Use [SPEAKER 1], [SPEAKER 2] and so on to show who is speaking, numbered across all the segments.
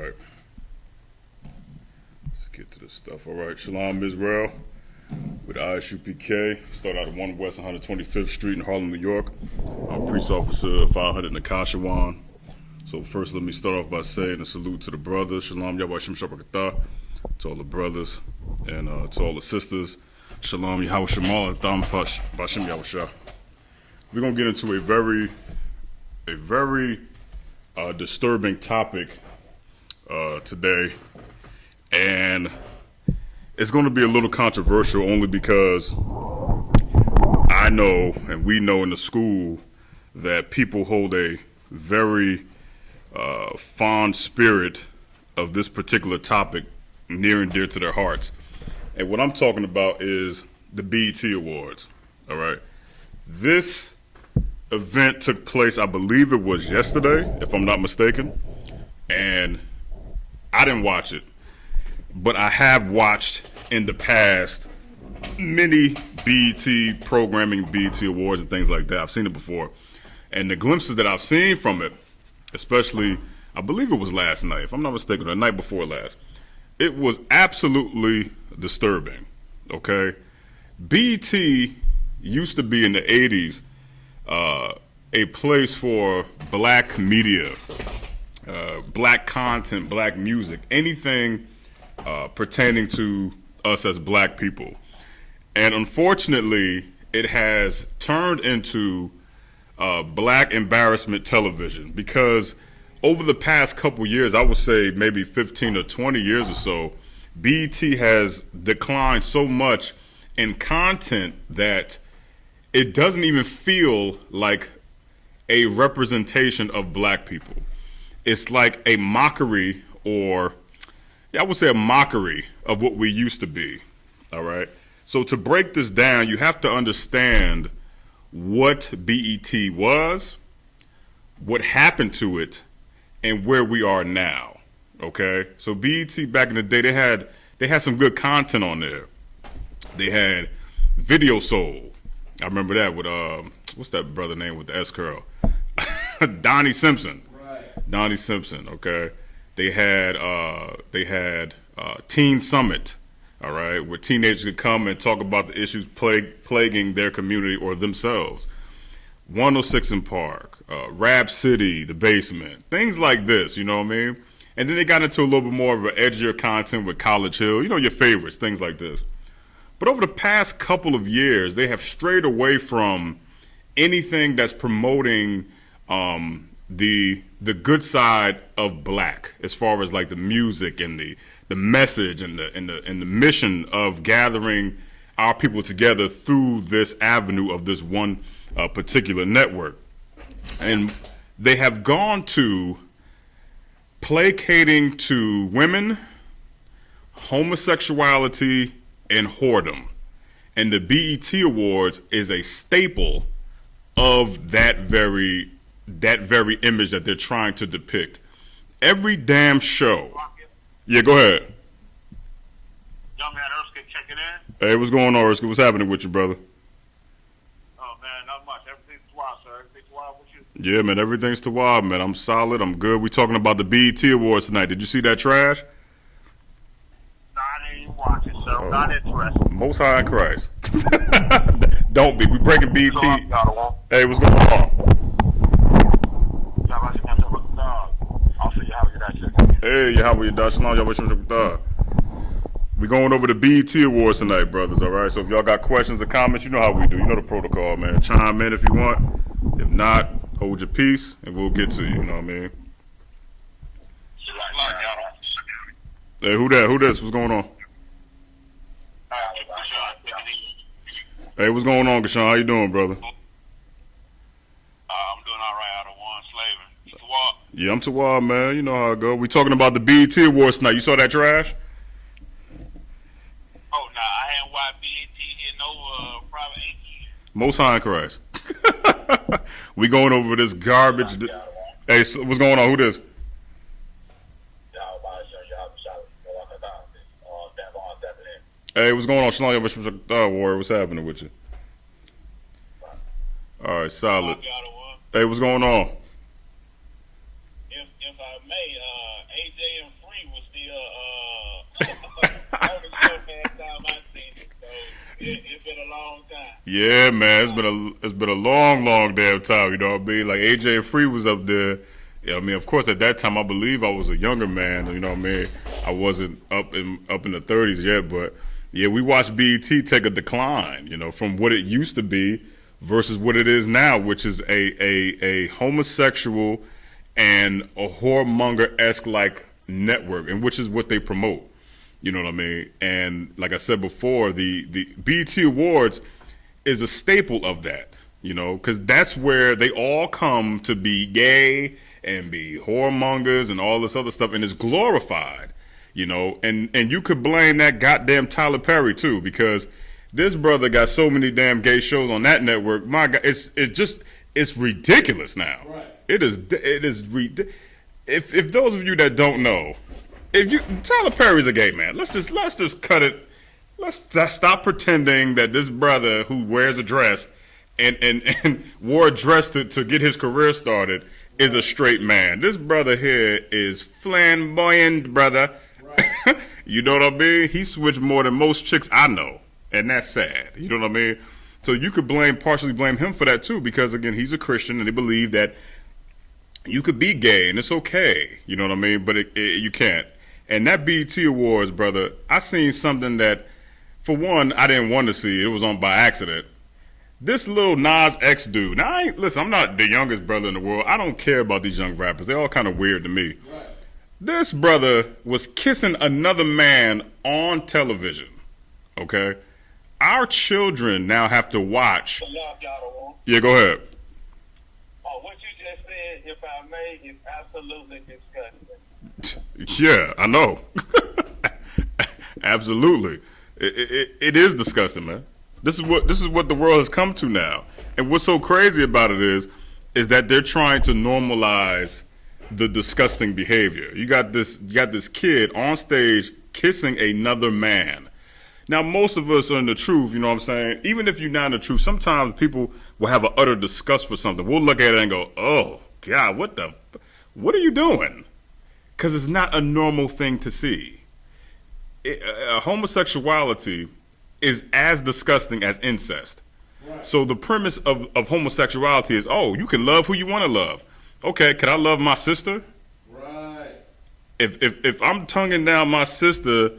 [SPEAKER 1] right. Let's get to this stuff. All right. Shalom, Israel. With I.S.U.P.K. Start out at 1 West 125th Street in Harlem, New York. I'm Priest Officer 500 Nakashawan. So first, let me start off by saying a salute to the brothers. Shalom, Yahweh Shabbat, to all the brothers and to all the sisters. Shalom, Yahweh Shemal, Atam Pash, Bashim Yahweh. We're going to get into a very disturbing topic today. And it's going to be a little controversial only because I know and we know in the school that people hold a very fond spirit of this particular topic near and dear to their hearts. And what I'm talking about is the B.E.T. Awards. All right. This event took place, I believe it was yesterday, if I'm not mistaken. And I didn't watch it, but I have watched in the past many B.E.T. programming, B.E.T. Awards and things like that. I've seen it before. And the glimpses that I've seen from it, especially, I believe it was last night, if I'm not mistaken, the night before last, it was absolutely disturbing, okay? B.E.T. used to be in the 80s a place for black media, black content, black music, anything pertaining to us as black people. And unfortunately, it has turned into black embarrassment television because over the past couple years, I would say maybe 15 or 20 years or so, B.E.T. has declined so much in content that it doesn't even feel like a representation of black people. It's like a mockery, or I would say a mockery of what we used to be. All right. So to break this down, you have to understand what B.E.T. was, what happened to it, and where we are now. Okay. So B.E.T. back in the day, they had some good content on there. They had Video Soul. I remember that with what's that brother name with the S curl? Donnie Simpson. Right. Donnie Simpson. Okay. They had Teen Summit. All right, where teenagers could come and talk about the issues plaguing their community or themselves. 106 in Park, Rap City, The Basement, things like this. You know what I mean? And then they got into a little bit more of an edgier content with College Hill. You know, your favorites, things like this. But over the past couple of years, they have strayed away from anything that's promoting the good side of black, as far as like the music and the message and the mission of gathering our people together through this avenue of this one particular network. And they have gone to placating to women, homosexuality, and whoredom. And the B.E.T. Awards is a staple of that very image that they're trying to depict. Every damn show. Yeah, go ahead.
[SPEAKER 2] Young man Erskine checking in.
[SPEAKER 1] Hey, what's going on, Erskine? What's happening with you, brother?
[SPEAKER 2] Oh man, not much. Everything's wild, sir. Everything's wild with you.
[SPEAKER 1] Yeah, man, everything's to wild, man. I'm solid. I'm good. We talking about the B.E.T. Awards tonight. Did you see that trash?
[SPEAKER 2] Nah, I didn't even watch it, so not interested.
[SPEAKER 1] Most High in Christ. Don't be. We breaking B.E.T. Hey, what's going on? Hey, Yahweh Yadashalam, Yahweh Shabbat. We going over the B.E.T. Awards tonight, brothers, all right? So if y'all got questions or comments, you know how we do. You know the protocol, man. Chime in if you want. If not, hold your peace, and we'll get to you, you know what I mean? Hey, who that? Who this? What's going on? Hey, what's going on, Gashawn? How you doing, brother?
[SPEAKER 2] I'm doing all right out of one slaving. Tawab.
[SPEAKER 1] Yeah, I'm Tawab, man. You know how it go. We talking about the B.E.T. Awards tonight. You saw that trash?
[SPEAKER 2] Oh, nah, I hadn't watched B.E.T. in no probably 8 years.
[SPEAKER 1] Most High in Christ. We going over this garbage. Hey, so what's going on? Who this? Hey, what's going on? Shalom, Warrior. What's happening with you? All right, solid. Hey, what's going on?
[SPEAKER 2] If I may, AJ and
[SPEAKER 1] Yeah, man, it's been a long, long damn time. You know what I mean? Like AJ and Free was up there. Yeah, I mean, of course, at that time, I believe I was a younger man. You know what I mean? I wasn't up in the 30s yet, but yeah, we watched BET take a decline. You know, from what it used to be versus what it is now, which is a homosexual and a whoremonger-esque like network, and which is what they promote. You know what I mean? And like I said before, the BET Awards is a staple of that, you know, because that's where they all come to be gay and be whoremongers and all this other stuff, and it's glorified, you know, and you could blame that goddamn Tyler Perry too, because this brother got so many damn gay shows on that network. My God, it's ridiculous now.
[SPEAKER 3] Right.
[SPEAKER 1] It is if those of you that don't know, Tyler Perry's a gay man. Let's just cut it. Let's stop pretending that this brother who wears a dress and wore a dress to get his career started is a straight man. This brother here is flamboyant, brother. Right. You know what I mean? He switched more than most chicks I know, and that's sad. You know what I mean? So you could partially blame him for that too, because again, he's a Christian and they believe that you could be gay and it's okay. You know what I mean? But you can't. And that BET Awards, brother, I seen something that, for one, I didn't want to see. It was on by accident. This little Nas X dude. Now, I'm not the youngest brother in the world. I don't care about these young rappers. They're all kind of weird to me.
[SPEAKER 3] Right.
[SPEAKER 1] This brother was kissing another man on television. Okay? Our children now have to watch. Yeah, go ahead.
[SPEAKER 2] What you just said, if I may, is absolutely disgusting.
[SPEAKER 1] Yeah, I know. Absolutely. It is disgusting, man. This is what the world has come to now. And what's so crazy about it is that they're trying to normalize the disgusting behavior. You got this kid on stage kissing another man. Now, most of us are in the truth, you know what I'm saying? Even if you're not in the truth, sometimes people will have an utter disgust for something. We'll look at it and go, oh, God, what are you doing? Because it's not a normal thing to see. Homosexuality is as disgusting as incest. Right. So the premise of homosexuality is, oh, you can love who you want to love. Okay, can I love my sister?
[SPEAKER 3] Right.
[SPEAKER 1] If I'm tonguing down my sister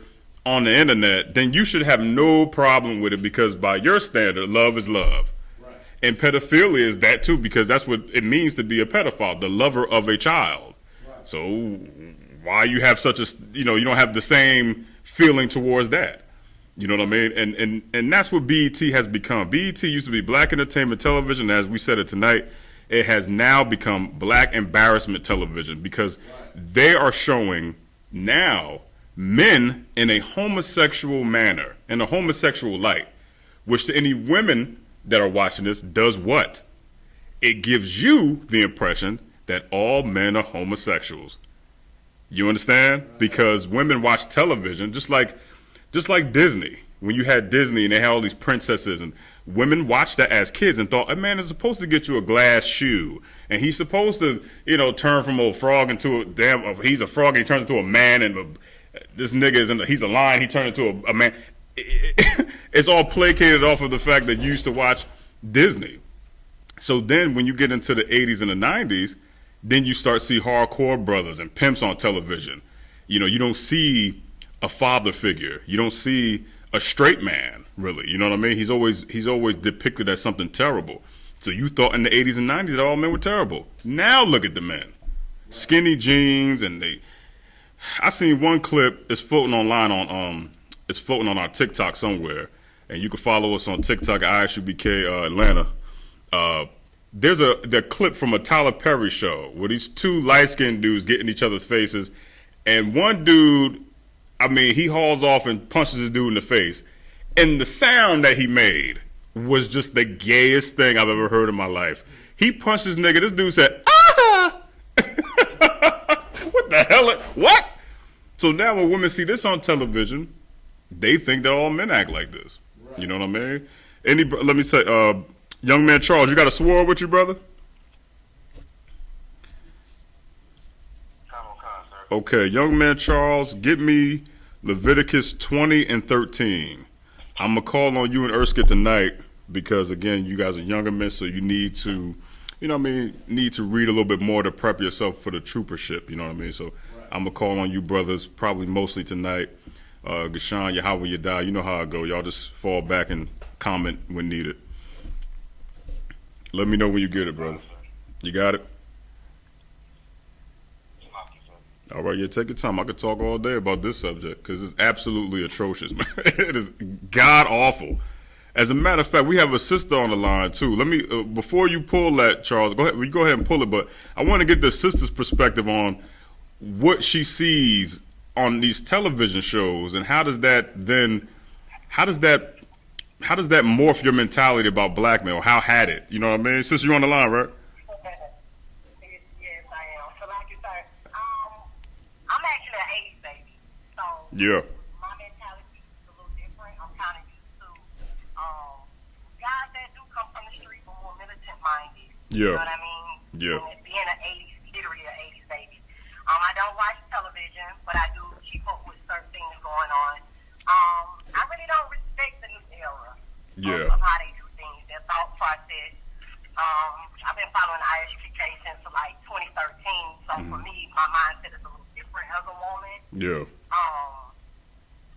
[SPEAKER 1] on the internet, then you should have no problem with it, because by your standard, love is love.
[SPEAKER 3] Right.
[SPEAKER 1] And pedophilia is that too, because that's what it means to be a pedophile, the lover of a child. Right. So why you have such a, you don't have the same feeling towards that. You know what I mean? And that's what BET has become. BET used to be Black Entertainment Television. As we said it tonight, it has now become Black Embarrassment Television, because they are showing now men in a homosexual manner, in a homosexual light, which to any women that are watching this does what? It gives you the impression that all men are homosexuals. You understand? Because women watch television just like Disney. When you had Disney and they had all these princesses, and women watched that as kids and thought, a man is supposed to get you a glass shoe, and he's supposed to, turn from a frog into he's a frog and he turns into a man, and this nigga he's a lion, he turned into a man. It's all placated off of the fact that you used to watch Disney. So then when you get into the 80s and the 90s, then you start to see hardcore brothers and pimps on television. You don't see a father figure. You don't see a straight man, really. You know what I mean? He's always depicted as something terrible. So you thought in the 80s and 90s that all men were terrible. Now look at the men. Skinny jeans, and I seen one clip, it's floating online it's floating on our TikTok somewhere, and you can follow us on TikTok at I.S.U.P.K Atlanta. There's the clip from a Tyler Perry show where these two light-skinned dudes get in each other's faces, and one dude, he hauls off and punches this dude in the face, and the sound that he made was just the gayest thing I've ever heard in my life. He punched this nigga. This dude said, "Ah!" What the hell? What? So now when women see this on television, they think that all men act like this. Right. You know what I mean? Let me say, young man Charles, you got a sword with you, brother? Okay, young man Charles, get me Leviticus 20 and 13. I'm going to call on you and Erskine tonight because again, you guys are younger men, so you need to, you know what I mean, need to read a little bit more to prep yourself for the troopership, you know what I mean? So I'm going to call on you brothers probably mostly tonight. Gashan, Yahweh, Yadai, you know how I go. Y'all just fall back and comment when needed. Let me know when you get it, brother. You got it? All right, yeah, take your time. I could talk all day about this subject because it's absolutely atrocious, man. It is god awful. As a matter of fact, we have a sister on the line too. Let me before you pull that, Charles. Go ahead. You go ahead and pull it. But I want to get the sister's perspective on what she sees on these television shows, and how does that morph your mentality about black men, or how had it? You know what I mean? Sister, you on the line, right?
[SPEAKER 3] Yes, I am. So like you said, I'm actually an 80s baby. So
[SPEAKER 1] Yeah.
[SPEAKER 3] my mentality is a little different. I'm kind of used to guys that do come from the street but more militant minded. You know
[SPEAKER 1] Yeah.
[SPEAKER 3] what I mean?
[SPEAKER 1] Yeah.
[SPEAKER 3] And being an 80s, literally an 80s baby. I don't watch television, but I do keep up with certain things going on. I really don't respect the new era
[SPEAKER 1] Yeah.
[SPEAKER 3] of how they do things, their thought process. I've been following the I.S.U.P.K since like 2013, so for me, my mindset is a little different as a woman.
[SPEAKER 1] Yeah.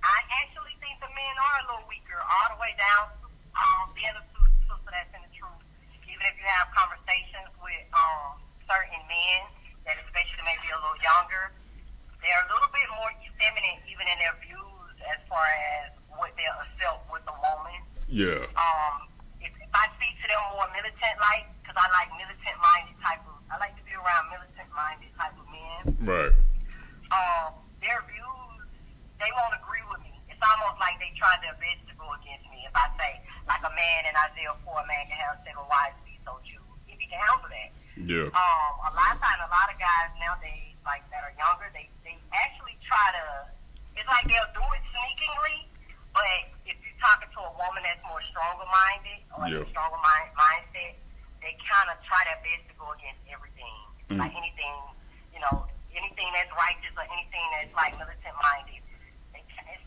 [SPEAKER 3] I actually think the men are a little weaker, all the way down to being a sister that's in the truth. Even if you have conversations with certain men that especially maybe a little younger, they're a little bit more effeminate even in their views as far as what they'll accept with a woman.
[SPEAKER 1] Yeah.
[SPEAKER 3] If I speak to them more militant-like, because I like militant-minded type of, I like to be around militant-minded type of men.
[SPEAKER 1] Right.
[SPEAKER 3] Their views, they won't agree with me. It's almost like they try their best to go against me. If I say, like a man in Isaiah 4, a man can have 7 wives and be so Jew, if he can handle that.
[SPEAKER 1] Yeah.
[SPEAKER 3] A lot of times, a lot of guys nowadays, like that are younger, they actually try to, it's like they'll do it sneakingly, but if you're talking to a woman that's more stronger-minded or
[SPEAKER 1] Yeah.
[SPEAKER 3] a stronger mindset, they kind of try their best to go against everything. Like anything, you know, anything that's righteous or anything that's like militant-minded.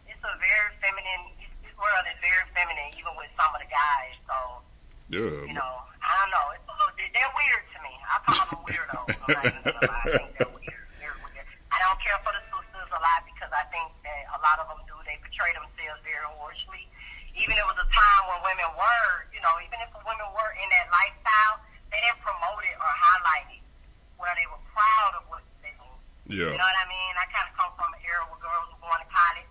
[SPEAKER 3] It's a very feminine, this world is very feminine, even with some of the guys, so,
[SPEAKER 1] Yeah.
[SPEAKER 3] you know, I don't know, it's a little, they're weird to me. I call them weirdos. I'm not even gonna lie. I think they're weird. They're weird. I don't care for the sisters a lot because I think that a lot of them do. They portray themselves very harshly. Even there was a time when women were, you know, even if women were in that lifestyle, they didn't promote it or highlight it where they were proud of what they do.
[SPEAKER 1] Yeah.
[SPEAKER 3] You know what I mean? I kind of come from an era where girls were going to college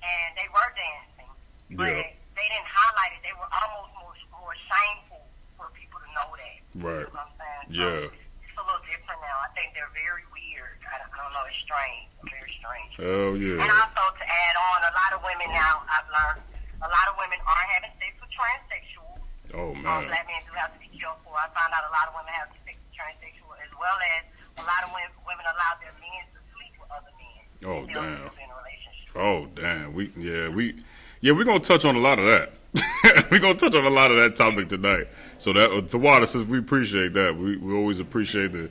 [SPEAKER 3] and they were dancing, but
[SPEAKER 1] Yeah.
[SPEAKER 3] they didn't highlight it. They were almost more shameful for people to know that.
[SPEAKER 1] Right.
[SPEAKER 3] You know what I'm saying?
[SPEAKER 1] Yeah.
[SPEAKER 3] So it's a little different now. I think they're very weird. I don't know. It's strange. Very strange.
[SPEAKER 1] Hell
[SPEAKER 3] And
[SPEAKER 1] yeah.
[SPEAKER 3] also to add on, a lot of women now, I've learned, a lot of women are having sex with transsexuals.
[SPEAKER 1] Oh man.
[SPEAKER 3] Black men do have to be careful. I found out a lot of women have sex with transsexuals, as well as a lot of women allow their men to sleep with other men.
[SPEAKER 1] Oh,
[SPEAKER 3] And they'll
[SPEAKER 1] damn.
[SPEAKER 3] live in a relationship.
[SPEAKER 1] Oh damn. We're gonna touch on a lot of that. We're gonna touch on a lot of that topic tonight. So that Tawada says we appreciate that. We always appreciate the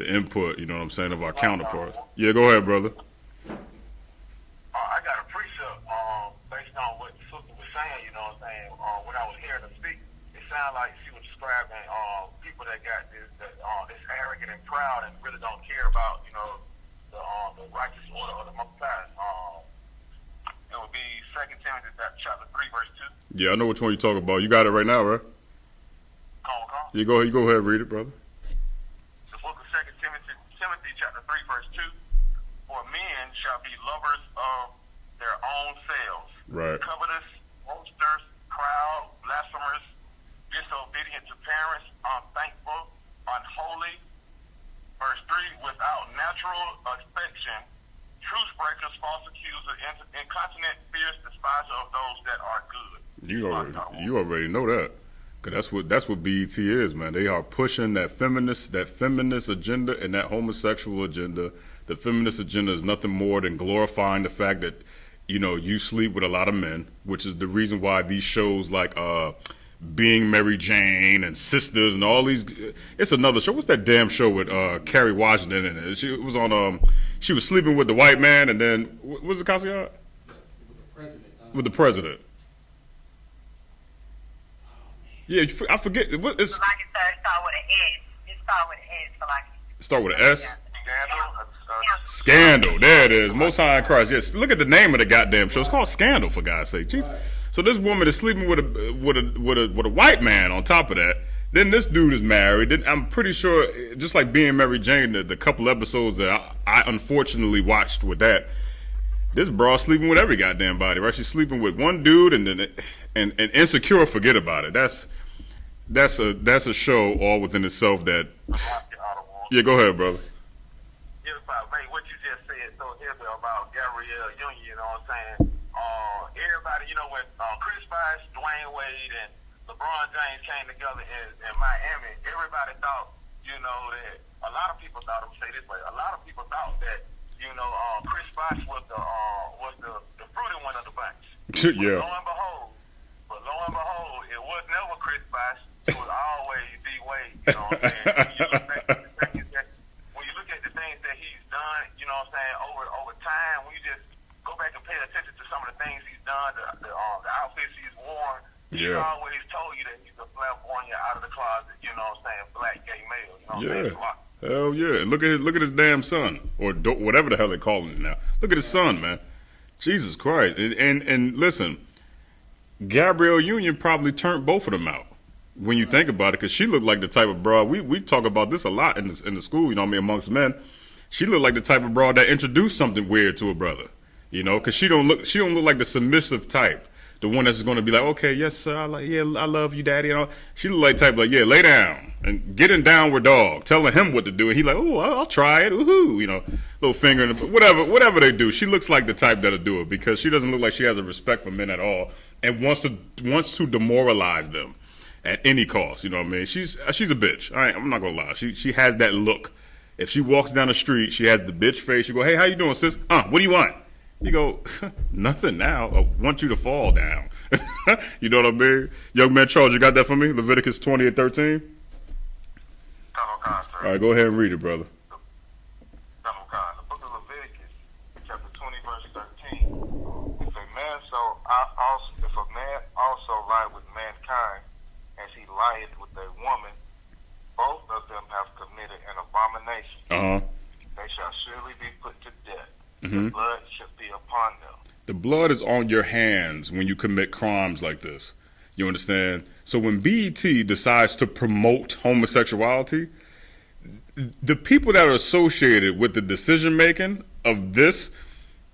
[SPEAKER 1] input, you know what I'm saying, of our counterparts. Yeah, go ahead, brother.
[SPEAKER 4] I got a precept based on what the sister was saying, you know what I'm saying? When I was hearing her speak, it sounded like she was describing people that got this arrogant and proud and really don't care about, you know, the righteous order of the Most High. It would be 2 Timothy chapter 3, verse 2.
[SPEAKER 1] Yeah, I know which one you're talking about. You got it right now, right?
[SPEAKER 4] Call.
[SPEAKER 1] You go ahead and read it, brother.
[SPEAKER 4] The book of 2 Timothy chapter 3, verse 2. For men shall be lovers of their own selves,
[SPEAKER 1] Right.
[SPEAKER 4] covetous, boasters, proud, blasphemers, disobedient to parents, unthankful, unholy. Verse 3, without natural affection, truce breakers, false accusers, incontinent, fierce despiser of those that are good.
[SPEAKER 1] You already know that. Cause that's what BET is, man. They are pushing that feminist agenda and that homosexual agenda. The feminist agenda is nothing more than glorifying the fact that, you know, you sleep with a lot of men, which is the reason why these shows like Being Mary Jane and Sisters and all these. It's another show. What's that damn show with Kerry Washington in it? She was on. She was sleeping with the white man, and then what was it, Cassiad?
[SPEAKER 5] With the president.
[SPEAKER 1] With the president. Yeah, I forget what it's.
[SPEAKER 3] So like it start with an S. It start with an S. So like.
[SPEAKER 1] Start with an S.
[SPEAKER 4] Scandal.
[SPEAKER 1] Scandal. There it is. Most High in Christ. Yes. Look at the name of the goddamn show. It's called Scandal, for God's sake. Jeez. So this woman is sleeping with a white man on top of that. Then this dude is married. Then I'm pretty sure, just like being Mary Jane, the couple episodes that I unfortunately watched with that, this bra sleeping with every goddamn body, right? She's sleeping with one dude, and then and Insecure, forget about it. That's a show all within itself. That yeah, go ahead, brother.
[SPEAKER 4] Yeah, mate, what you just said so heavy about Gabrielle Union, you know what I'm saying? Everybody, you know, when Chris Bosh, Dwayne Wade, and LeBron James came together in Miami, everybody thought, you know, that a lot of people thought, I'm gonna say this way, a lot of people thought that, you know, Chris Bosh was the fruity one of the bunch.
[SPEAKER 1] Yeah.
[SPEAKER 4] But lo and behold, it was never Chris Bosh. It was always D Wade. You know what I'm saying? When you look at the things that he's done, you know what I'm saying, over time, when you just go back and pay attention to some of the things he's done, the outfits he's worn, he's always told you that he's a flamboyant, out of the closet, you know what I'm saying, black gay male. You know what I'm saying?
[SPEAKER 1] Hell yeah. And look at his damn son, or whatever the hell they call him now. Look at his son, man. Jesus Christ. And listen, Gabrielle Union probably turned both of them out when you think about it, because she looked like the type of broad, we talk about this a lot in the school, you know what I mean, amongst men. She looked like the type of broad that introduced something weird to a brother, you know, because she don't look like the submissive type, the one that's going to be like, okay, yes sir, I love you, daddy, you know. She looked like type like, yeah, lay down and getting down with dog, telling him what to do, and he like, oh, I'll try it, woohoo, you know, little finger in the, whatever they do. She looks like the type that'll do it, because she doesn't look like she has a respect for men at all, and wants to demoralize them at any cost, you know what I mean? She's a bitch. I'm not gonna lie. She has that look. If she walks down the street, she has the bitch face. You go, hey, how you doing, sis? What do you want? You go, nothing now. I want you to fall down. You know what I mean? Young man Charles, you got that for me? Leviticus 20:13. All right, go ahead and read it, brother.
[SPEAKER 4] The book of Leviticus, chapter 20, verse 13. If a man also lie with mankind, as he lieth with a woman, both of them have committed an abomination. They shall surely be put to death. The blood shall be upon them.
[SPEAKER 1] The blood is on your hands when you commit crimes like this. You understand? So when B.E.T. decides to promote homosexuality, the people that are associated with the decision making of this,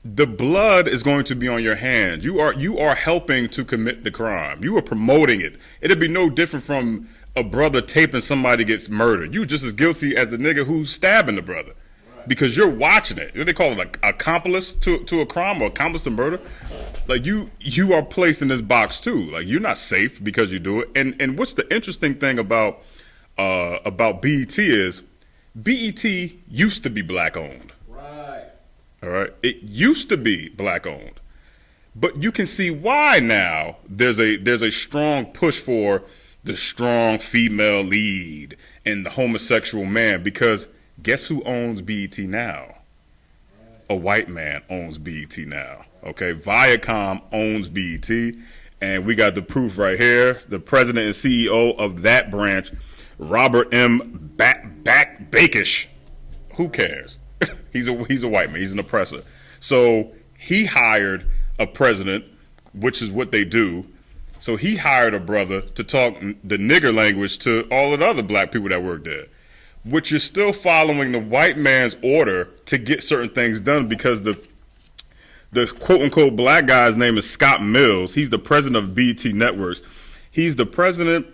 [SPEAKER 1] the blood is going to be on your hands. You are helping to commit the crime. You are promoting it. It'd be no different from a brother taping somebody gets murdered. You just as guilty as the nigga who's stabbing the brother, because you're watching it. They call it like accomplice to a crime, or accomplice to murder. Like you are placed in this box too. Like you're not safe because you do it. And what's the interesting thing about B.E.T. is B.E.T. used to be black owned. All right, it used to be black owned, but you can see why now. There's a strong push for the strong female lead and the homosexual man, because guess who owns B.E.T. now? A white man owns B.E.T. now. Okay, Viacom owns B.E.T. and we got the proof right here. The president and CEO of that branch, Robert M. Bakish. Who cares? He's a white man. He's an oppressor. So he hired a president, which is what they do. So he hired a brother to talk the nigger language to all of the other black people that work there, which is still following the white man's order to get certain things done, because the quote unquote black guy's name is Scott Mills. He's the president of B.E.T. Networks. He's the president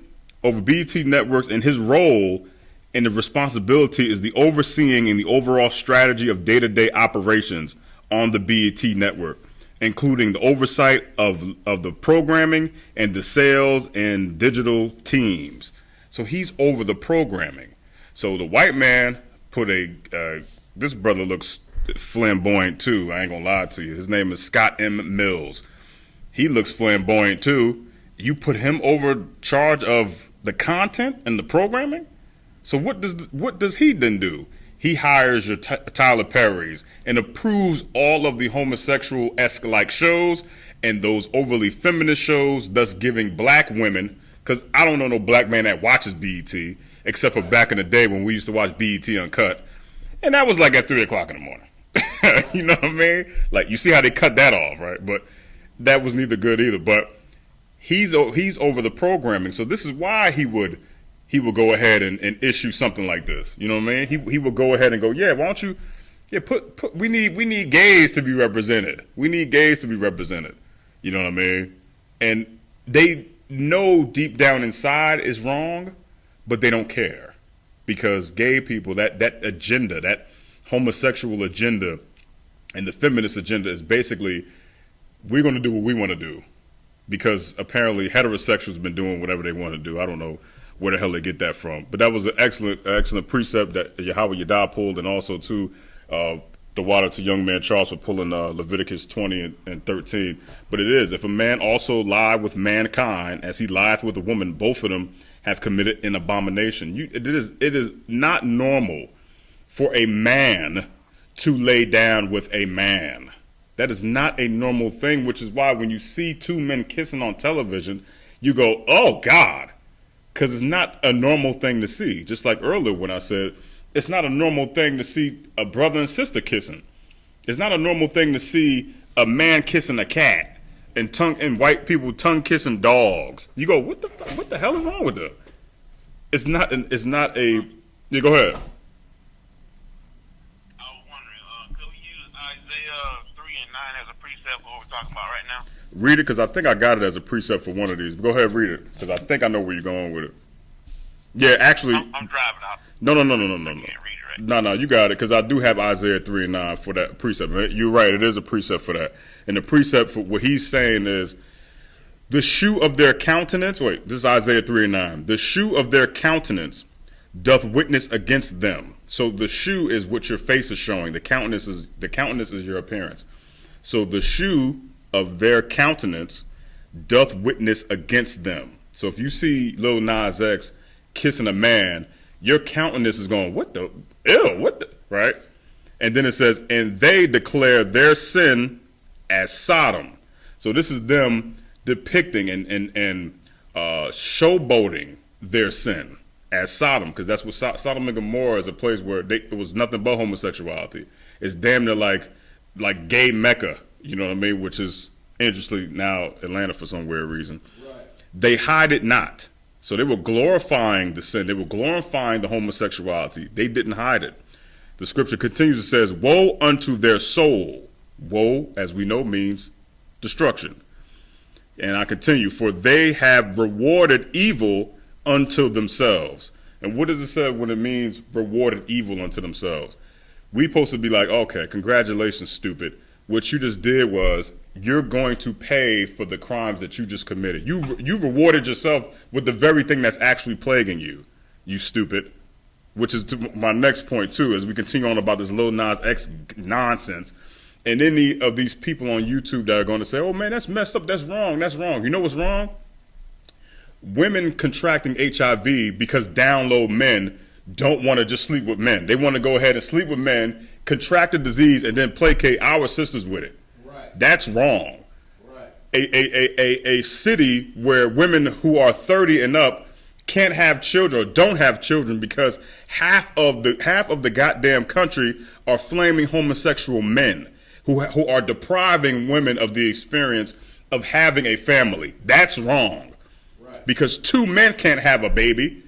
[SPEAKER 1] of B.E.T. Networks, and his role and the responsibility is the overseeing and the overall strategy of day-to-day operations on the B.E.T. network, including the oversight of the programming and the sales and digital teams. So he's over the programming. So the white man put this brother looks flamboyant too. I ain't gonna lie to you. His name is Scott M. Mills. He looks flamboyant too. You put him over charge of the content and the programming? So what does he then do? He hires your Tyler Perrys and approves all of the homosexual-esque like shows and those overly feminist shows, thus giving black women because I don't know no black man that watches BET except for back in the day when we used to watch BET Uncut, and that was like at 3 o'clock in the morning. You know what I mean? Like, you see how they cut that off, right? But that was neither good either. But he's over the programming, so this is why he would go ahead and issue something like this. You know what I mean? He would go ahead and go, yeah, why don't you, yeah, we need gays to be represented. We need gays to be represented. You know what I mean? And they know deep down inside is wrong, but they don't care, because gay people, that agenda, that homosexual agenda and the feminist agenda is basically, we're going to do what we want to do, because apparently heterosexuals have been doing whatever they want to do. I don't know where the hell they get that from, but that was an excellent precept that Yahweh Yadah pulled, and also too the water to young man Charles for pulling Leviticus 20 and 13. But it is, if a man also lie with mankind as he lieth with a woman, both of them have committed an abomination. It is not normal for a man to lay down with a man. That is not a normal thing, which is why when you see two men kissing on television, you go, oh God, because it's not a normal thing to see. Just like earlier when I said, it's not a normal thing to see a brother and sister kissing. It's not a normal thing to see a man kissing a cat and white people tongue kissing dogs. You go, what the hell is wrong with that? It's not a, yeah, go ahead.
[SPEAKER 4] Talking about right now?
[SPEAKER 1] Read it, because I think I got it as a precept for one of these. But go ahead and read it, because I think I know where you're going with it. Yeah, actually.
[SPEAKER 4] I'm driving out.
[SPEAKER 1] No.
[SPEAKER 4] I can't read it right.
[SPEAKER 1] No, you got it, because I do have Isaiah 3 and 9 for that precept. You're right, it is a precept for that. And the precept for what he's saying is, the shoe of their countenance, wait, this is Isaiah 3 and 9. The shoe of their countenance doth witness against them. So the shoe is what your face is showing. The countenance is your appearance. So the shoe of their countenance doth witness against them. So if you see Lil Nas X kissing a man, your countenance is going, what the, right? And then it says, and they declare their sin as Sodom. So this is them depicting and showboating their sin as Sodom, because that's what Sodom and Gomorrah is, a place where it was nothing but homosexuality. It's damn near like gay Mecca, you know what I mean? Which is, interestingly, now Atlanta for some weird reason. Right. They hide it not. So they were glorifying the sin. They were glorifying the homosexuality. They didn't hide it. The scripture continues, it says, woe unto their soul. Woe, as we know, means destruction. And I continue, for they have rewarded evil unto themselves. And what does it say when it means rewarded evil unto themselves? We supposed to be like, okay, congratulations, stupid. What you just did was, you're going to pay for the crimes that you just committed. You rewarded yourself with the very thing that's actually plaguing you, you stupid. Which is to my next point too, as we continue on about this Lil Nas X nonsense. And any of these people on YouTube that are going to say, oh man, that's messed up, that's wrong. You know what's wrong? Women contracting HIV because down low men don't want to just sleep with men. They want to go ahead and sleep with men, contract the disease, and then placate our sisters with it. Right. That's wrong. Right. A city where women who are 30 and up can't have children or don't have children because half of the goddamn country are flaming homosexual men who are depriving women of the experience of having a family. That's wrong. Right. Because two men can't have a baby,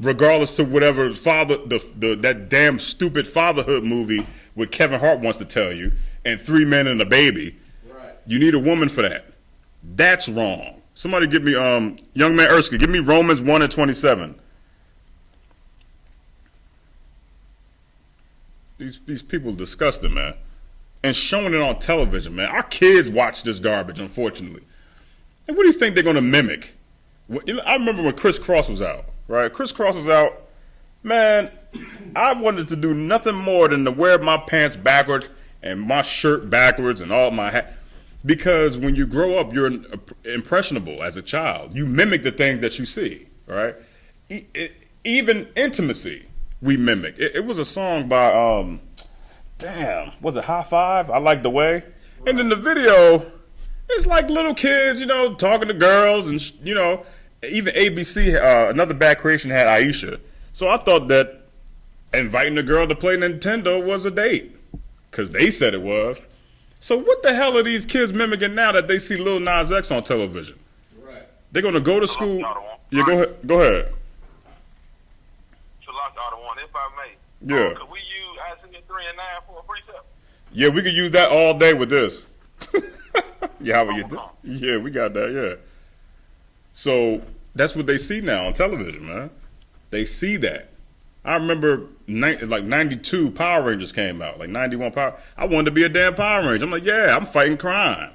[SPEAKER 1] regardless to whatever that damn stupid fatherhood movie with Kevin Hart wants to tell you, and 3 men and a baby. Right. You need a woman for that. That's wrong. Somebody give me, young man Erskine, give me Romans 1 and 27. These people are disgusting, man. And showing it on television, man. Our kids watch this garbage, unfortunately. And what do you think they're going to mimic? I remember when Chris Cross was out, right? Chris Cross was out. Man, I wanted to do nothing more than to wear my pants backwards and my shirt backwards and all my hat. Because when you grow up, you're impressionable as a child. You mimic the things that you see, right? Even intimacy, we mimic. It was a song by, was it High Five? I Like the Way. And in the video, it's like little kids, talking to girls and, even ABC, another bad creation had Aisha. So I thought that inviting a girl to play Nintendo was a date, because they said it was. So what the hell are these kids mimicking now that they see Lil Nas X on television?
[SPEAKER 5] Right.
[SPEAKER 1] They're gonna go to school. Yeah, go ahead. Go ahead.
[SPEAKER 4] If I may.
[SPEAKER 1] Yeah.
[SPEAKER 4] Could we use Isaiah 3 and 9 for a precept?
[SPEAKER 1] Yeah, we could use that all day with this. Yeah, how you do? Yeah, we got that. Yeah. So that's what they see now on television, man. They see that. I remember like 92 Power Rangers came out, like 91 Power. I wanted to be a damn Power Ranger. I'm like, yeah, I'm fighting crime.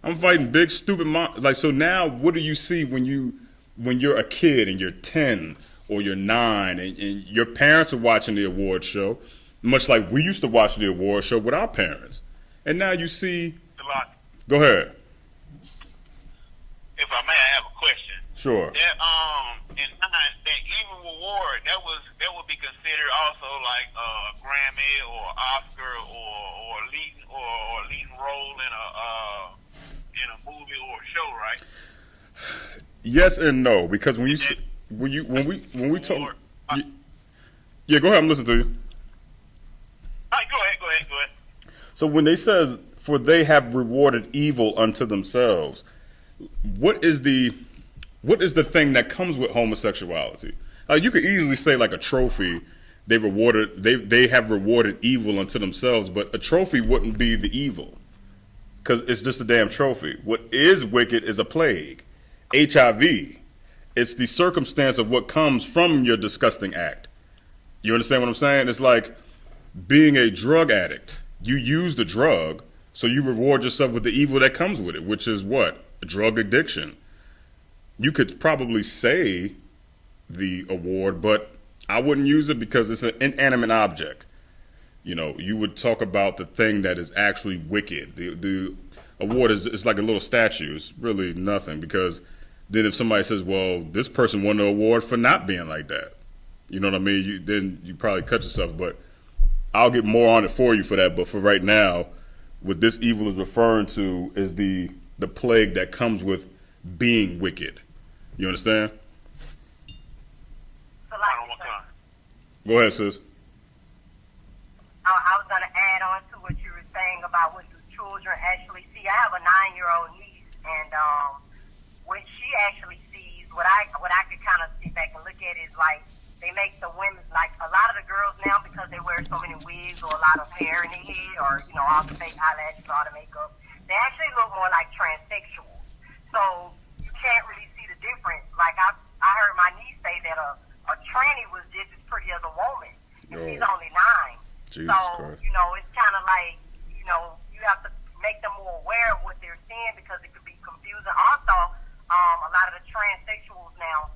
[SPEAKER 1] I'm fighting big stupid like. So now, what do you see when you're a kid and you're 10 or you're 9 and your parents are watching the award show, much like we used to watch the award show with our parents, and now you see. Go ahead.
[SPEAKER 4] If I may, I have a question.
[SPEAKER 1] Sure.
[SPEAKER 4] That in that evil award, that would be considered also like a Grammy or Oscar or leading role in a movie or a show, right?
[SPEAKER 1] Yes and no, because when we talk, yeah, go ahead. I'm listening to you.
[SPEAKER 4] All right, go ahead.
[SPEAKER 1] So when they says, "For they have rewarded evil unto themselves," what is the thing that comes with homosexuality? You could easily say like a trophy. They have rewarded evil unto themselves, but a trophy wouldn't be the evil, because it's just a damn trophy. What is wicked is a plague, HIV. It's the circumstance of what comes from your disgusting act. You understand what I'm saying? It's like being a drug addict. You use the drug, so you reward yourself with the evil that comes with it, which is what? A drug addiction. You could probably say the award, but I wouldn't use it because it's an inanimate object. You know, you would talk about the thing that is actually wicked. The award is like a little statue. It's really nothing, because then if somebody says, well, this person won the award for not being like that, you know what I mean? Then you probably cut yourself, but I'll get more on it for you for that. But for right now, what this evil is referring to is the plague that comes with being wicked. You understand?
[SPEAKER 3] So like,
[SPEAKER 1] Go ahead, sis.
[SPEAKER 3] I was going to add on to what you were saying about what the children actually see. I have a 9-year-old niece, and what she actually sees, what I could kind of sit back and look at is like they make the women, like a lot of the girls now, because they wear so many wigs or a lot of hair in their head, or all the fake eyelashes, all the makeup, they actually look more like transsexuals. So you can't really see the difference. Like I heard my niece say that a tranny was just as pretty as a woman, and she's only 9.
[SPEAKER 1] Jesus
[SPEAKER 3] so
[SPEAKER 1] Christ.
[SPEAKER 3] it's kind of like you have to make them more aware of what they're seeing, because it could be confusing. Also, a lot of the transsexuals now,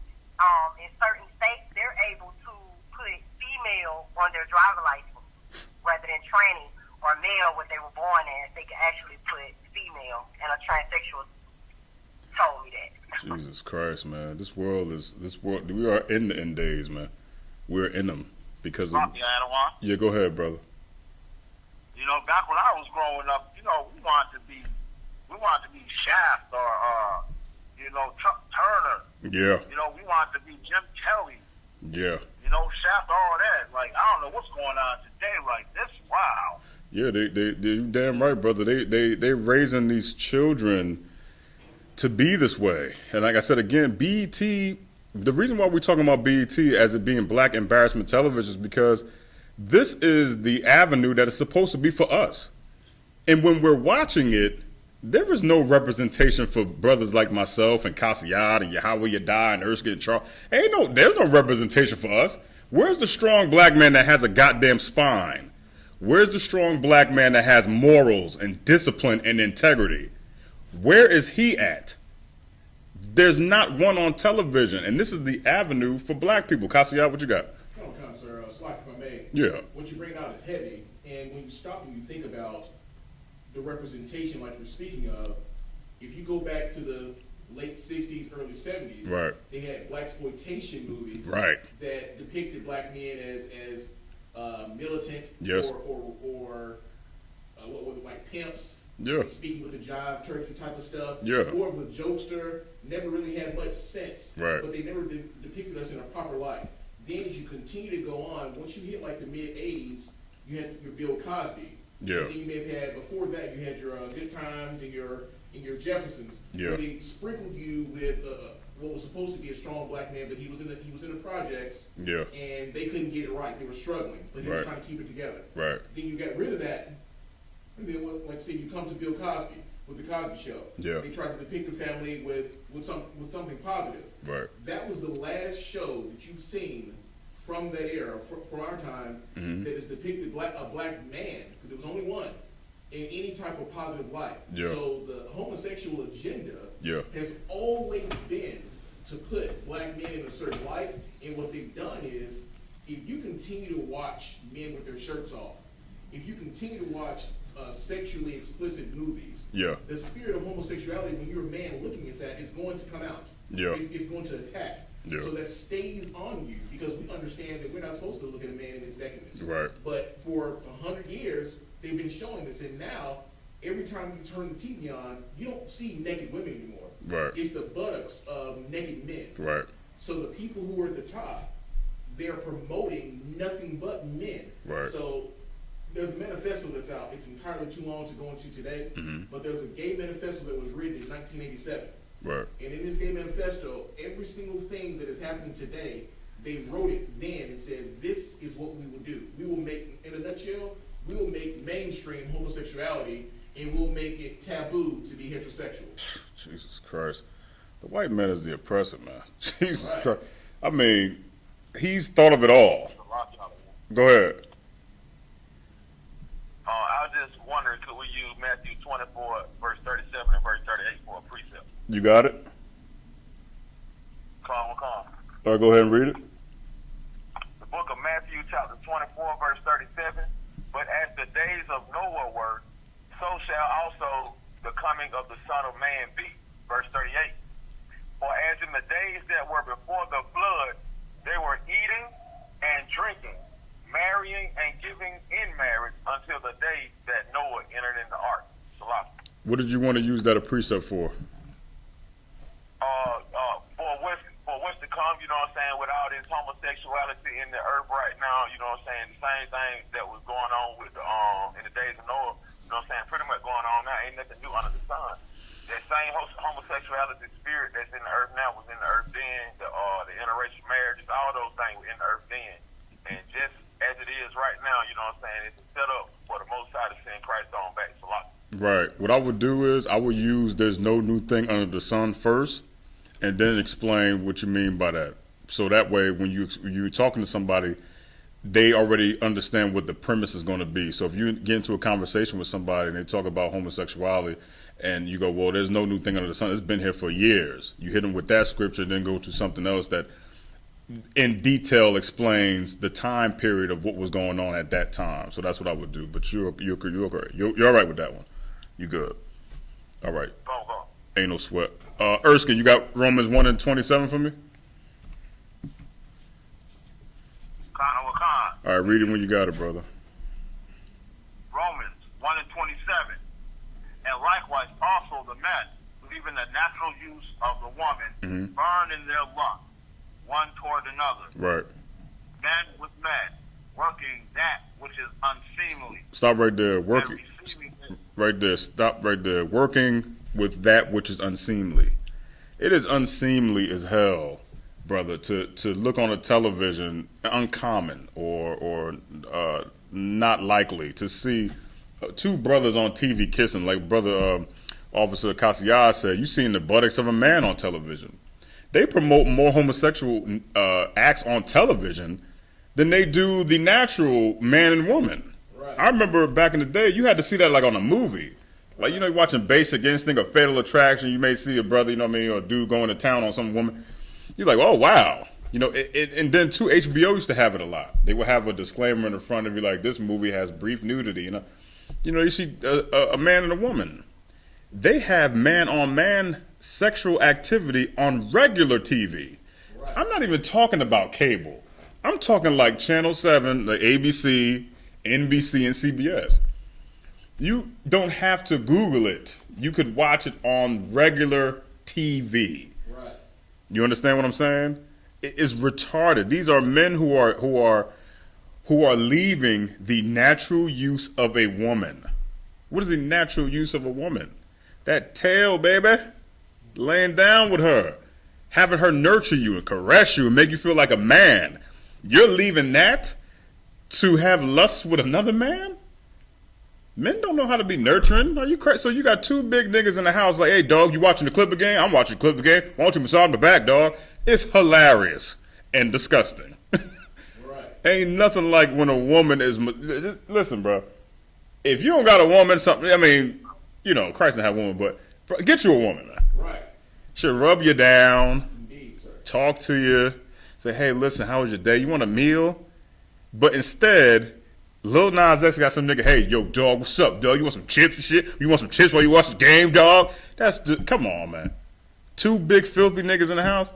[SPEAKER 3] in certain states, they're able to put female on their driver license rather than tranny or male, what they were born as. They can actually put female, and a transsexual told me that.
[SPEAKER 1] Jesus Christ, man. This world, we are in the end days, man. We're in them because of... Yeah, go ahead, brother.
[SPEAKER 4] Back when I was growing up, we wanted to be Shaft or Turner.
[SPEAKER 1] Yeah.
[SPEAKER 4] We wanted to be Jim Kelly.
[SPEAKER 1] Yeah.
[SPEAKER 4] Shaft, all that. Like, I don't know what's going on today. Like, this, wow.
[SPEAKER 1] Yeah, you damn right, brother. They're raising these children to be this way. And like I said again, B.E.T, the reason why we're talking about B.E.T as it being Black Embarrassment Television is because this is the avenue that is supposed to be for us. And when we're watching it, there is no representation for brothers like myself and Kasiyad and Yahweh Yadai and Erskine and Charles. There's no representation for us. Where's the strong black man that has a goddamn spine? Where's the strong black man that has morals and discipline and integrity? Where is he at? There's not one on television, and this is the avenue for black people. Kasiyad, what you got?
[SPEAKER 5] Hold on, sir. Slack if I may.
[SPEAKER 1] Yeah.
[SPEAKER 5] What you bring out is heavy, and when you stop and you think about the representation like you're speaking of, if you go back to the late 60s, early 70s,
[SPEAKER 1] Right.
[SPEAKER 5] They had blaxploitation movies
[SPEAKER 1] Right.
[SPEAKER 5] that depicted black men as militant
[SPEAKER 1] Yes.
[SPEAKER 5] or what were like pimps.
[SPEAKER 1] Yeah.
[SPEAKER 5] speaking with the jive turkey type of stuff.
[SPEAKER 1] Yeah.
[SPEAKER 5] More of a jokester, never really had much sense.
[SPEAKER 1] Right.
[SPEAKER 5] But they never depicted us in a proper light. Then as you continue to go on, once you hit like the mid-'80s, you had your Bill Cosby.
[SPEAKER 1] Yeah.
[SPEAKER 5] And then you may have had, before that, you had your Good Times and your Jeffersons.
[SPEAKER 1] Yeah.
[SPEAKER 5] Where they sprinkled you with what was supposed to be a strong black man, but he was in the projects.
[SPEAKER 1] Yeah.
[SPEAKER 5] And they couldn't get it right. They were struggling, but he was
[SPEAKER 1] Right.
[SPEAKER 5] trying to keep it together.
[SPEAKER 1] Right.
[SPEAKER 5] Then you got rid of that, and then like I say, you come to Bill Cosby with the Cosby Show.
[SPEAKER 1] Yeah.
[SPEAKER 5] They tried to depict the family with something positive.
[SPEAKER 1] Right.
[SPEAKER 5] That was the last show that you've seen from that era, from our time,
[SPEAKER 1] Mhm.
[SPEAKER 5] that has depicted a black man, because there was only one, in any type of positive light.
[SPEAKER 1] Yeah.
[SPEAKER 5] So the homosexual agenda
[SPEAKER 1] Yeah.
[SPEAKER 5] has always been to put black men in a certain light, and what they've done is, if you continue to watch men with their shirts off, if you continue to watch sexually explicit movies,
[SPEAKER 1] Yeah.
[SPEAKER 5] the spirit of homosexuality, when you're a man looking at that, is going to come out.
[SPEAKER 1] Yeah.
[SPEAKER 5] It's going to attack.
[SPEAKER 1] Yeah.
[SPEAKER 5] So that stays on you, because we understand that we're not supposed to look at a man in his nakedness.
[SPEAKER 1] Right.
[SPEAKER 5] But for 100 years, they've been showing this, and now, every time you turn the TV on, you don't see naked women anymore.
[SPEAKER 1] Right.
[SPEAKER 5] It's the buttocks of naked men.
[SPEAKER 1] Right.
[SPEAKER 5] So the people who are at the top, they're promoting nothing but men.
[SPEAKER 1] Right.
[SPEAKER 5] So there's a manifesto that's out. It's entirely too long to go into today,
[SPEAKER 1] Mhm.
[SPEAKER 5] but there's a gay manifesto that was written in 1987.
[SPEAKER 1] Right.
[SPEAKER 5] And in this gay manifesto, every single thing that is happening today, they wrote it then and said, this is what we will do. We will make, in a nutshell, we will make mainstream homosexuality, and we'll make it taboo to be heterosexual.
[SPEAKER 1] Jesus Christ. The white man is the oppressor, man. Jesus
[SPEAKER 5] Right.
[SPEAKER 1] Christ. I mean, he's thought of it all. Go ahead.
[SPEAKER 4] I was just wondering, could we use Matthew 24, verse 37 and verse 38 for a precept?
[SPEAKER 1] You got it?
[SPEAKER 4] Come.
[SPEAKER 1] All right, go ahead and read it.
[SPEAKER 4] The book of Matthew, chapter 24, verse 37. But as the days of Noah were, so shall also the coming of the Son of Man be. Verse 38. For as in the days that were before the flood, they were eating and drinking, marrying and giving in marriage until the day that Noah entered in the ark. Salah.
[SPEAKER 1] What did you want to use that a precept for?
[SPEAKER 4] For what's to come, you know what I'm saying, with all this homosexuality in the earth right now, you know what I'm saying, the same thing that was going on with in the days of Noah, you know what I'm saying, pretty much going on now, ain't nothing new under the sun. That same homosexuality spirit that's in the earth now was in the earth then, the interracial marriages, all those things were in the earth then. And just as it is right now, you know what I'm saying, it's a setup for the Most High to send Christ on back. So
[SPEAKER 1] Right. What I would do is I would use "there's no new thing under the sun" first, and then explain what you mean by that. So that way, when you're talking to somebody, they already understand what the premise is going to be. So if you get into a conversation with somebody and they talk about homosexuality, and you go, "Well, there's no new thing under the sun. It's been here for years." You hit them with that scripture, then go to something else that, in detail, explains the time period of what was going on at that time. So that's what I would do. But you're okay. You're all right with that one. You good? All right.
[SPEAKER 4] go.
[SPEAKER 1] Ain't no sweat. Erskine, you got Romans 1:27 for me?
[SPEAKER 4] Khan.
[SPEAKER 1] All right, read it when you got it, brother.
[SPEAKER 4] Romans 1:27. And likewise also the men, leaving the natural use of the woman, burn in their lust, one toward another.
[SPEAKER 1] Right.
[SPEAKER 4] Men with men, working that which is unseemly.
[SPEAKER 1] Stop right there. Working.
[SPEAKER 4] and receiving it.
[SPEAKER 1] Right there. Stop right there. Working with that which is unseemly. It is unseemly as hell, brother, to look on a television, uncommon or not likely to see two brothers on TV kissing, like brother Officer Cassiar said. You seen the buttocks of a man on television. They promote more homosexual acts on television than they do the natural man and woman.
[SPEAKER 5] Right.
[SPEAKER 1] I remember back in the day, you had to see that like on a movie. Like, you're watching Basic Instinct or Fatal Attraction, you may see a brother, or a dude going to town on some woman. You're like, oh, wow. And then, too, HBO used to have it a lot. They would have a disclaimer in the front of you like, this movie has brief nudity. You see a man and a woman. They have man-on-man sexual activity on regular TV.
[SPEAKER 5] Right.
[SPEAKER 1] I'm not even talking about cable. I'm talking like Channel 7, like ABC, NBC, and CBS. You don't have to Google it. You could watch it on regular TV.
[SPEAKER 5] Right.
[SPEAKER 1] You understand what I'm saying? It is retarded. These are men who are leaving the natural use of a woman. What is the natural use of a woman? That tail, baby. Laying down with her. Having her nurture you and caress you and make you feel like a man. You're leaving that to have lust with another man? Men don't know how to be nurturing. Are you crazy? So you got two big niggas in the house like, hey, dog, you watching the Clipper game? I'm watching the Clipper game. Why don't you massage my back, dog? It's hilarious and disgusting.
[SPEAKER 5] Right.
[SPEAKER 1] Ain't nothing like when a woman is... Listen, bro. If you don't got a woman, something... I mean, you know, Christ didn't have a woman, but get you a woman, man.
[SPEAKER 5] Right.
[SPEAKER 1] She'll rub you down,
[SPEAKER 5] Indeed, sir.
[SPEAKER 1] talk to you, say, hey, listen, how was your day? You want a meal? But instead... Lil Nas X got some nigga, hey, yo, dog, what's up, dog? You want some chips and shit? You want some chips while you watch the game, dog? Come on, man. Two big filthy niggas in the house.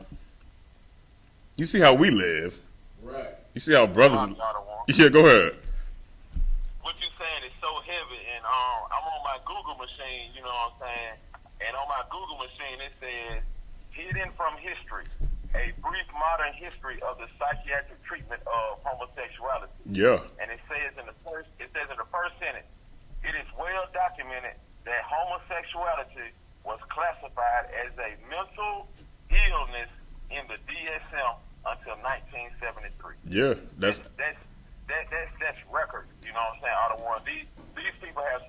[SPEAKER 1] You see how we live.
[SPEAKER 5] Right.
[SPEAKER 1] You see how brothers...
[SPEAKER 4] Y'all don't want.
[SPEAKER 1] Yeah, go ahead.
[SPEAKER 4] What you saying is so heavy, and I'm on my Google machine, you know what I'm saying? And on my Google machine, it says, hidden from history, a brief modern history of the psychiatric treatment of homosexuality.
[SPEAKER 1] Yeah.
[SPEAKER 4] And it says in the first sentence, it is well documented that homosexuality was classified as a mental illness in the DSM until 1973.
[SPEAKER 1] Yeah, that's
[SPEAKER 4] record. You know what I'm saying? Out of one, these people have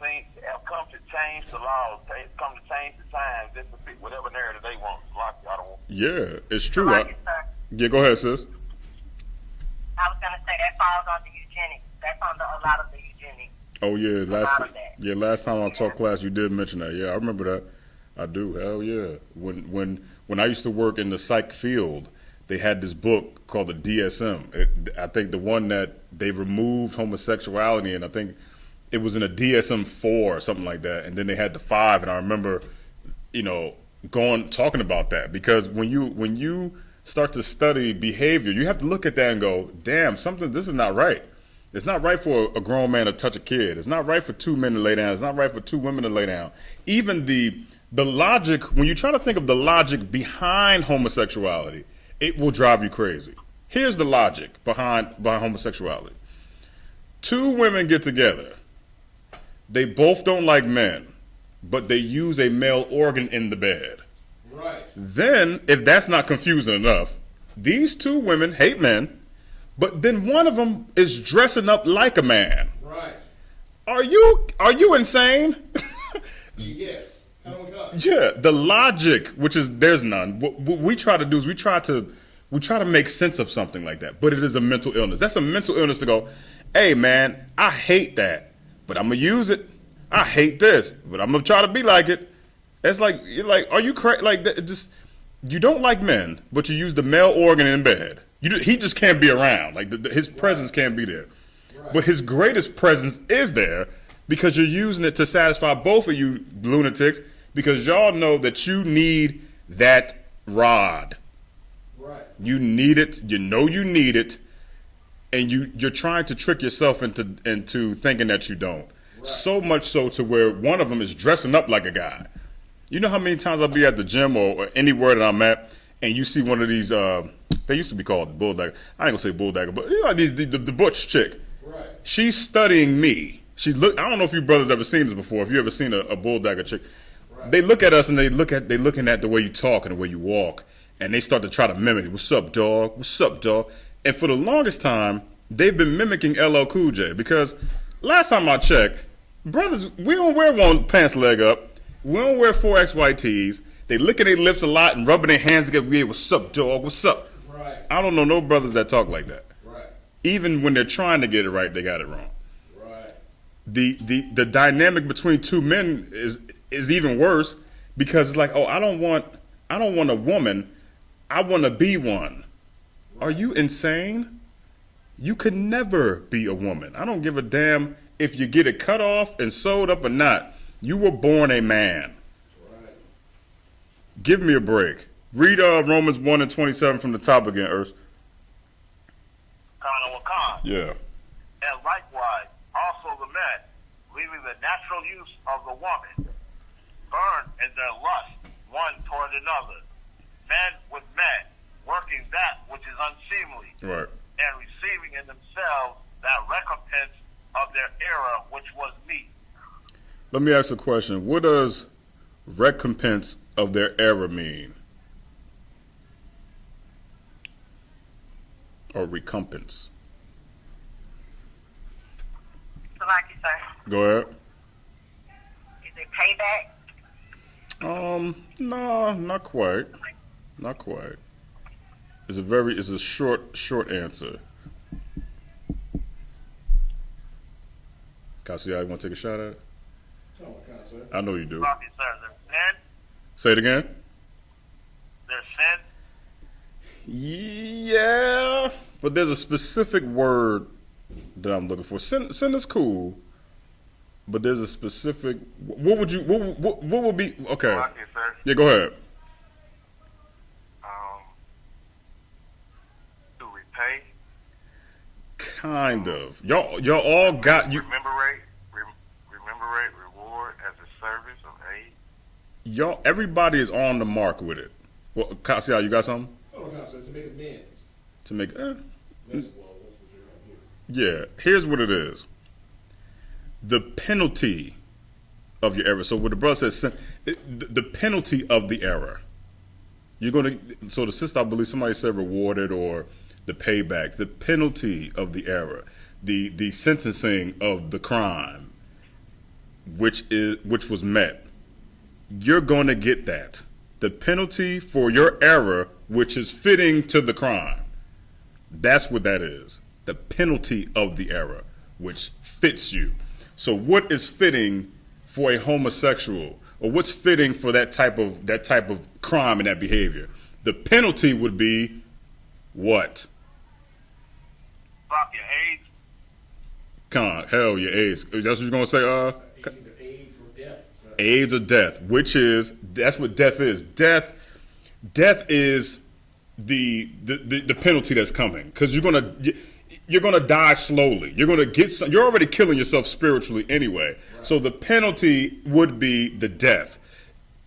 [SPEAKER 4] come to change the laws, come to change the times, just to fit whatever narrative they want. Like, I don't want.
[SPEAKER 1] yeah, it's true.
[SPEAKER 3] Like it, sir.
[SPEAKER 1] Yeah, go ahead, sis.
[SPEAKER 3] I was gonna say that falls under eugenics. That's under a lot of the eugenics.
[SPEAKER 1] Oh yeah,
[SPEAKER 3] lot of that.
[SPEAKER 1] last time I taught class, you did mention that. Yeah, I remember that. I do. Hell yeah. When I used to work in the psych field, they had this book called the DSM. I think the one that they removed homosexuality, and I think it was in a DSM-4 or something like that. And then they had the 5, and I remember, you know, talking about that, because when you start to study behavior, you have to look at that and go, damn, this is not right. It's not right for a grown man to touch a kid. It's not right for two men to lay down. It's not right for two women to lay down. Even the logic, when you try to think of the logic behind homosexuality, it will drive you crazy. Here's the logic behind homosexuality. Two women get together. They both don't like men, but they use a male organ in the bed.
[SPEAKER 5] Right.
[SPEAKER 1] Then, if that's not confusing enough, these two women hate men, but then one of them is dressing up like a man.
[SPEAKER 5] Right.
[SPEAKER 1] Are you insane?
[SPEAKER 5] Yes. Come on, God.
[SPEAKER 1] Yeah, the logic, which is there's none. What we try to do is we try to make sense of something like that, but it is a mental illness. That's a mental illness to go, hey man, I hate that, but I'm gonna use it. I hate this, but I'm gonna try to be like it. It's like you're like, are you crazy? Like that, just you don't like men, but you use the male organ in bed. He just can't be around. Like his presence can't be there,
[SPEAKER 5] Right.
[SPEAKER 1] but his greatest presence is there because you're using it to satisfy both of you lunatics. Because y'all know that you need that rod.
[SPEAKER 5] Right.
[SPEAKER 1] You need it. You know you need it, and you're trying to trick yourself into thinking that you don't.
[SPEAKER 5] Right.
[SPEAKER 1] So much so to where one of them is dressing up like a guy. You know how many times I'll be at the gym or anywhere that I'm at, and you see one of these. They used to be called bulldagger. I ain't gonna say bulldagger, but you know the butch chick.
[SPEAKER 5] Right.
[SPEAKER 1] She's studying me. I don't know if you brothers ever seen this before. If you ever seen a bulldagger chick. They look at us and they looking at the way you talk and the way you walk, and they start to try to mimic. What's up, dog? What's up, dog? And for the longest time, they've been mimicking LL Cool J, because last time I checked, brothers, we don't wear one pants leg up. We don't wear 4XY tees. They licking their lips a lot and rubbing their hands together. Yeah, what's up, dog? What's up?
[SPEAKER 5] Right.
[SPEAKER 1] I don't know no brothers that talk like that.
[SPEAKER 5] Right.
[SPEAKER 1] Even when they're trying to get it right, they got it wrong.
[SPEAKER 5] Right.
[SPEAKER 1] The dynamic between two men is even worse, because it's like, oh, I don't want a woman, I want to be one. Are you insane? You could never be a woman. I don't give a damn if you get it cut off and sewed up or not. You were born a man.
[SPEAKER 5] Right.
[SPEAKER 1] Give me a break. Read Romans 1:27 from the top again, Urs.
[SPEAKER 4] Khan.
[SPEAKER 1] Yeah.
[SPEAKER 4] And likewise, also the men, we leaving the natural use of the woman, burned in their lust one toward another, man with man, working that which is unseemly,
[SPEAKER 1] Right.
[SPEAKER 4] and receiving in themselves that recompense of their error which was meet.
[SPEAKER 1] Let me ask a question. What does recompense of their error mean? Or recompense?
[SPEAKER 3] So like you say,
[SPEAKER 1] Go ahead.
[SPEAKER 3] is it payback?
[SPEAKER 1] No, not quite. Not quite. It's a short answer. Cassius, you want to take a shot at it?
[SPEAKER 5] Oh, my God, sir.
[SPEAKER 1] I know you do.
[SPEAKER 4] Sloppy, sir, their sin,
[SPEAKER 1] Say it again.
[SPEAKER 4] their sin,
[SPEAKER 1] Yeah, but there's a specific word that I'm looking for. Sin is cool, but there's a specific. What would you? What would be? Okay.
[SPEAKER 4] sloppy, sir.
[SPEAKER 1] Yeah, go ahead.
[SPEAKER 4] To repay,
[SPEAKER 1] Kind of. Y'all all got you.
[SPEAKER 4] rememberate, reward as a service of aid.
[SPEAKER 1] Y'all, everybody is on the mark with it. Well, Cassius, you got something
[SPEAKER 5] Oh, my God, sir. To make amends.
[SPEAKER 1] to make?
[SPEAKER 5] That's what you're here.
[SPEAKER 1] Yeah. Here's what it is. The penalty of your error. So what the brother says, the penalty of the error. You're gonna. So the sister, I believe somebody said rewarded or the payback. The penalty of the error. The sentencing of the crime, which was met. You're going to get that. The penalty for your error, which is fitting to the crime. That's what that is. The penalty of the error, which fits you. So what is fitting for a homosexual, or what's fitting for that type of crime and that behavior? The penalty would be what?
[SPEAKER 4] Stop your AIDS.
[SPEAKER 1] Hell, your AIDS. That's what you're gonna say?
[SPEAKER 5] Either AIDS or death, sir.
[SPEAKER 1] AIDS or death, that's what death is. Death is the penalty that's coming, because you're gonna die slowly. You're already killing yourself spiritually anyway. Right. So the penalty would be the death.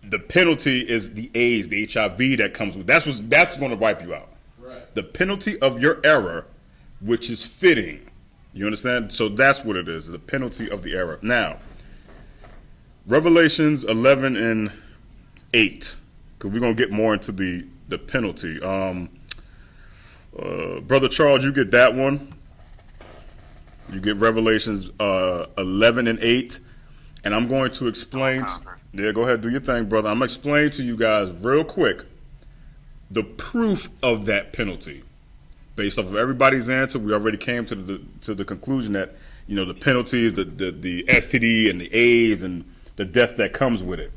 [SPEAKER 1] The penalty is the AIDS, the HIV that comes with. That's what's going to wipe you out.
[SPEAKER 5] Right.
[SPEAKER 1] The penalty of your error, which is fitting. You understand? So that's what it is. The penalty of the error. Now, Revelations 11 and 8, because we're going to get more into the penalty. Brother Charles, you get that one. You get Revelations 11 and 8. And I'm going to explain. Yeah, go ahead, do your thing, brother. I'm going to explain to you guys real quick the proof of that penalty. Based off of everybody's answer, we already came to the conclusion that, the penalty is the STD and the AIDS and the death that comes with it.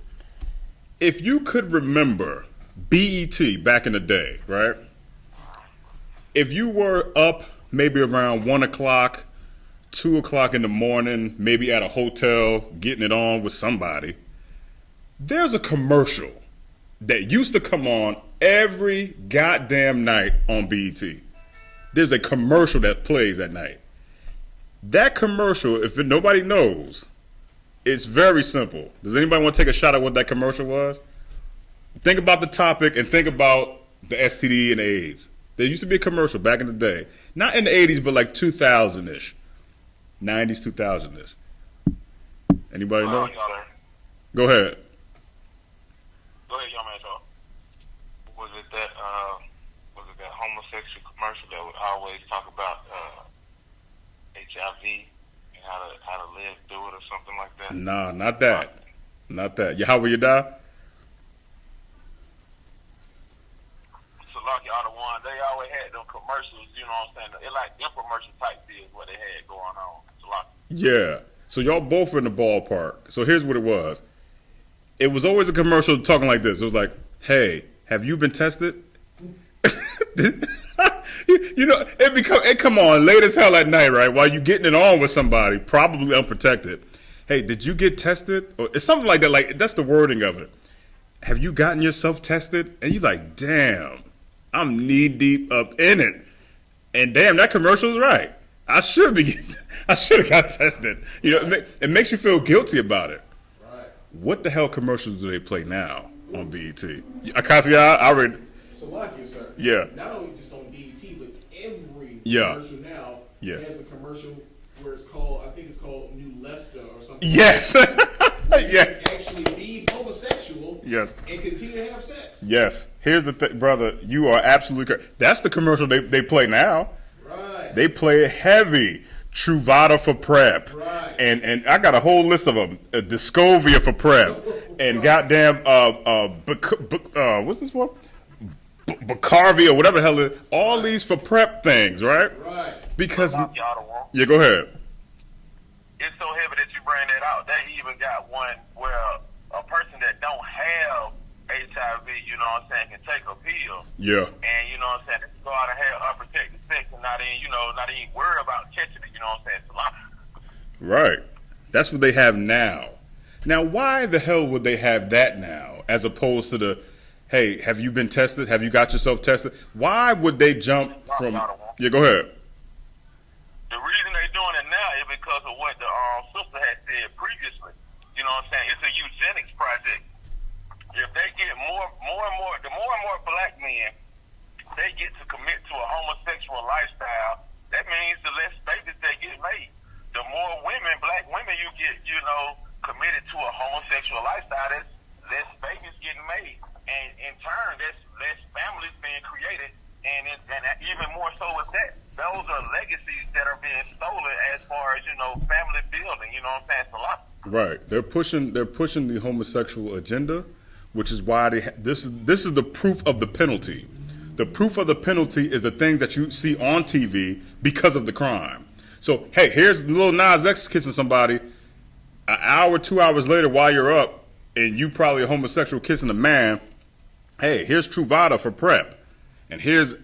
[SPEAKER 1] If you could remember B.E.T. back in the day, right? If you were up maybe around 1 o'clock, 2 o'clock in the morning, maybe at a hotel, getting it on with somebody, there's a commercial that used to come on every goddamn night on B.E.T. There's a commercial that plays at night. That commercial, if nobody knows, it's very simple. Does anybody want to take a shot at what that commercial was? Think about the topic and think about the STD and AIDS. There used to be a commercial back in the day. Not in the 80s, but like 2000-ish. 90s, 2000-ish. Anybody know? Go ahead.
[SPEAKER 4] Go ahead, young man, talk. Was it that homosexual commercial that would always talk about HIV and how to live through it or something like that?
[SPEAKER 1] Nah, not that. Not that. How will you die?
[SPEAKER 4] So like y'all the one, they always had them commercials, you know what I'm saying? It like infomercial type deals what they had going on. So like,
[SPEAKER 1] Yeah. So y'all both are in the ballpark. So here's what it was. It was always a commercial talking like this. It was like, hey, have you been tested? It come on late as hell at night, right? While you getting it on with somebody, probably unprotected. Hey, did you get tested? Or it's something like that. Like, that's the wording of it. Have you gotten yourself tested? And you're like, damn, I'm knee deep up in it. And damn, that commercial is right. I should be. I should have got tested. You know, it makes you feel guilty about it.
[SPEAKER 5] Right.
[SPEAKER 1] What the hell commercials do they play now on BET? Akasi, I read.
[SPEAKER 5] Salakia, sir.
[SPEAKER 1] Yeah.
[SPEAKER 5] Not only just on BET, but every
[SPEAKER 1] Yeah.
[SPEAKER 5] commercial now
[SPEAKER 1] Yeah.
[SPEAKER 5] has a commercial where it's called, I think it's called New Leicester or something.
[SPEAKER 1] Yes.
[SPEAKER 5] Where you
[SPEAKER 1] Yes.
[SPEAKER 5] can actually be homosexual
[SPEAKER 1] Yes.
[SPEAKER 5] and continue to have sex.
[SPEAKER 1] Yes. Here's the thing, brother. You are absolutely correct. That's the commercial they play now.
[SPEAKER 5] Right.
[SPEAKER 1] They play heavy. Truvada for prep.
[SPEAKER 5] Right.
[SPEAKER 1] And I got a whole list of them. Discovia for prep. And goddamn, what's this one? Bacarvi or whatever the hell it is. All these for prep things, right?
[SPEAKER 5] Right.
[SPEAKER 1] Because,
[SPEAKER 4] Y'all the one.
[SPEAKER 1] yeah, go ahead.
[SPEAKER 4] It's so heavy that you bring that out. They even got one where a person that don't have HIV, you know what I'm saying, can take a pill.
[SPEAKER 1] Yeah.
[SPEAKER 4] And you know what I'm saying, they can go out and have unprotected sex and not even worry about catching it, you know what I'm saying? Salam.
[SPEAKER 1] Right. That's what they have now. Now, why the hell would they have that now, as opposed to the, hey, have you been tested? Have you got yourself tested? Why would they jump from? Yeah, go ahead.
[SPEAKER 4] The reason they doing it now is because of what the sister had said previously. You know what I'm saying? It's a eugenics project. If they get more and more black men, they get to commit to a homosexual lifestyle, that means the less babies they get made. The more women, black women, you get, committed to a homosexual lifestyle, that's less babies getting made. And in turn, that's less families being created. And even more so with that, those are legacies that are being stolen as far as, family building, you know what I'm saying? It's a lot.
[SPEAKER 1] Right. They're pushing the homosexual agenda, which is why this is the proof of the penalty. The proof of the penalty is the things that you see on TV because of the crime. So, hey, here's Lil Nas X kissing somebody an hour, 2 hours later while you're up, and you probably a homosexual kissing a man. Hey, here's Truvada for prep. And here's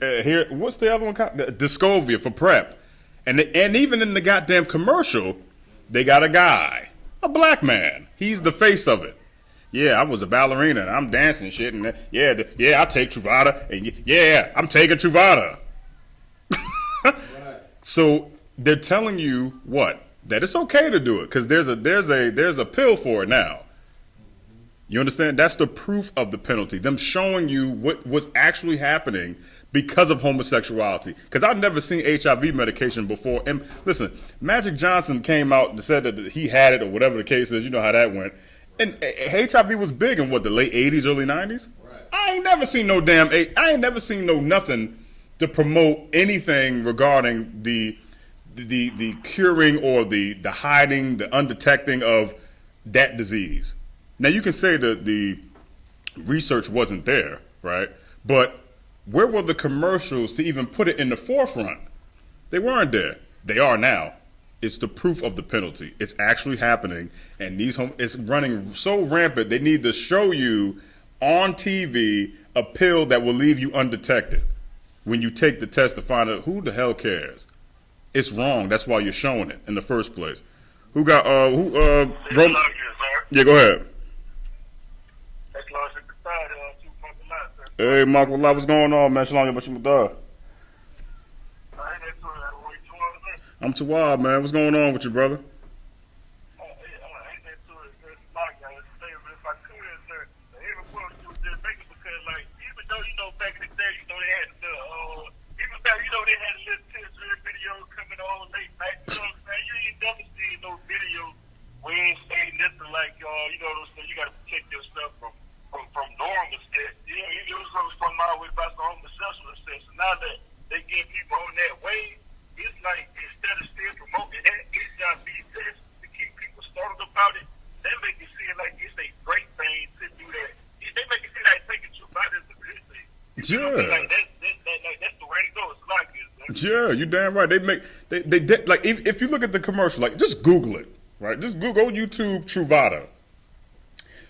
[SPEAKER 1] what's the other one? Discovia for prep. And even in the goddamn commercial, they got a guy, a black man. He's the face of it. Yeah, I was a ballerina and I'm dancing and shit. And I take Truvada. And yeah, I'm taking Truvada.
[SPEAKER 5] Right.
[SPEAKER 1] So they're telling you what? That it's okay to do it because there's a pill for it now. You understand? That's the proof of the penalty. Them showing you what's actually happening because of homosexuality. Because I've never seen HIV medication before. And listen, Magic Johnson came out and said that he had it or whatever the case is. You know how that went. And HIV was big in what, the late 80s, early 90s?
[SPEAKER 5] Right.
[SPEAKER 1] I ain't never seen no nothing to promote anything regarding the curing or the hiding, the undetecting of that disease. Now you can say that the research wasn't there, right? But where were the commercials to even put it in the forefront? They weren't there. They are now. It's the proof of the penalty. It's actually happening, and it's running so rampant. They need to show you on TV a pill that will leave you undetected when you take the test to find out who the hell cares. It's wrong. That's why you're showing it in the first place. Yeah, go ahead. Hey, Mark, what's going on, man? Shalom, Yabashim. I'm Tawad, man. What's going on with you, brother?
[SPEAKER 4] You got to protect yourself from normal stuff. It was from my way about some homosexual sex. So now that they get people on that way, it's like instead of still promoting that HIV test to keep people started about it, they make it seem like it's a great thing to do that. They make it seem like taking you by this a good thing.
[SPEAKER 1] Yeah.
[SPEAKER 4] Like that's the way to go. It's like it.
[SPEAKER 1] Yeah, you damn right. They like if you look at the commercial, like just Google it, right? Just go YouTube Truvada.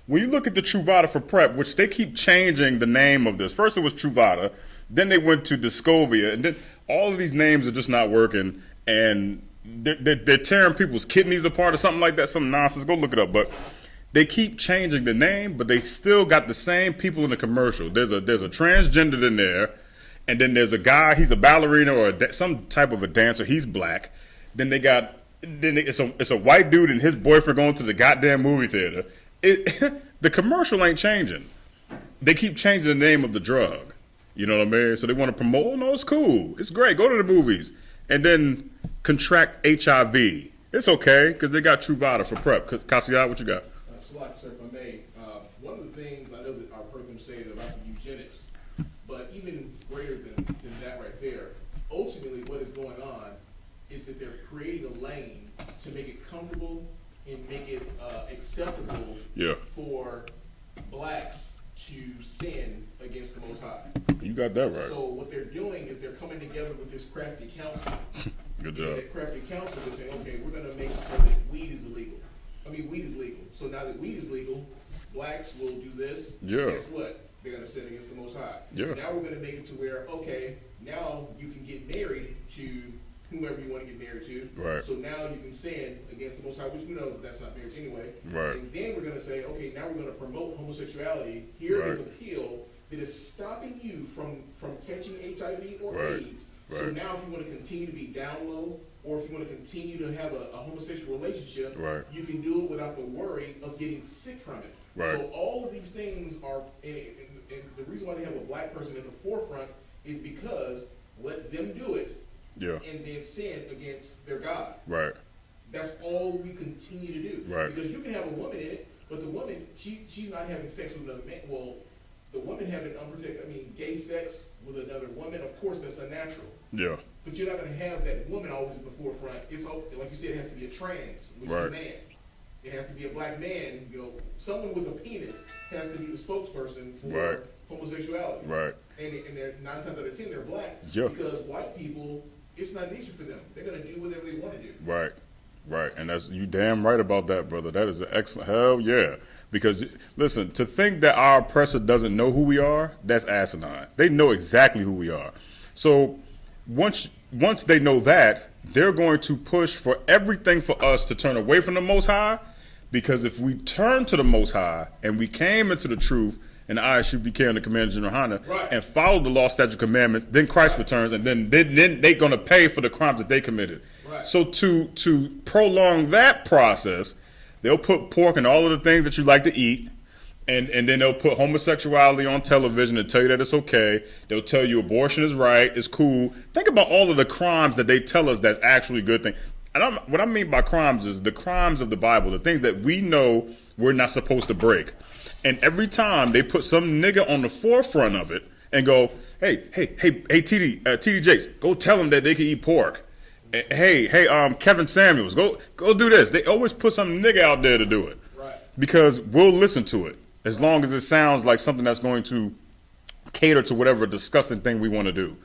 [SPEAKER 1] When you look at the Truvada for prep, which they keep changing the name of this. First it was Truvada, then they went to Discovia, and then all of these names are just not working, and they're tearing people's kidneys apart or something like that, some nonsense. Go look it up. But they keep changing the name, but they still got the same people in the commercial. There's a transgender in there, And then there's a guy, he's a ballerina or some type of a dancer. He's black. Then it's a white dude and his boyfriend going to the goddamn movie theater. The commercial ain't changing. They keep changing the name of the drug. You know what I mean? So they want to promote, oh, no, it's cool. It's great. Go to the movies. And then contract HIV. It's okay because they got Truvada for PrEP. Cassiat, what you got?
[SPEAKER 5] Salak, sir, if I may, one of the things I know that I've heard them say about the eugenics, but even greater than that right there, ultimately what is going on is that they're creating a lane to make it comfortable and make it acceptable for blacks to sin against the Most High.
[SPEAKER 1] You got that right.
[SPEAKER 5] So what they're doing is they're coming together with this crafty council.
[SPEAKER 1] Good job.
[SPEAKER 5] And that crafty council is saying, okay, we're going to make it so that weed is legal. So now that weed is legal, blacks will do this.
[SPEAKER 1] Yeah.
[SPEAKER 5] Guess what? They're going to sin against the Most High.
[SPEAKER 1] Yeah.
[SPEAKER 5] Now we're going to make it to where, okay, now you can get married to whomever you want to get married to.
[SPEAKER 1] Right.
[SPEAKER 5] So now you can sin against the Most High, which we know that that's not marriage anyway.
[SPEAKER 1] Right.
[SPEAKER 5] And then we're going to say, okay, now we're going to promote homosexuality. Here is a pill that is stopping you from catching HIV or AIDS. So now if you want to continue to be down low, or if you want to continue to have a homosexual relationship, you can do it without the worry of getting sick from it. So all of these things are, and the reason why they have a black person at the forefront is because let them do it, and then sin against their God. That's all we continue to do. Because you can have a woman in it, but the woman, she's not having sex with another man. Well, the woman having gay sex with another woman, of course that's unnatural. But you're not going to have that woman always at the forefront. It's like you said, it has to be a trans, which is a man. It has to be a black man. Someone with a penis has to be the spokesperson for homosexuality. And they're 9 times out of 10 they're black because white people, it's not an issue for them. They're going to do whatever they want to do.
[SPEAKER 1] Right, and that's you damn right about that, brother. That is an excellent, hell yeah. Because listen, to think that our oppressor doesn't know who we are, that's asinine. They know exactly who we are. So once they know that, they're going to push for everything for us to turn away from the Most High. Because if we turn to the Most High and we came into the truth and the I.S.U.P.K and the commandments of Yahanna and follow the law, statute, commandments, then Christ returns, and then they're going to pay for the crimes that they committed. So to prolong that process, they'll put pork and all of the things that you like to eat, and then they'll put homosexuality on television and tell you that it's okay. They'll tell you abortion is right, it's cool. Think about all of the crimes that they tell us that's actually a good thing. And what I mean by crimes is the crimes of the Bible, the things that we know we're not supposed to break. And every time they put some nigga on the forefront of it and go, hey, TD Jakes, go tell them that they can eat pork. Hey, Kevin Samuels, go do this. They always put some nigga out there to do it. Because we'll listen to it as long as it sounds like something that's going to cater to whatever disgusting thing we want to do.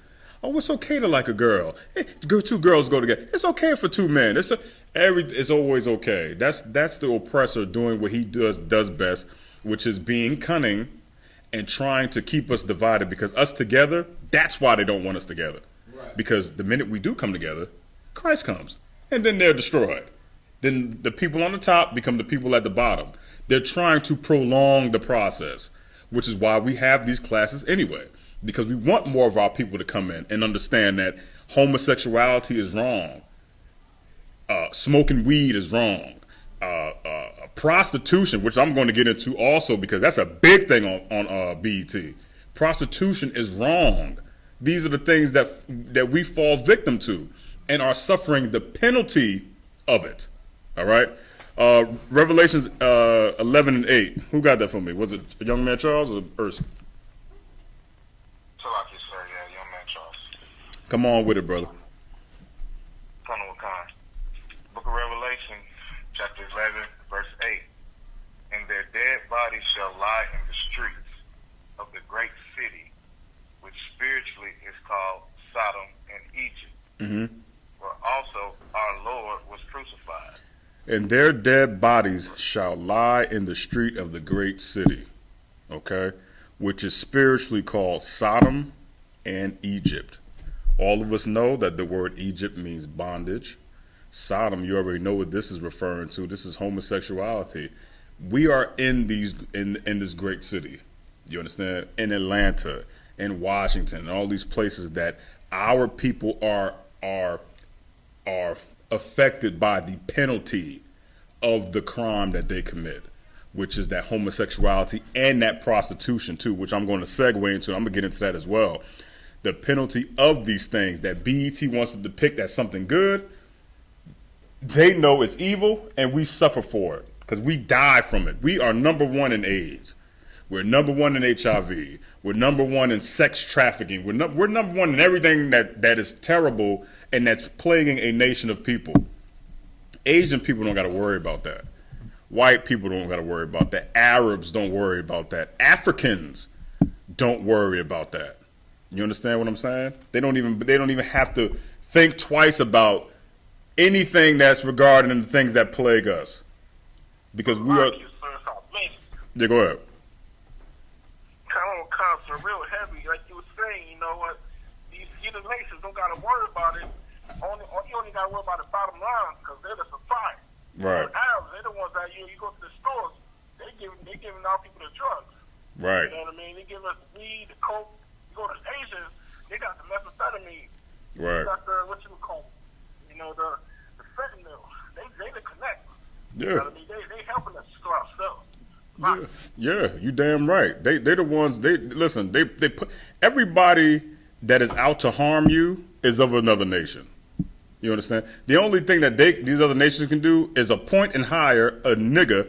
[SPEAKER 1] Oh, it's okay to like a girl. Hey, 2 girls go together. It's okay for 2 men. It's always okay. That's the oppressor doing what he does best, which is being cunning and trying to keep us divided. Because us together, that's why they don't want us together. Because the minute we do come together, Christ comes, and then they're destroyed. Then the people on the top become the people at the bottom. They're trying to prolong the process, which is why we have these classes anyway. Because we want more of our people to come in and understand that homosexuality is wrong. Smoking weed is wrong. Prostitution, which I'm going to get into also because that's a big thing on B.E.T. Prostitution is wrong. These are the things that we fall victim to and are suffering the penalty of it. All right? Revelations 11 and 8. Who got that for me? Was it Young Man Charles or Erskine?
[SPEAKER 4] Young Man Charles.
[SPEAKER 1] Come on with it, brother.
[SPEAKER 4] Book of Revelation, chapter 11, verse 8. And their dead bodies shall lie in the streets of the great city, which spiritually is called Sodom and Egypt, where also our Lord was crucified.
[SPEAKER 1] And their dead bodies shall lie in the street of the great city, okay, which is spiritually called Sodom and Egypt. All of us know that the word Egypt means bondage. Sodom, you already know what this is referring to. This is homosexuality. We are in this great city. You understand? In Atlanta, in Washington and all these places that our people are affected by the penalty of the crime that they commit, which is that homosexuality and that prostitution too, which I'm going to segue into. I'm going to get into that as well. The penalty of these things that B.E.T wants to depict as something good, they know it's evil, and we suffer for it because we die from it. We are number one in AIDS. We're number one in HIV. We're number one in sex trafficking. We're number one in everything that is terrible and that's plaguing a nation of people. Asian people don't got to worry about that. White people don't got to worry about that. Arabs don't worry about that. Africans don't worry about that. You understand what I'm saying? They don't even have to think twice about anything that's regarding the things that plague us, because we are. Yeah, go ahead.
[SPEAKER 4] Comes real heavy, like you were saying. You know what? These heathen nations don't got to worry about it. You only got to worry about the bottom line because they're the supplier.
[SPEAKER 1] Right.
[SPEAKER 4] The Arabs, they're the ones that you go to the stores, they giving our people the drugs.
[SPEAKER 1] Right.
[SPEAKER 4] You know what I mean? They give us the weed, the coke. You go to Asians, they got the methamphetamine.
[SPEAKER 1] Right.
[SPEAKER 4] They got the the fentanyl. They the connect.
[SPEAKER 1] Yeah.
[SPEAKER 4] You know what I mean? They helping us store ourselves.
[SPEAKER 1] Yeah, you damn right. They're the ones. They put everybody that is out to harm you is of another nation. You understand? The only thing that these other nations can do is appoint and hire a nigga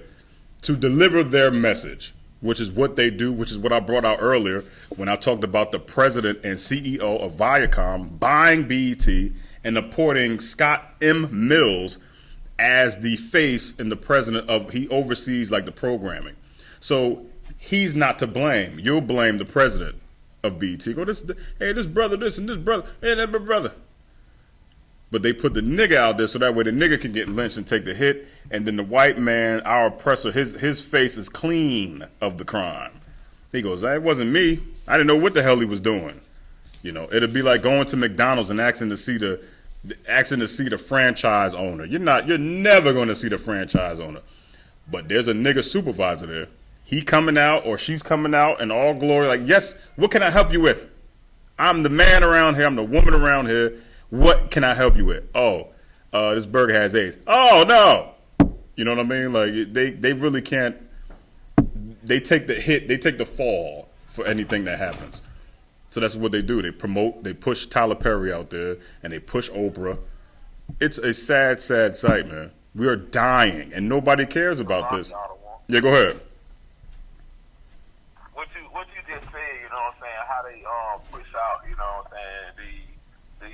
[SPEAKER 1] to deliver their message, which is what they do, which is what I brought out earlier when I talked about the president and CEO of Viacom buying B.E.T and appointing Scott M. Mills as the face and the president of, he oversees like the programming. So he's not to blame. You'll blame the president of B.E.T. Go, this brother, this and this brother, hey, that brother. But they put the nigga out there so that way the nigga can get lynched and take the hit, and then the white man, our oppressor, his face is clean of the crime. He goes, it wasn't me. I didn't know what the hell he was doing. You know, it'd be like going to McDonald's and asking to see the franchise owner. You're never going to see the franchise owner. But there's a nigga supervisor there. He coming out or she's coming out in all glory like, yes, what can I help you with? I'm the man around here. I'm the woman around here. What can I help you with? Oh, this burger has AIDS. Oh, no. You know what I mean? Like, they really can't. They take the hit. They take the fall for anything that happens. So that's what they do. They promote, they push Tyler Perry out there, and they push Oprah. It's a sad, sad sight, man. We are dying, and nobody cares about this. Yeah, go ahead.
[SPEAKER 4] What you just said, you know what I'm saying, how they push out, you know what I'm saying,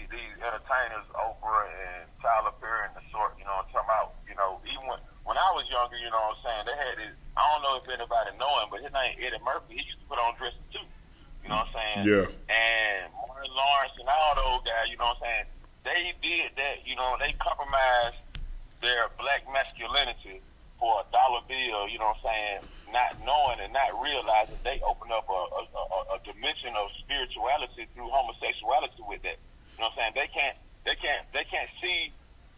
[SPEAKER 4] these entertainers, Oprah and Tyler Perry and the sort, you know, talking about, you know, even when I was younger, you know what I'm saying, they had this, I don't know if anybody know him, but his name Eddie Murphy, he used to put on dresses too. You know what I'm saying?
[SPEAKER 1] Yeah.
[SPEAKER 4] And Martin Lawrence and all those guys, you know what I'm saying, they did that, you know, they compromised their black masculinity for a dollar bill, you know what I'm saying, not knowing and not realizing they opened up a dimension of spirituality through homosexuality with that. You know what I'm saying? They can't see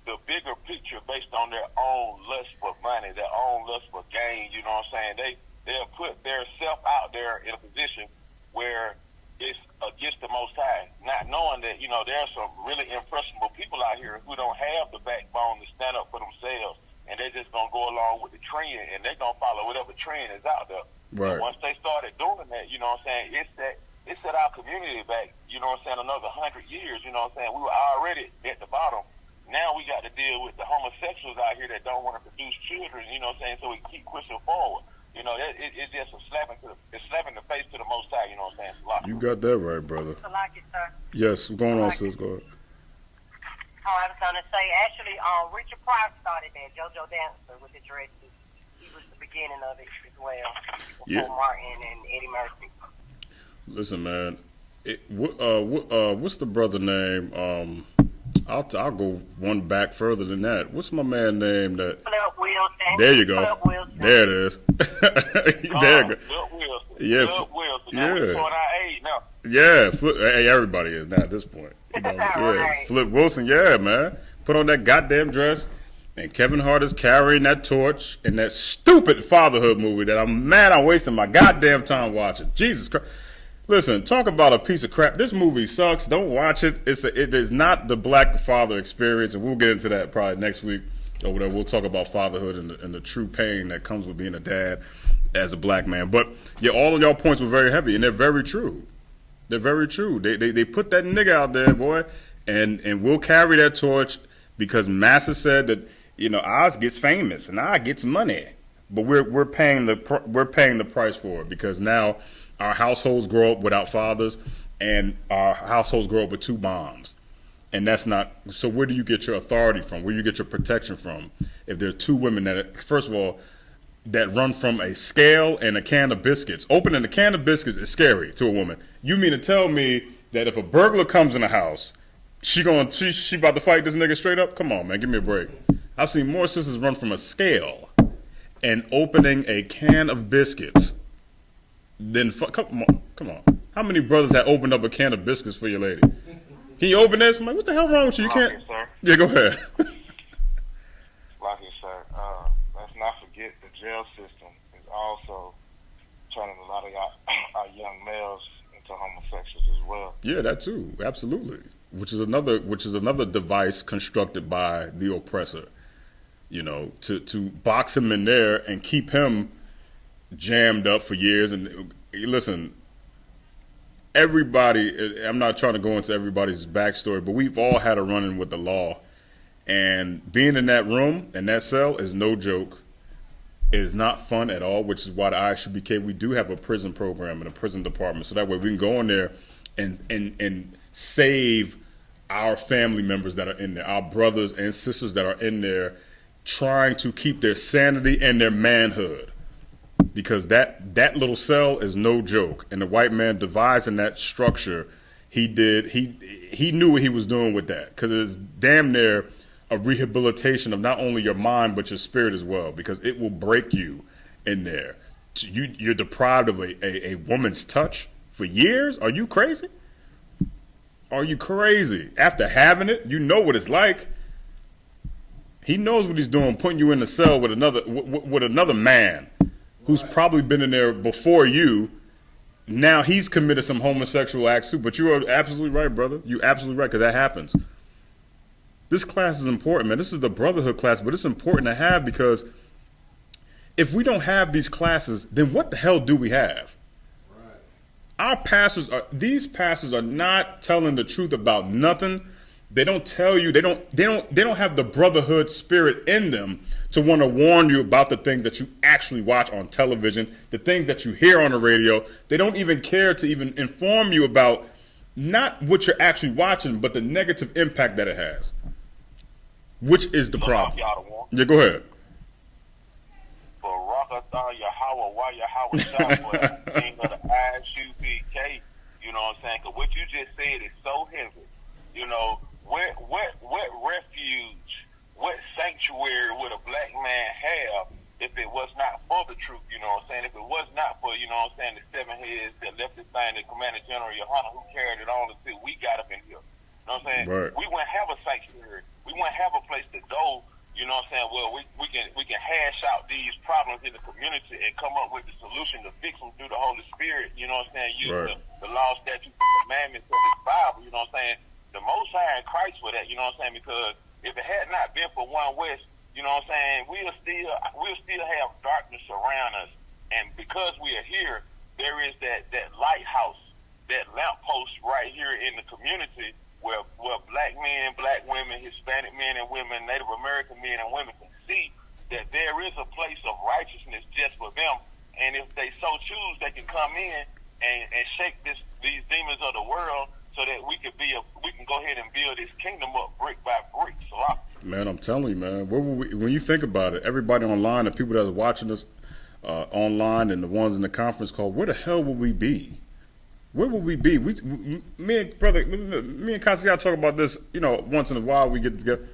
[SPEAKER 4] the bigger picture based on their own lust for money, their own lust for gain, you know what I'm saying? They'll put their self out there in a position where it's against the Most High, not knowing that, you know, there are some really impressionable people out here who don't have the backbone to stand up for themselves, and they're just going to go along with the trend, and they're going to follow whatever trend is out there.
[SPEAKER 1] Right.
[SPEAKER 4] And once they started doing that, you know what I'm saying, it set our community back, you know what I'm saying, another 100 years, you know what I'm saying. We were already at the bottom. Now we got to deal with the homosexuals out here that don't want to produce children, you know what I'm saying, so we keep pushing forward. You know, it's just slapping the face to the Most High, you know what I'm saying?
[SPEAKER 1] You got that right, brother.
[SPEAKER 3] I like it, sir.
[SPEAKER 1] Yes, what's going on, sis? Go ahead.
[SPEAKER 3] Oh, I was going to say, actually, Richard Pryor started that, JoJo Dancer with the dresses. He was the beginning of it as well, before
[SPEAKER 1] Yeah.
[SPEAKER 3] Martin and Eddie Murphy.
[SPEAKER 1] Listen, man. What's the brother name? I'll go one back further than that. What's my man name? That
[SPEAKER 3] Flip Wilson.
[SPEAKER 1] there you go.
[SPEAKER 3] Flip Wilson.
[SPEAKER 1] There it is. There you go.
[SPEAKER 4] Flip Wilson.
[SPEAKER 1] Yeah,
[SPEAKER 4] Flip Wilson. Now we're showing our age now.
[SPEAKER 1] Yeah, hey, everybody is now at this point. You know, yeah,
[SPEAKER 3] Right.
[SPEAKER 1] Flip Wilson, yeah, man. Put on that goddamn dress, and Kevin Hart is carrying that torch in that stupid fatherhood movie that I'm mad I'm wasting my goddamn time watching. Jesus Christ. Listen, talk about a piece of crap. This movie sucks. Don't watch it. It is not the black father experience, and we'll get into that probably next week or whatever. We'll talk about fatherhood and the true pain that comes with being a dad as a black man. But yeah, all of y'all points were very heavy, and they're very true. They're very true. They put that nigga out there, boy, and we'll carry that torch because Massa said that Oz gets famous and I gets money, but we're paying the price for it because now our households grow up without fathers, and our households grow up with two moms, and that's not. So where do you get your authority from? Where do you get your protection from? If there's two women that, first of all, that run from a scale and a can of biscuits. Opening a can of biscuits is scary to a woman. You mean to tell me that if a burglar comes in the house, she about to fight this nigga straight up? Come on, man, give me a break. I've seen more sisters run from a scale and opening a can of biscuits than come on. How many brothers have opened up a can of biscuits for your lady? Can you open this? I'm like, what the hell wrong with you? You can't.
[SPEAKER 4] Sir.
[SPEAKER 1] Yeah, go ahead.
[SPEAKER 4] Lucky, sir. Let's not forget the jail system is also turning a lot of our young males into homosexuals as well.
[SPEAKER 1] Yeah, that too, absolutely. Which is another device constructed by the oppressor, to box him in there and keep him jammed up for years. And listen, everybody, I'm not trying to go into everybody's backstory, but we've all had a run-in with the law, and being in that room and that cell is no joke. It is not fun at all, which is why the I.S.U.P.K, we do have a prison program and a prison department, so that way we can go in there and save our family members that are in there, our brothers and sisters that are in there, trying to keep their sanity and their manhood. Because that little cell is no joke, and the white man devising that structure, he knew what he was doing with that, because it's damn near a rehabilitation of not only your mind but your spirit as well, because it will break you in there. You're deprived of a woman's touch for years. Are you crazy? Are you crazy? After having it, you know what it's like. He knows what he's doing, putting you in the cell with another man who's probably been in there before you. Now he's committed some homosexual acts too. But you are absolutely right, brother. You're absolutely right, because that happens. This class is important, man. This is the brotherhood class, but it's important to have, because if we don't have these classes, then what the hell do we have? These pastors are not telling the truth about nothing. They don't tell you. They don't have the brotherhood spirit in them to want to warn you about the things that you actually watch on television, the things that you hear on the radio. They don't even care to even inform you about not what you're actually watching, but the negative impact that it has, which is the problem. Yeah, go ahead.
[SPEAKER 4] Yahweh, why Yahweh, king of the I.S.U.P.K, you know what I'm saying? Because what you just said is so heavy. What refuge, what sanctuary would a black man have if it was not for the truth, you know what I'm saying? If it was not for, you know what I'm saying, the seven heads that left this thing, the Commander General Yahanna, who carried it on until we got up in here. You know what I'm saying?
[SPEAKER 1] Right.
[SPEAKER 4] We wouldn't have a sanctuary. We wouldn't have a place to go. You know what I'm saying? Well, we can hash out these problems in the community and come up with the solution to fix them through the Holy Spirit. You know what I'm saying? Use
[SPEAKER 1] right.
[SPEAKER 4] the law, statutes, and commandments of this Bible. You know what I'm saying? The Most High in Christ for that. You know what I'm saying? Because if it had not been for One West, you know what I'm saying, we'll still have darkness around us. And because we are here, there is that lighthouse, that lamppost right here in the community where black men, black women, Hispanic men and women, Native American men and women can see that there is a place of righteousness just for them. And if they so choose, they can come in and shake these demons of the world so that we can go ahead and build this kingdom up brick by brick.
[SPEAKER 1] Man, I'm telling you, man, when you think about it, everybody online, the people that's watching us online and the ones in the conference call, where the hell will we be? Where will we be? Me and Cassiano talk about this, once in a while we get together.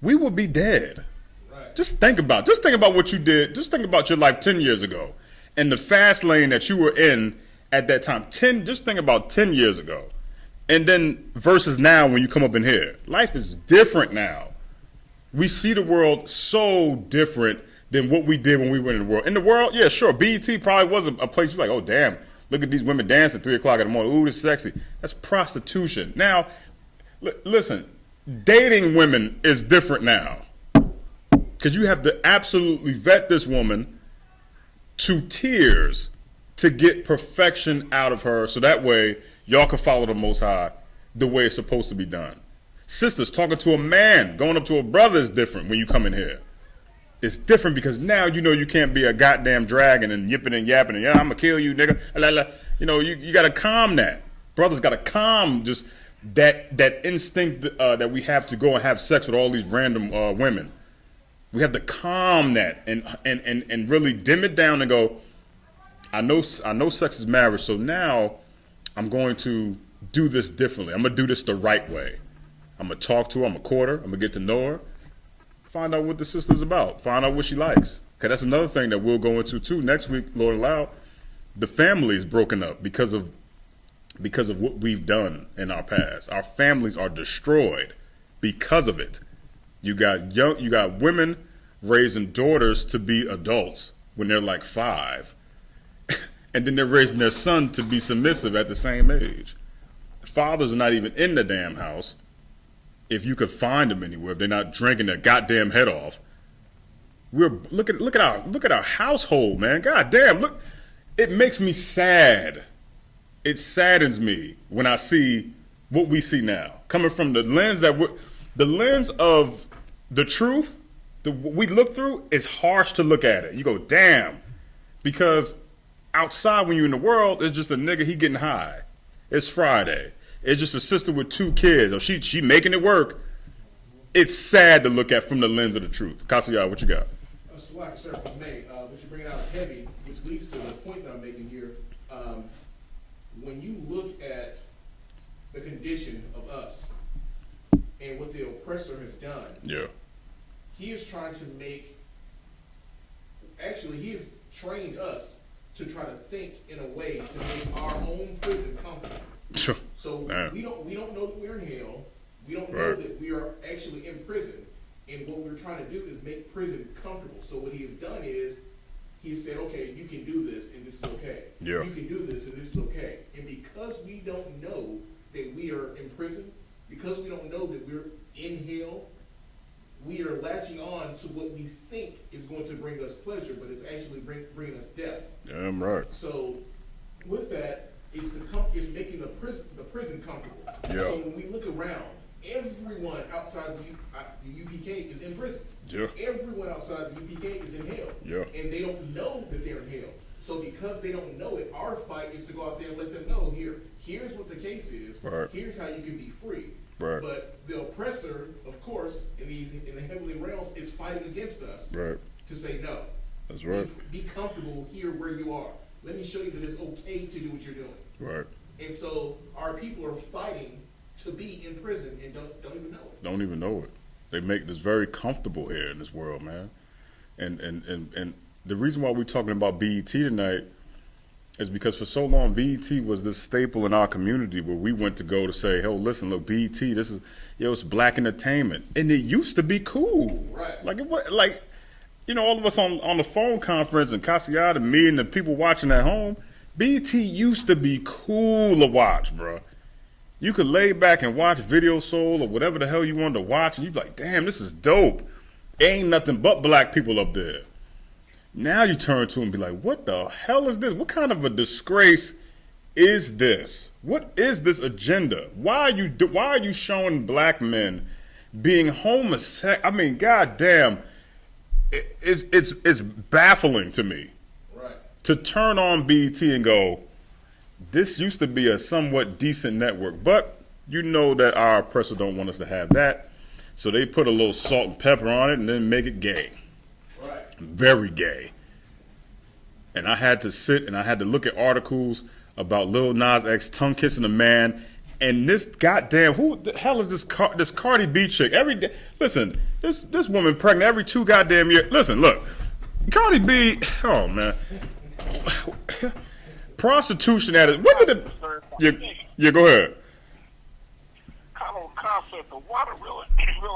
[SPEAKER 1] We will be dead. Right. Just think about what you did. Just think about your life 10 years ago and the fast lane that you were in at that time. Just think about 10 years ago. And then versus now when you come up in here. Life is different now. We see the world so different than what we did when we were in the world. In the world, yeah, sure, B.E.T probably was a place you're like, oh, damn. Look at these women dancing 3 o'clock in the morning. Ooh, it's sexy. That's prostitution. Now, listen, dating women is different now. Because you have to absolutely vet this woman to tears to get perfection out of her, so that way y'all can follow the Most High the way it's supposed to be done. Sisters, talking to a man, going up to a brother is different when you come in here. It's different because now you know you can't be a goddamn dragon and yipping and yapping and, yeah, I'm going to kill you, nigga. You know, you got to calm that. Brothers got to calm just that instinct that we have to go and have sex with all these random women. We have to calm that and really dim it down and go, I know sex is marriage, so now I'm going to do this differently. I'm going to do this the right way. I'm going to talk to her. I'm going to court her. I'm going to get to know her. Find out what the sister's about. Find out what she likes. Because that's another thing that we'll go into, too, next week, Lord allow. The family is broken up because of what we've done in our past. Our families are destroyed because of it. You got women raising daughters to be adults when they're like 5. And then they're raising their son to be submissive at the same age. Fathers are not even in the damn house. If you could find them anywhere, if they're not drinking their goddamn head off. Look at our household, man. God damn, look. It makes me sad. It saddens me when I see what we see now. Coming from the lens of the truth, what we look through is harsh to look at it. You go, damn. Because outside when you're in the world, it's just a nigga, he getting high. It's Friday. It's just a sister with 2 kids. Or she making it work. It's sad to look at from the lens of the truth. Kasiyah, what you got?
[SPEAKER 5] Slack, sir, if I may, what you're bringing out is heavy, which leads to the point that I'm making here. When you look at the condition of us and what the oppressor has done,
[SPEAKER 1] Yeah.
[SPEAKER 5] he is trying to he has trained us to try to think in a way to make our own prison comfortable. So we don't know that we're in hell. We don't know that we are actually in prison. And what we're trying to do is make prison comfortable. So what he has done is he said, okay, you can do this and this is okay.
[SPEAKER 1] Yeah.
[SPEAKER 5] You can do this and this is okay. And because we don't know that we are in prison, because we don't know that we're in hell, we are latching on to what we think is going to bring us pleasure, but it's actually bringing us death.
[SPEAKER 1] Damn right.
[SPEAKER 5] So with that, it's making the prison comfortable.
[SPEAKER 1] Yeah.
[SPEAKER 5] So when we look around, everyone outside the UPK is in prison.
[SPEAKER 1] Yeah.
[SPEAKER 5] Everyone outside the UPK is in hell.
[SPEAKER 1] Yeah.
[SPEAKER 5] And they don't know that they're in hell. So because they don't know it, our fight is to go out there and let them know, here's what the case is.
[SPEAKER 1] Right.
[SPEAKER 5] Here's how you can be free.
[SPEAKER 1] Right.
[SPEAKER 5] But the oppressor, of course, in the heavenly realms, is fighting against us.
[SPEAKER 1] Right.
[SPEAKER 5] To say no.
[SPEAKER 1] That's right.
[SPEAKER 5] Be comfortable here where you are. Let me show you that it's okay to do what you're doing.
[SPEAKER 1] Right.
[SPEAKER 5] And so our people are fighting to be in prison and don't even know it.
[SPEAKER 1] Don't even know it. They make this very comfortable here in this world, man. And the reason why we're talking about B.E.T tonight is because for so long B.E.T was this staple in our community where we went to go to say, hey, listen, look, B.E.T, this is, it's black entertainment. And it used to be cool.
[SPEAKER 5] Right.
[SPEAKER 1] Like, all of us on the phone conference and Kasiyah and me and the people watching at home, B.E.T used to be cool to watch, bro. You could lay back and watch Video Soul or whatever the hell you wanted to watch, and you'd be like, damn, this is dope. Ain't nothing but black people up there. Now you turn to and be like, what the hell is this? What kind of a disgrace is this? What is this agenda? Why are you showing black men being homosexual? I mean, goddamn, it's baffling to me.
[SPEAKER 5] Right. To
[SPEAKER 1] turn on BT and go, this used to be a somewhat decent network, but you know that our oppressor don't want us to have that. So they put a little salt and pepper on it and then make it gay.
[SPEAKER 5] Right.
[SPEAKER 1] Very gay. And I had to sit and I had to look at articles about Lil Nas X tongue kissing a man. And this goddamn, who the hell is this Cardi B chick? Every day, listen, this woman pregnant every 2 goddamn years. Listen, look, Cardi B, oh man. Prostitution at it. When did it? Yeah, go ahead.
[SPEAKER 4] Kind of concept of water real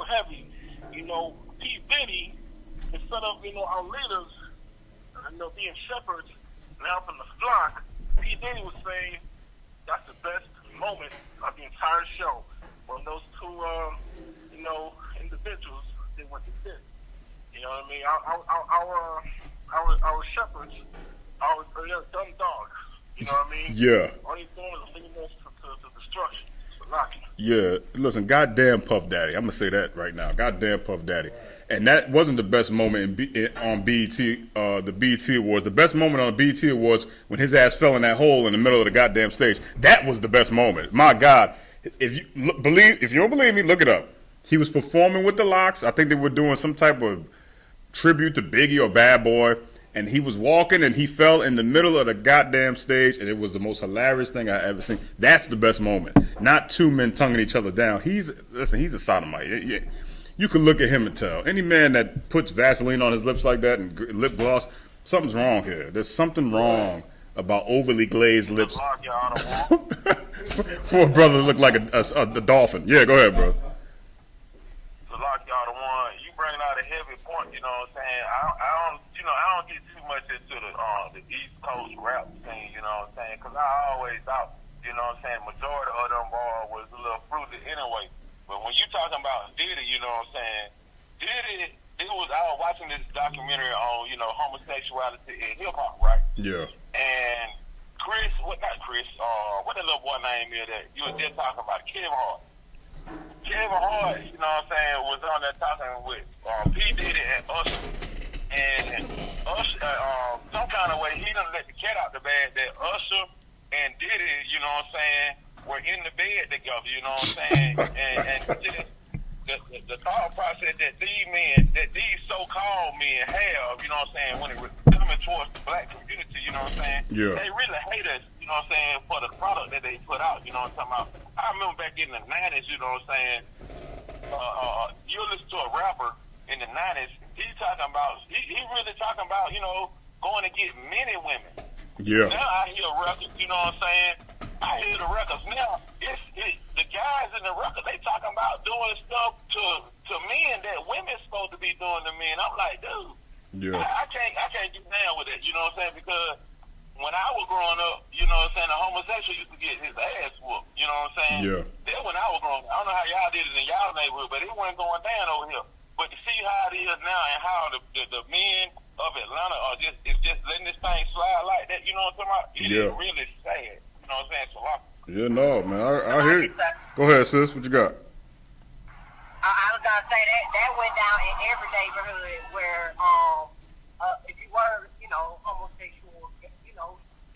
[SPEAKER 4] heavy. B.E.T, instead of our leaders, being shepherds and helping the flock, P. Diddy was saying that's the best moment of the entire show when those two, individuals they went to sit. You know what I mean? Our shepherds, they're dumb dogs. You know what I mean?
[SPEAKER 1] Yeah.
[SPEAKER 4] All he's doing is leading us to destruction. So lucky.
[SPEAKER 1] Yeah, listen, goddamn Puff Daddy. I'm gonna say that right now. Goddamn Puff Daddy. And that wasn't the best moment on B.E.T. The B.E.T. Awards. The best moment on the B.E.T. Awards when his ass fell in that hole in the middle of the goddamn stage. That was the best moment. My God, if you don't believe me, look it up. He was performing with the Locks. I think they were doing some type of tribute to Biggie or Bad Boy. And he was walking and he fell in the middle of the goddamn stage, and it was the most hilarious thing I ever seen. That's the best moment. Not two men tonguing each other down. He's a sodomite. You could look at him and tell. Any man that puts Vaseline on his lips like that and lip gloss, something's wrong here. There's something wrong about overly glazed lips for a brother to look like a dolphin. Yeah, go ahead, bro.
[SPEAKER 4] To lock y'all the one, you bringing out a heavy point. You know what I'm saying? I don't get too much into the East Coast rap scene. You know what I'm saying? Because I always thought, you know what I'm saying, majority of them was a little fruity anyway. But when you talking about Diddy, you know what I'm saying? Diddy, I was watching this documentary on, homosexuality in hip hop, right?
[SPEAKER 1] Yeah.
[SPEAKER 4] And what that little boy name is that you were just talking about, Kevin Hart. Kevin Hart, you know what I'm saying, was on there talking with P. Diddy and Usher. And Usher, some kind of way, he done let the cat out the bag that Usher and Diddy, you know what I'm saying, were in the bed together, you know what I'm saying? and the thought process that these so-called men have, you know what I'm saying, when it was coming towards the black community, you know what I'm saying?
[SPEAKER 1] Yeah.
[SPEAKER 4] They really hate us, you know what I'm saying, for the product that they put out, you know what I'm talking about? I remember back in the 90s, you know what I'm saying, you listen to a rapper in the 90s, he really talking about, going to get many women.
[SPEAKER 1] Yeah.
[SPEAKER 4] Now I hear records, you know what I'm saying? I hear the records now. The guys in the record, they talking about doing stuff to men that women's supposed to be doing to men. I'm like, dude,
[SPEAKER 1] Yeah.
[SPEAKER 4] I can't get down with it, you know what I'm saying? Because when I was growing up, you know what I'm saying, a homosexual used to get his ass whooped, you know what I'm saying?
[SPEAKER 1] Yeah.
[SPEAKER 4] Then when I was growing up, I don't know how y'all did it in y'all neighborhood, but it wasn't going down over here. But to see how it is now and how the men of Atlanta are just letting this thing slide like that, you know what I'm talking about? It is really sad. You know what I'm saying? So
[SPEAKER 1] Yeah, no, man. I hear you. Go ahead, sis. What you got?
[SPEAKER 3] I was gonna say that went down in every neighborhood where if you were, homosexual,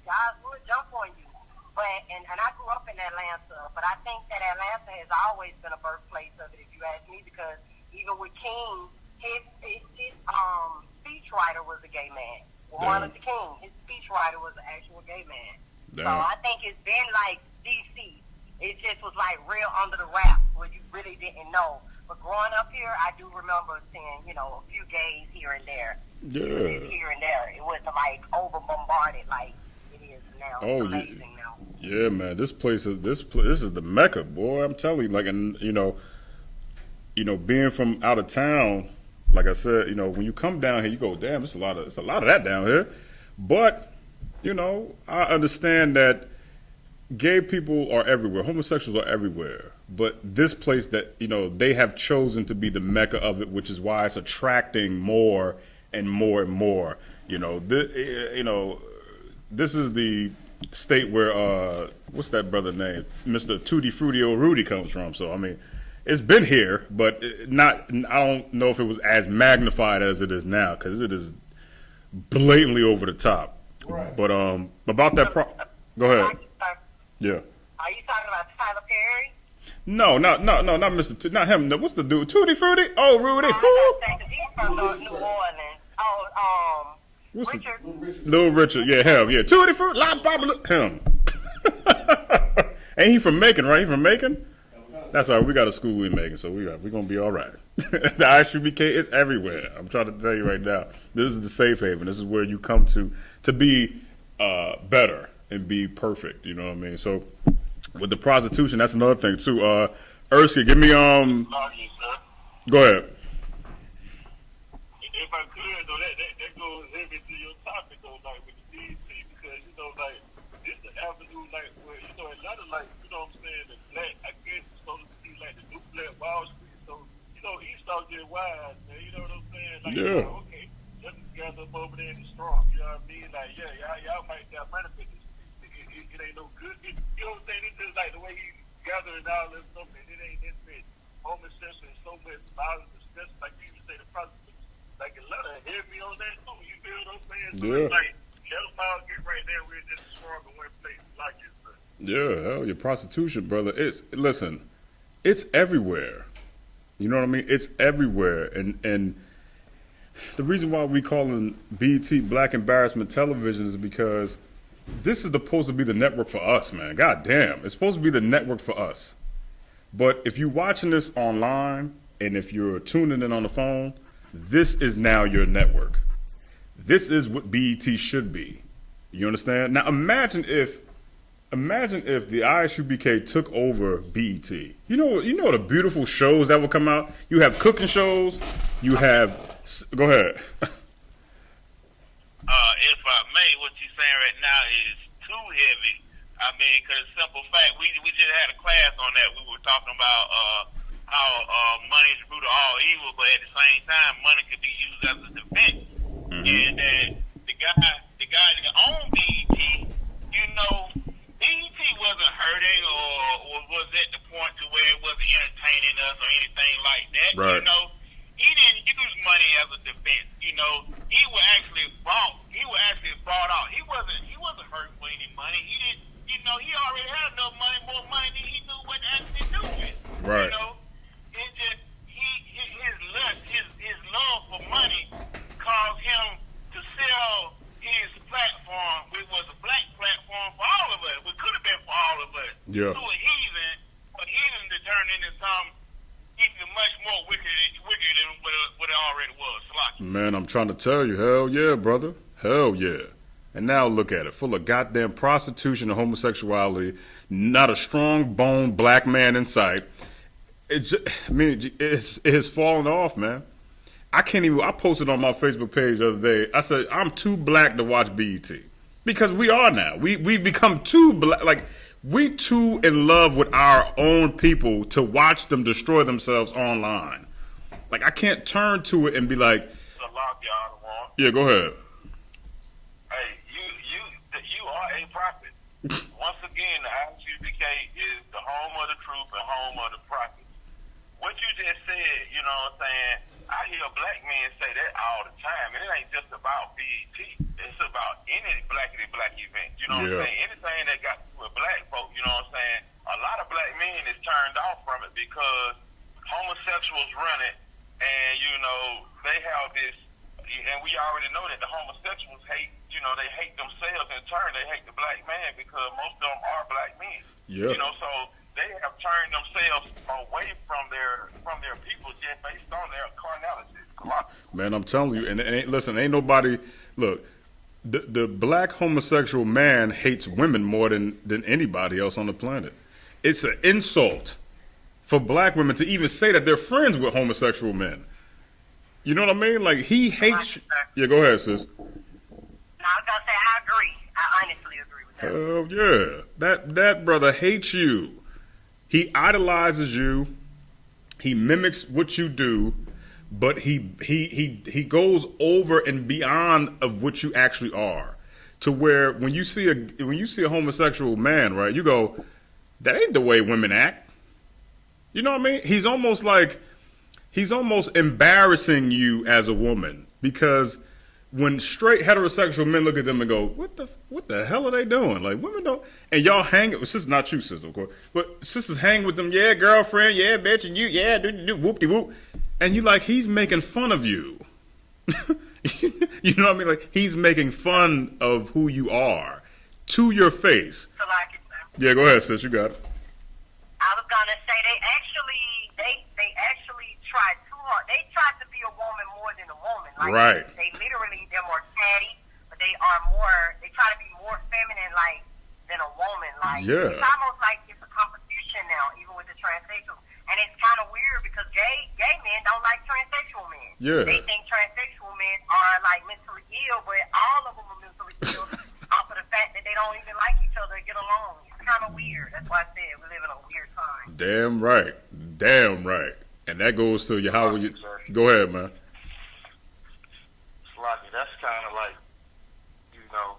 [SPEAKER 3] guys would jump on you. But and I grew up in Atlanta, but I think that Atlanta has always been a birthplace of it, if you ask me, because even with King, his speechwriter was a gay man. Martin Luther King, his speechwriter was an actual gay man.
[SPEAKER 1] Damn.
[SPEAKER 3] So I think it's been like DC. It just was like real under the wraps where you really didn't know. But growing up here, I do remember seeing, a few gays here and there.
[SPEAKER 1] Yeah.
[SPEAKER 3] Here and there. It wasn't like over bombarded like it is now.
[SPEAKER 1] Oh,
[SPEAKER 3] it's amazing now.
[SPEAKER 1] Yeah, man. This is the Mecca, boy. I'm telling you, like, and being from out of town, like I said, when you come down here, you go, damn, it's a lot of that down here. But I understand that gay people are everywhere. Homosexuals are everywhere. But this place that, they have chosen to be the Mecca of it, which is why it's attracting more and more and more. This is the state where, what's that brother name? Mr. Tutti Frutti O'Rudy comes from. So, I mean, it's been here, but I don't know if it was as magnified as it is now, because it is blatantly over the top.
[SPEAKER 5] Right.
[SPEAKER 1] But about that go ahead. Yeah.
[SPEAKER 3] Are you talking about Tyler Perry?
[SPEAKER 1] No, not Mr. Not him. What's the dude? Tutti Frutti? Oh, Rudy.
[SPEAKER 3] I was gonna say, 'cause he's from New Orleans.
[SPEAKER 1] What's
[SPEAKER 3] Richard.
[SPEAKER 1] Little Richard. Yeah, him. Yeah. Tutti Frutti. Him. Ain't he from Macon, right? He from Macon? That's all right. We got a school in Macon, so we're gonna be all right. The I.S.U.P.K is everywhere. I'm trying to tell you right now. This is the safe haven. This is where you come to be better and be perfect. You know what I mean? So with the prostitution, that's another thing too. Erskine, give me
[SPEAKER 4] Go
[SPEAKER 1] Go ahead.
[SPEAKER 4] if I could, though, that goes heavy to your topic, though, like with the DT, because like this the
[SPEAKER 2] brother and all this stuff, and it ain't this big. Homosexual and so much violence, discussion, like you even say the prostitute. Like a lot of heavy on that too. You feel what I'm saying? So
[SPEAKER 1] Yeah.
[SPEAKER 2] it's like, let them all get right there. We're just strong in one place like it. But
[SPEAKER 1] Yeah, hell, your prostitution, brother. Listen, it's everywhere. You know what I mean? It's everywhere, and the reason why we calling B.E.T. Black Embarrassment Television is because this is supposed to be the network for us, man. God damn, it's supposed to be the network for us. But if you're watching this online and if you're tuning in on the phone, this is now your network. This is what B.E.T. should be. You understand? Now imagine if the I.S.U.P.K. took over B.E.T. You know the beautiful shows that would come out. You have cooking shows. You have. Go ahead.
[SPEAKER 4] If I may, what you're saying right now is too heavy. I mean, because simple fact, we just had a class on that. We were talking about how money is the root of all evil, but at the same time, money could be used as a defense. And the guy that owned BET, you know, BET wasn't hurting or was at the point to where it wasn't entertaining us or anything like that.
[SPEAKER 1] Right.
[SPEAKER 4] You know, he didn't use money as a defense. You know, he was actually bought out. He wasn't hurting for any money. He didn't. You know, he already had enough money, more money than he knew what to actually do with.
[SPEAKER 1] Right.
[SPEAKER 4] You know, it's just his love for money caused him to sell his platform, which was a black platform for all of us. It could have been for all of us.
[SPEAKER 1] Yeah.
[SPEAKER 4] To a heathen, but heathen to turn into some even much more wicked than what it already was. Salaki.
[SPEAKER 1] Man, I'm trying to tell you, hell yeah, brother. Hell yeah. And now look at it, full of goddamn prostitution and homosexuality, not a strong bone black man in sight. It has fallen off, man. I posted on my Facebook page the other day, I said, I'm too black to watch BET. Because we are now. We've become too black, like, we too in love with our own people to watch them destroy themselves online. Like, I can't turn to it and be like,
[SPEAKER 4] Salaki, y'all.
[SPEAKER 1] yeah, go ahead.
[SPEAKER 4] Hey, you are a prophet. Once again, the I.S.U.P.K. is the home of the truth and home of the prophets. What you just said, you know what I'm saying? I hear black men say that all the time, and it ain't just about BET. It's about any black event. You know what I'm saying? Anything that got to do with black folk, you know what I'm saying? A lot of black men is turned off from it because homosexuals run it, and, you know, they have this, and we already know that the homosexuals hate, you know, they hate themselves in turn. They hate the black man because most of them are black men.
[SPEAKER 1] Yeah.
[SPEAKER 4] You know, so they have turned themselves away from their people just based on their carnality.
[SPEAKER 1] Man, I'm telling you, and listen, ain't nobody, look, the black homosexual man hates women more than anybody else on the planet. It's an insult for black women to even say that they're friends with homosexual men. You know what I mean? Like, he hates. Yeah, go ahead, sis.
[SPEAKER 3] No, I was gonna say I agree. I honestly agree with that.
[SPEAKER 1] Hell yeah. That brother hates you. He idolizes you. He mimics what you do, but he goes over and beyond of what you actually are. To where when you see a homosexual man, right, you go, that ain't the way women act. You know what I mean? He's almost embarrassing you as a woman, because when straight heterosexual men look at them and go, what the hell are they doing? Like, women don't, and y'all hang with, sis, not you, sis, of course, but sisters hang with them, yeah, girlfriend, yeah, bitch, and you, yeah, do whoop-de-whoop, and you like, he's making fun of you. You know what I mean? Like, he's making fun of who you are to your face.
[SPEAKER 3] So like,
[SPEAKER 1] Yeah, go ahead, sis, you got it.
[SPEAKER 3] I was gonna say they actually tried too hard. They tried to be a woman more than a woman. Like,
[SPEAKER 1] Right.
[SPEAKER 3] They're more catty, but they try to be more feminine, like, than a woman. Like,
[SPEAKER 1] Yeah.
[SPEAKER 3] it's almost like it's a competition now, even with the transsexuals. And it's kind of weird because gay men don't like transsexual men.
[SPEAKER 1] Yeah.
[SPEAKER 3] They think transsexual men are like mentally ill, but all of them are mentally ill off of the fact that they don't even like each other and get along. It's kind of weird. That's why I said we live in a weird time.
[SPEAKER 1] Damn right. Damn right. And that goes to you, how will you, go ahead, man.
[SPEAKER 4] Slocky, that's kind of like, you know,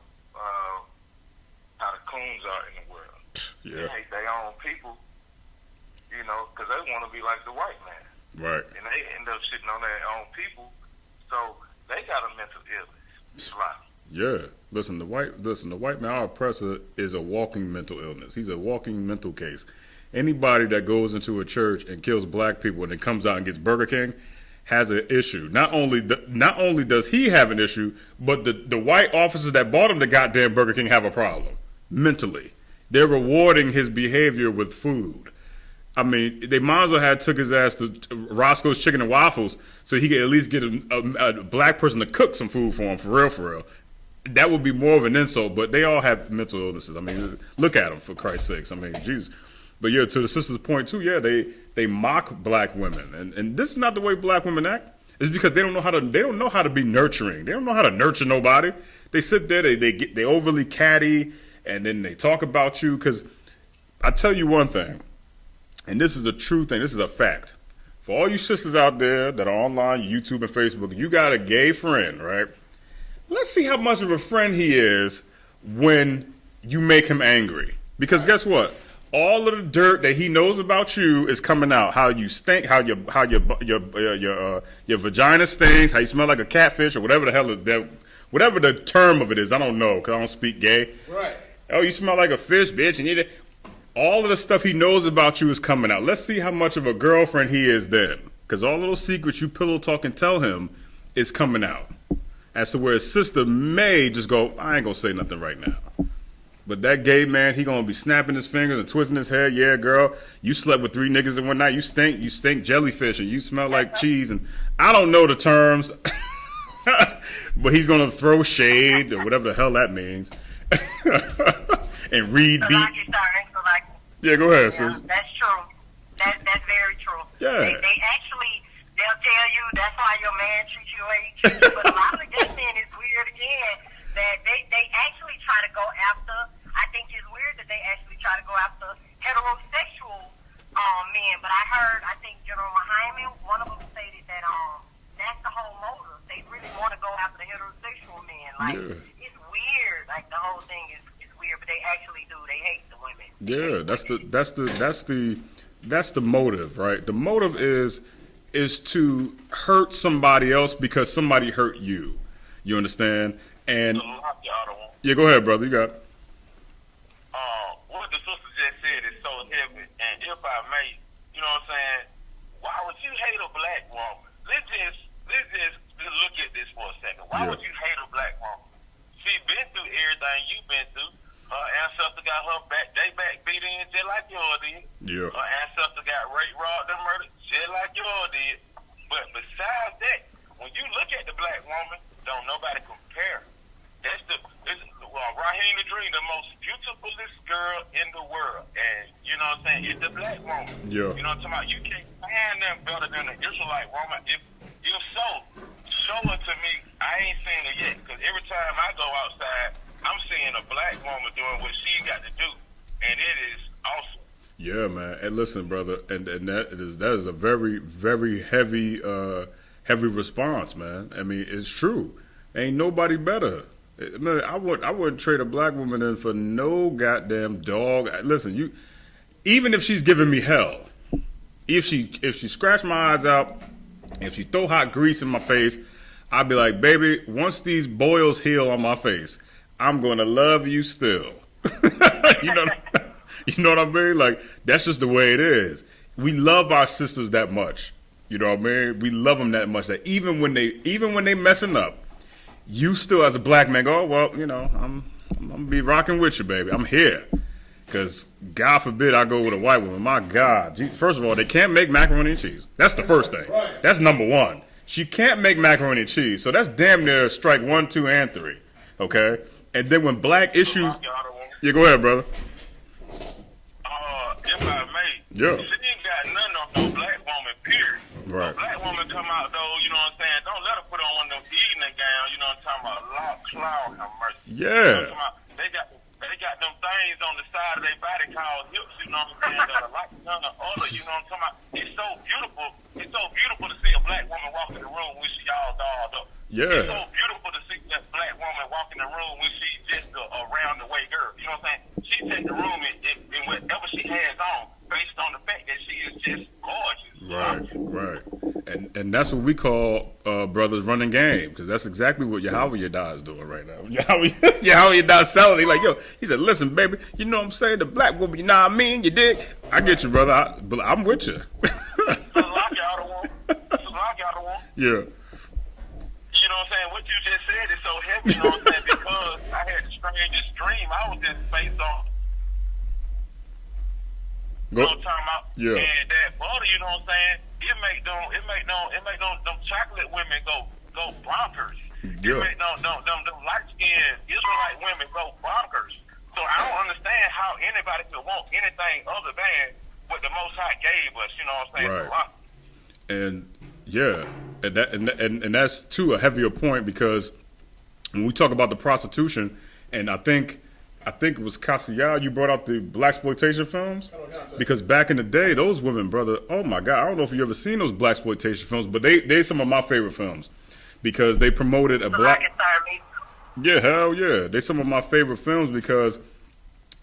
[SPEAKER 4] how the coons are in the world.
[SPEAKER 1] Yeah.
[SPEAKER 4] They hate their own people, you know, because they want to be like the white man.
[SPEAKER 1] Right.
[SPEAKER 4] And they end up shitting on their own people. So they got a mental illness. Right.
[SPEAKER 1] Yeah. Listen, the white man, our oppressor, is a walking mental illness. He's a walking mental case. Anybody that goes into a church and kills black people and then comes out and gets Burger King has an issue. Not only does he have an issue, but the white officers that bought him the goddamn Burger King have a problem mentally. They're rewarding his behavior with food. I mean, they might as well have took his ass to Roscoe's Chicken and Waffles so he could at least get a black person to cook some food for him, for real. That would be more of an insult, but they all have mental illnesses. I mean, look at them, for Christ's sakes. I mean, Jesus. But yeah, to the sister's point too, yeah, they mock black women, and this is not the way black women act. It's because they don't know how to be nurturing. They don't know how to nurture nobody. They sit there, they overly catty, and then they talk about you. Because I tell you one thing, and this is a true thing. This is a fact. For all you sisters out there that are online, YouTube and Facebook, you got a gay friend, right? Let's see how much of a friend he is when you make him angry. Because guess what? All of the dirt that he knows about you is coming out. How you stink, how your vagina stinks, how you smell like a catfish, or whatever the hell whatever the term of it is. I don't know because I don't speak gay.
[SPEAKER 5] Right.
[SPEAKER 1] Oh, you smell like a fish, bitch. And all of the stuff he knows about you is coming out. Let's see how much of a girlfriend he is then, because all of those secrets you pillow talk and tell him is coming out. As to where his sister may just go, I ain't gonna say nothing right now. But that gay man, he gonna be snapping his fingers and twisting his hair. Yeah, girl, you slept with 3 niggas in one night. You stink jellyfish, and you smell like cheese. And I don't know the terms, but he's gonna throw shade or whatever the hell that means, and read beat. Yeah, go ahead, sis.
[SPEAKER 3] That's true. That's very true.
[SPEAKER 1] Yeah.
[SPEAKER 3] They actually, they'll tell you that's why your man treats you the way he treats you. But a lot of the gay men is weird again. That they actually try to go after. I think it's weird that they actually try to go after heterosexual men. But I think General Hyman, one of them stated that that's the whole motive. They really want to go after the heterosexual men. Like it's weird. Like the whole thing is weird, but they actually do. They hate the women.
[SPEAKER 1] Yeah, that's the motive, right? The motive is to hurt somebody else because somebody hurt you. You understand? And yeah, go ahead, brother. You got it.
[SPEAKER 4] What the sister just said is so heavy. And if I may, you know what I'm saying? Why would you hate a black woman? Let's just look at this for a second. Why would you hate a black woman? She been through everything you've been through. Her ancestor got they back beat in just like yours did.
[SPEAKER 1] Yeah.
[SPEAKER 4] Her ancestor got raped, robbed, and murdered just like yours did. But besides that, when you look at the black woman, don't nobody compare. Raheem the Dream, the most beautifulest girl in the world. And, you know what I'm saying, it's the black woman.
[SPEAKER 1] Yeah.
[SPEAKER 4] You know what I'm talking about? You can't find them better than the Israelite woman. If so, show it to me. I ain't seen it yet. Because every time I go outside, I'm seeing a black woman doing what she got to do. And it is awesome.
[SPEAKER 1] Yeah, man. And listen, brother, and that is a very, very heavy response, man. I mean, it's true. Ain't nobody better. Man, I wouldn't trade a black woman in for no goddamn dog. Listen, even if she's giving me hell, if she scratched my eyes out, if she throw hot grease in my face, I'd be like, baby, once these boils heal on my face, I'm gonna love you still. You know what I mean? Like, that's just the way it is. We love our sisters that much. You know what I mean? We love them that much that even when they messing up, you still as a black man go, oh, well, you know, I'm gonna be rocking with you, baby. I'm here. Because God forbid I go with a white woman. My God. First of all, they can't make macaroni and cheese. That's the first thing. That's number one. She can't make macaroni and cheese. So that's damn near strike 1, 2, and 3. Okay? And then when black issues... Yeah, go ahead, brother.
[SPEAKER 4] If I may,
[SPEAKER 1] yeah.
[SPEAKER 4] She ain't got nothing on no black woman, period.
[SPEAKER 1] Right.
[SPEAKER 4] A black woman come out, though, you know what I'm saying? Don't let her put on one of them evening gowns, you know what I'm talking about? Lock, cloud, have mercy.
[SPEAKER 1] Yeah.
[SPEAKER 4] You know they got them things on the side of their body called hips, you know what I'm saying? That are like none of other, you know what I'm talking about? It's so beautiful. It's so beautiful to see a black woman walk in the room when she all dolled up.
[SPEAKER 1] Yeah.
[SPEAKER 4] It's so beautiful to see that black woman walk in the room when she's just a round the way girl. You know what I'm saying? She take the room and whatever she has on, based on the fact that she is
[SPEAKER 1] And that's what we call brothers running game, because that's exactly what Yahanna is doing right now. Yahanna selling. He like, yo, he said, listen, baby, you know what I'm saying? The black woman, you know what I mean? You dig? I get you, brother. I'm with you. Yeah.
[SPEAKER 4] You know what I'm saying? What you just said is so heavy, you know what I'm saying? Because I had the strangest dream. I was just based on time out.
[SPEAKER 1] Yeah.
[SPEAKER 4] And that butter, you know what I'm saying? It make them chocolate women go bonkers.
[SPEAKER 1] Yeah.
[SPEAKER 4] It make them light skinned Israelite women go bonkers. So I don't understand how anybody could want anything other than what the Most High gave us, you know what I'm saying?
[SPEAKER 1] Right. And yeah, and that's too a heavier point, because when we talk about the prostitution, and I think it was Cassial, you brought up the blaxploitation films, because back in the day, those women, brother, oh my God, I don't know if you ever seen those blaxploitation films, but they some of my favorite films, because they promoted a black. Yeah, hell yeah, they some of my favorite films because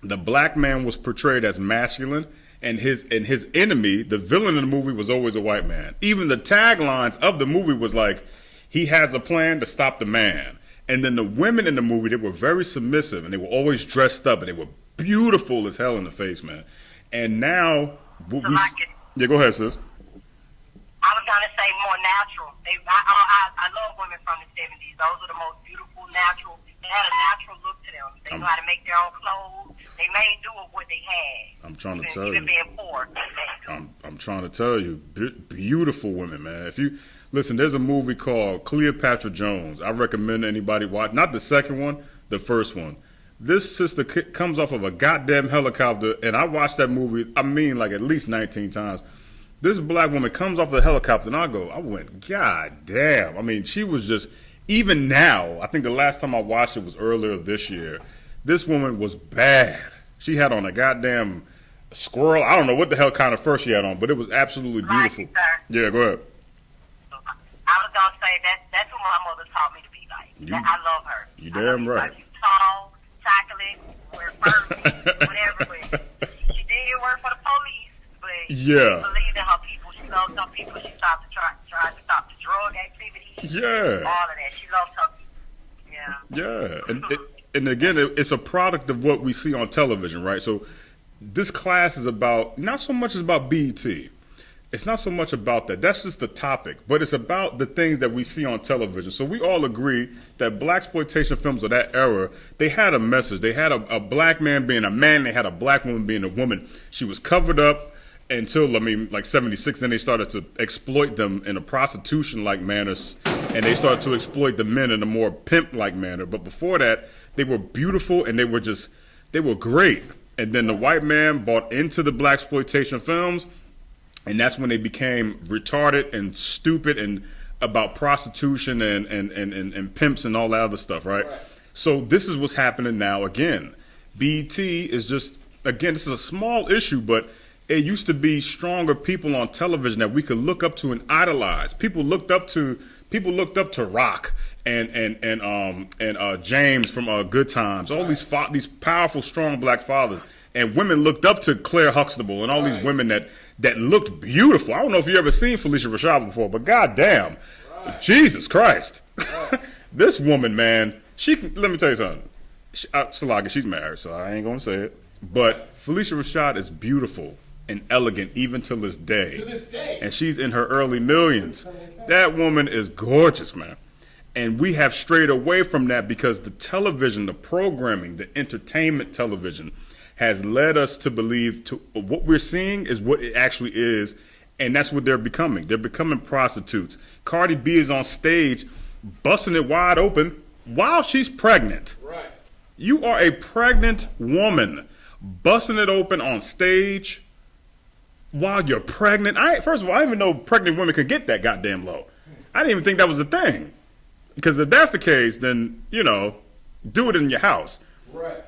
[SPEAKER 1] the black man was portrayed as masculine. And his enemy, the villain in the movie, was always a white man. Even the taglines of the movie was like, he has a plan to stop the man. And then the women in the movie, they were very submissive, and they were always dressed up, and they were beautiful as hell in the face, man. And now, yeah, go ahead, sis.
[SPEAKER 3] I was going to say more natural. I love women from the 70s. Those are the most beautiful, natural. They had a natural look to them. They knew how to make their own clothes. They made do with what they had.
[SPEAKER 1] I'm trying to tell you.
[SPEAKER 3] Even being poor,
[SPEAKER 1] I'm trying to tell you, beautiful women, man. If you listen, there's a movie called Cleopatra Jones. I recommend anybody watch. Not the second one, the first one. This sister comes off of a goddamn helicopter, and I watched that movie, I mean, like at least 19 times. This black woman comes off the helicopter, and I went, God damn. I mean, she was just, even now, I think the last time I watched it was earlier this year. This woman was bad. She had on a goddamn squirrel. I don't know what the hell kind of fur she had on, but it was absolutely beautiful. Yeah, go ahead.
[SPEAKER 3] I was going to say, that's what my mother taught me to be like. I love her.
[SPEAKER 1] You damn right.
[SPEAKER 3] She's tall, chocolate, wear fur, whatever. But she did work for the police, but she believed in her people. She loved some people. She tried to stop the drug activity.
[SPEAKER 1] Yeah.
[SPEAKER 3] All of that. She loved her people. Yeah.
[SPEAKER 1] Yeah. And again, it's a product of what we see on television, right? So this class is about, not so much as about B.E.T. It's not so much about that. That's just the topic. But it's about the things that we see on television. So we all agree that blaxploitation films of that era, they had a message. They had a black man being a man. They had a black woman being a woman. She was covered up until, like 76. Then they started to exploit them in a prostitution-like manner. And they started to exploit the men in a more pimp-like manner. But before that, they were beautiful, and they were great. And then the white man bought into the blaxploitation films, and that's when they became retarded and stupid and about prostitution and pimps and all that other stuff, right? So this is what's happening now again. B.E.T. is just, again, this is a small issue, but it used to be stronger people on television that we could look up to and idolize. People looked up to Rock and James from Good Times. All these powerful, strong black fathers, and women looked up to Claire Huxtable and all these women that looked beautiful. I don't know if you ever seen Felicia Rashad before, but goddamn, Jesus Christ, this woman, man. Let me tell you something. Salaga, she's married, so I ain't gonna say it. But Felicia Rashad is beautiful and elegant even to this day. And she's in her early millions. That woman is gorgeous, man. And we have strayed away from that because the television, the programming, the entertainment television has led us to believe what we're seeing is what it actually is, and that's what they're becoming. They're becoming prostitutes. Cardi B is on stage busting it wide open while she's pregnant.
[SPEAKER 5] Right.
[SPEAKER 1] You are a pregnant woman busting it open on stage while you're pregnant. First of all, I didn't even know pregnant women could get that goddamn low. I didn't even think that was a thing. Because if that's the case, then, do it in your house.
[SPEAKER 5] Right.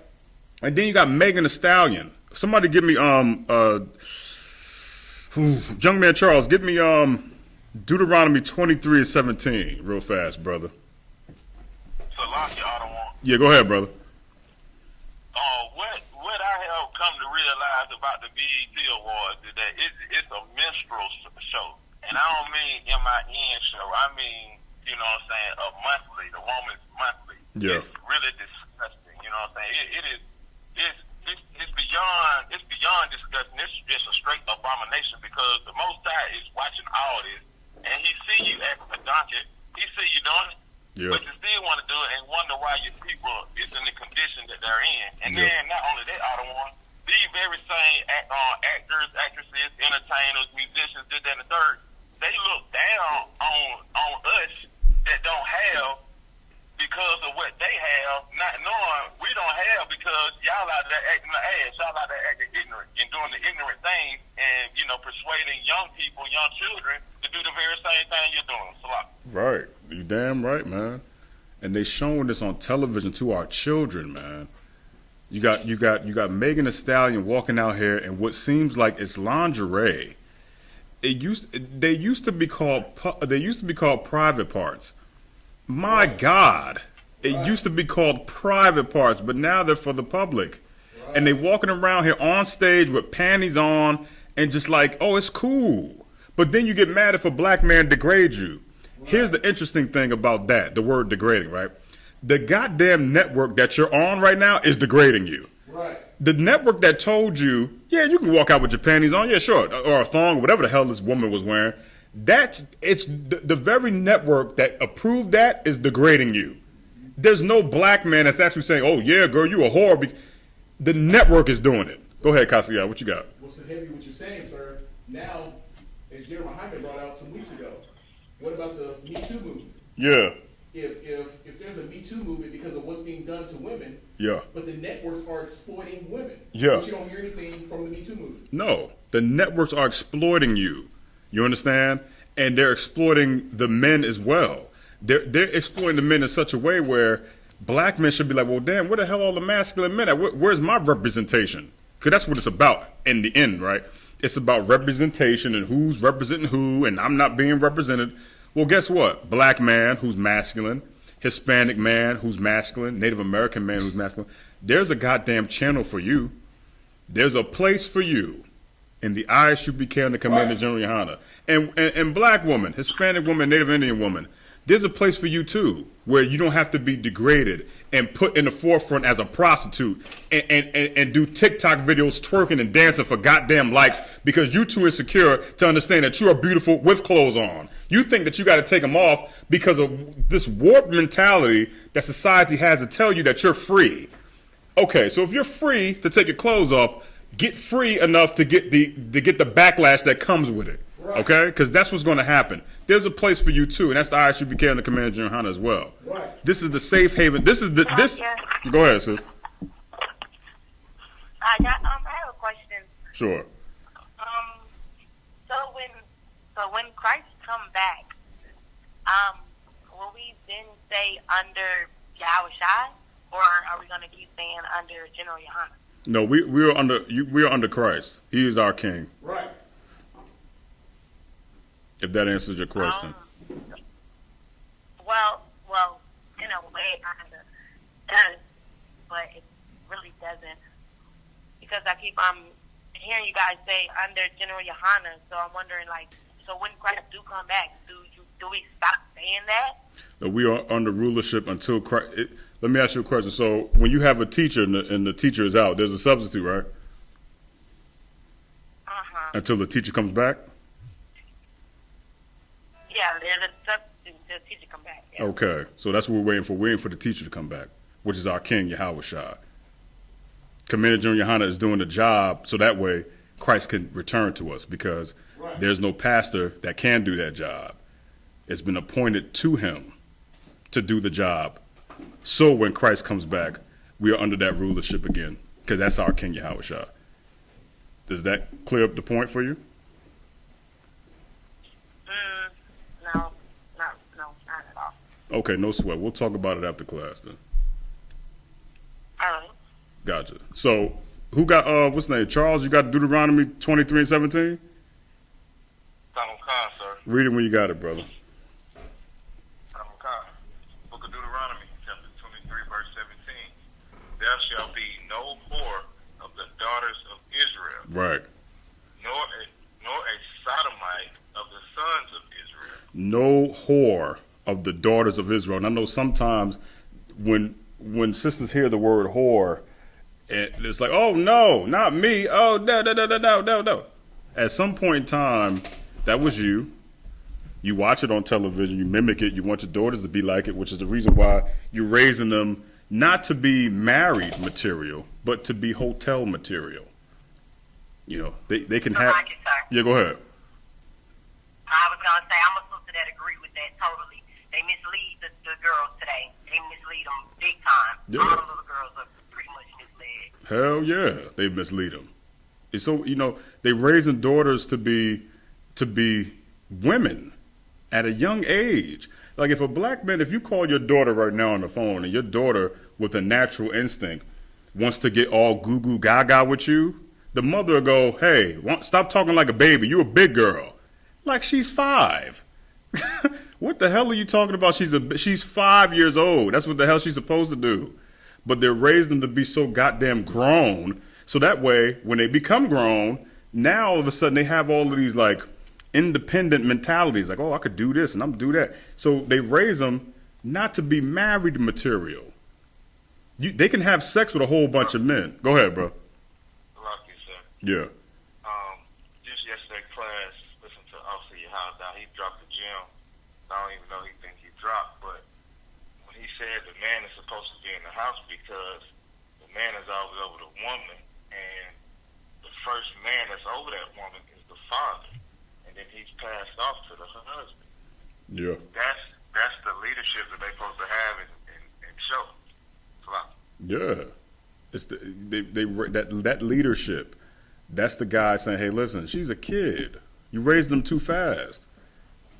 [SPEAKER 1] And then you got Megan Thee Stallion. Somebody give me Young Man Charles, give me Deuteronomy 23:17 real fast, brother. Yeah, go ahead, brother.
[SPEAKER 4] What I have come to realize about the B.E.T. Awards is that it's a minstrel show. and I don't mean MIN show. I mean, you know what I'm saying, a monthly, the woman's monthly.
[SPEAKER 1] Yeah.
[SPEAKER 4] It's really disgusting. You know what I'm saying? It's beyond disgusting. It's just a straight abomination because the Most High is watching all this, and He see you acting a donkey. He see you doing it,
[SPEAKER 1] Yeah.
[SPEAKER 4] but you still want to do it and wonder why your people is in the condition that they're in. And
[SPEAKER 1] Yeah.
[SPEAKER 4] then not only that, Otto, these very same actors, actresses, entertainers, musicians, this, that, and the third, they look down on us that don't have because of what they have, not knowing we don't have because y'all out there acting the ass, y'all out there acting ignorant and doing the ignorant things and, you know, persuading young people, young children to do the very same thing you're doing. So,
[SPEAKER 1] Right. You damn right, man. And they showing this on television to our children, man. You got Megan Thee Stallion walking out here in what seems like it's lingerie. They used to be called private parts. My God, it used to be called private parts, but now they're for the public. And they walking around here on stage with panties on and just like, oh, it's cool. But then you get mad if a black man degrades you. Here's the interesting thing about that, the word degrading, right? The goddamn network that you're on right now is degrading you.
[SPEAKER 5] Right.
[SPEAKER 1] The network that told you, yeah, you can walk out with your panties on, yeah, sure, or a thong, or whatever the hell this woman was wearing, it's the very network that approved that is degrading you. There's no black man that's actually saying, oh, yeah, girl, you a whore. The network is doing it. Go ahead, Kasia, what you got?
[SPEAKER 5] What's so heavy what you're saying, sir? Now, as Jeremiah Hyman brought out some weeks ago, what about the Me Too movement?
[SPEAKER 1] Yeah.
[SPEAKER 5] If there's a Me Too movement because of what's being done to women,
[SPEAKER 1] Yeah.
[SPEAKER 5] but the networks are exploiting women.
[SPEAKER 1] Yeah.
[SPEAKER 5] But you don't hear anything from the Me Too movement.
[SPEAKER 1] No, the networks are exploiting you. You understand? And they're exploiting the men as well. They're exploiting the men in such a way where black men should be like, well, damn, where the hell are all the masculine men at? Where's my representation? Because that's what it's about in the end, right? It's about representation and who's representing who, and I'm not being represented. Well, guess what? Black man who's masculine, Hispanic man who's masculine, Native American man who's masculine. There's a goddamn channel for you. There's a place for you in the I.S.U.P.K and the Commander General Yahanna. And black woman, Hispanic woman, Native Indian woman. There's a place for you too, where you don't have to be degraded and put in the forefront as a prostitute and do TikTok videos twerking and dancing for goddamn likes because you too insecure to understand that you are beautiful with clothes on. You think that you got to take them off because of this warped mentality that society has to tell you that you're free. Okay, so if you're free to take your clothes off, get free enough to get the backlash that comes with it. Right. Okay? Because that's what's going to happen. There's a place for you too, and that's the I.S.U.P.K and the Commander General Yahanna as well.
[SPEAKER 5] Right.
[SPEAKER 1] This is the safe haven. This is the this. Go ahead, sis.
[SPEAKER 3] I have a question.
[SPEAKER 1] Sure.
[SPEAKER 3] So when Christ come back, will we then stay under Yahushua, or are we going to keep staying under General Yahanna?
[SPEAKER 1] No, we are under Christ. He is our King.
[SPEAKER 5] Right.
[SPEAKER 1] If that answers your question.
[SPEAKER 3] Well, in a way, kind of does, but it really doesn't, because I keep hearing you guys say under General Yahanna. So I'm wondering, like, so when Christ do come back, do we stop saying that?
[SPEAKER 1] No, we are under rulership until Christ. Let me ask you a question. So when you have a teacher and the teacher is out, there's a substitute, right? Until the teacher comes back?
[SPEAKER 3] Yeah, there's a substitute until the teacher come back. Yeah.
[SPEAKER 1] Okay, so that's what we're waiting for. We're waiting for the teacher to come back, which is our King, Yahushua. Commander General Yahanna is doing the job so that way Christ can return to us, because there's no pastor that can do that job. It's been appointed to him to do the job. So when Christ comes back, we are under that rulership again, because that's our King, Yahushua. Does that clear up the point for you?
[SPEAKER 3] No, not at all.
[SPEAKER 1] Okay, no sweat. We'll talk about it after class then.
[SPEAKER 3] All right.
[SPEAKER 1] Gotcha. So who got what's the name? Charles, you got Deuteronomy 23:17?
[SPEAKER 4] Solomon Khan, sir.
[SPEAKER 1] Read it when you got it, brother.
[SPEAKER 4] Solomon Khan. Book of Deuteronomy, chapter 23, verse 17. There shall be no whore of the daughters of Israel,
[SPEAKER 1] Right.
[SPEAKER 4] nor a sodomite of the sons
[SPEAKER 1] whore of the daughters of Israel. And I know sometimes when sisters hear the word whore, it's like, oh no, not me. Oh no, no, no, no, no, no, no. At some point in time, that was you. You watch it on television, you mimic it, you want your daughters to be like it, which is the reason why you're raising them not to be married material, but to be hotel material. You know, they can have.
[SPEAKER 3] Like it, sir.
[SPEAKER 1] Yeah, go ahead.
[SPEAKER 3] I was gonna say I'm a sister that agree with that totally. They mislead the girls today. They mislead them big time.
[SPEAKER 1] Yeah.
[SPEAKER 3] All the little girls are pretty much misled.
[SPEAKER 1] Hell yeah, they mislead them. And so, you know, they raising daughters to be women at a young age. Like if a black man, if you call your daughter right now on the phone and your daughter with a natural instinct wants to get all goo goo gaga with you, the mother will go, hey, stop talking like a baby. You a big girl. Like she's 5. What the hell are you talking about? She's 5 years old. That's what the hell she's supposed to do. But they're raising them to be so goddamn grown. So that way, when they become grown, now all of a sudden they have all of these like independent mentalities. Like, oh, I could do this and I'm do that. So they raise them not to be married material. They can have sex with a whole bunch of men. Go ahead, bro.
[SPEAKER 4] Lucky, sir.
[SPEAKER 1] Yeah.
[SPEAKER 4] Just yesterday class, listened to Officer Yahanna. He dropped the gem. I don't even know he think he dropped, but when he said the man is supposed to be in the house because the man is always over the woman, and the first man that's over that woman is the father, and then he's passed off to the husband.
[SPEAKER 1] Yeah.
[SPEAKER 4] That's the leadership that they're supposed to have and show.
[SPEAKER 1] Yeah. It's that leadership. That's the guy saying, hey, listen, she's a kid. You raised them too fast.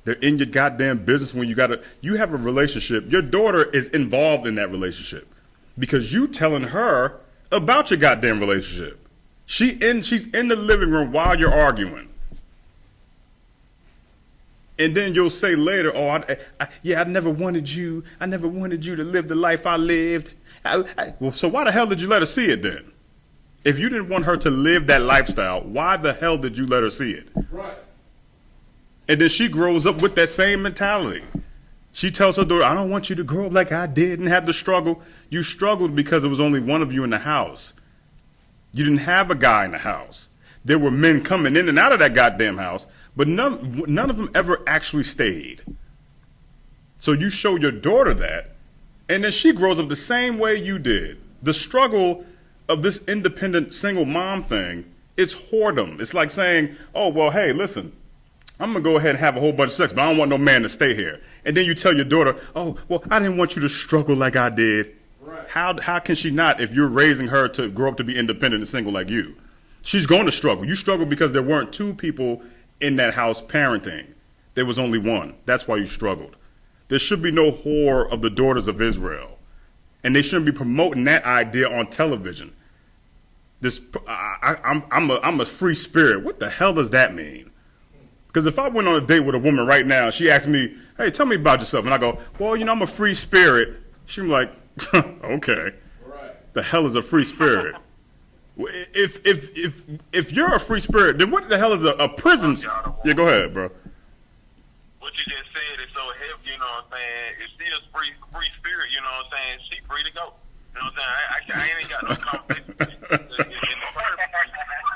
[SPEAKER 1] They're in your goddamn business when you have a relationship. Your daughter is involved in that relationship because you telling her about your goddamn relationship. She's in the living room while you're arguing. And then you'll say later, oh, I never wanted you. I never wanted you to live the life I lived. Well, so why the hell did you let her see it then? If you didn't want her to live that lifestyle, why the hell did you let her see it?
[SPEAKER 5] Right.
[SPEAKER 1] And then she grows up with that same mentality. She tells her daughter, I don't want you to grow up like I did and have the struggle. You struggled because there was only one of you in the house. You didn't have a guy in the house. There were men coming in and out of that goddamn house, but none of them ever actually stayed. So you show your daughter that, and then she grows up the same way you did. The struggle of this independent single mom thing, it's whoredom. It's like saying, oh, well, hey, listen, I'm going to go ahead and have a whole bunch of sex, but I don't want no man to stay here. And then you tell your daughter, oh, well, I didn't want you to struggle like I did.
[SPEAKER 5] Right.
[SPEAKER 1] How can she not if you're raising her to grow up to be independent and single like you? She's going to struggle. You struggle because there weren't 2 people in that house parenting. There was only one. That's why you struggled. There should be no whore of the daughters of Israel. And they shouldn't be promoting that idea on television. I'm a free spirit. What the hell does that mean? Because if I went on a date with a woman right now, she asked me, hey, tell me about yourself. And I go, well, you know, I'm a free spirit. She'd be like, okay.
[SPEAKER 5] Right.
[SPEAKER 1] The hell is a free spirit? If you're a free spirit, then what the hell is a prison? Yeah, go ahead, bro.
[SPEAKER 4] What you just said is so heavy, you know what I'm saying? If she is free spirit, you know what I'm saying? She free to go. You know what I'm saying? I ain't got no conversation.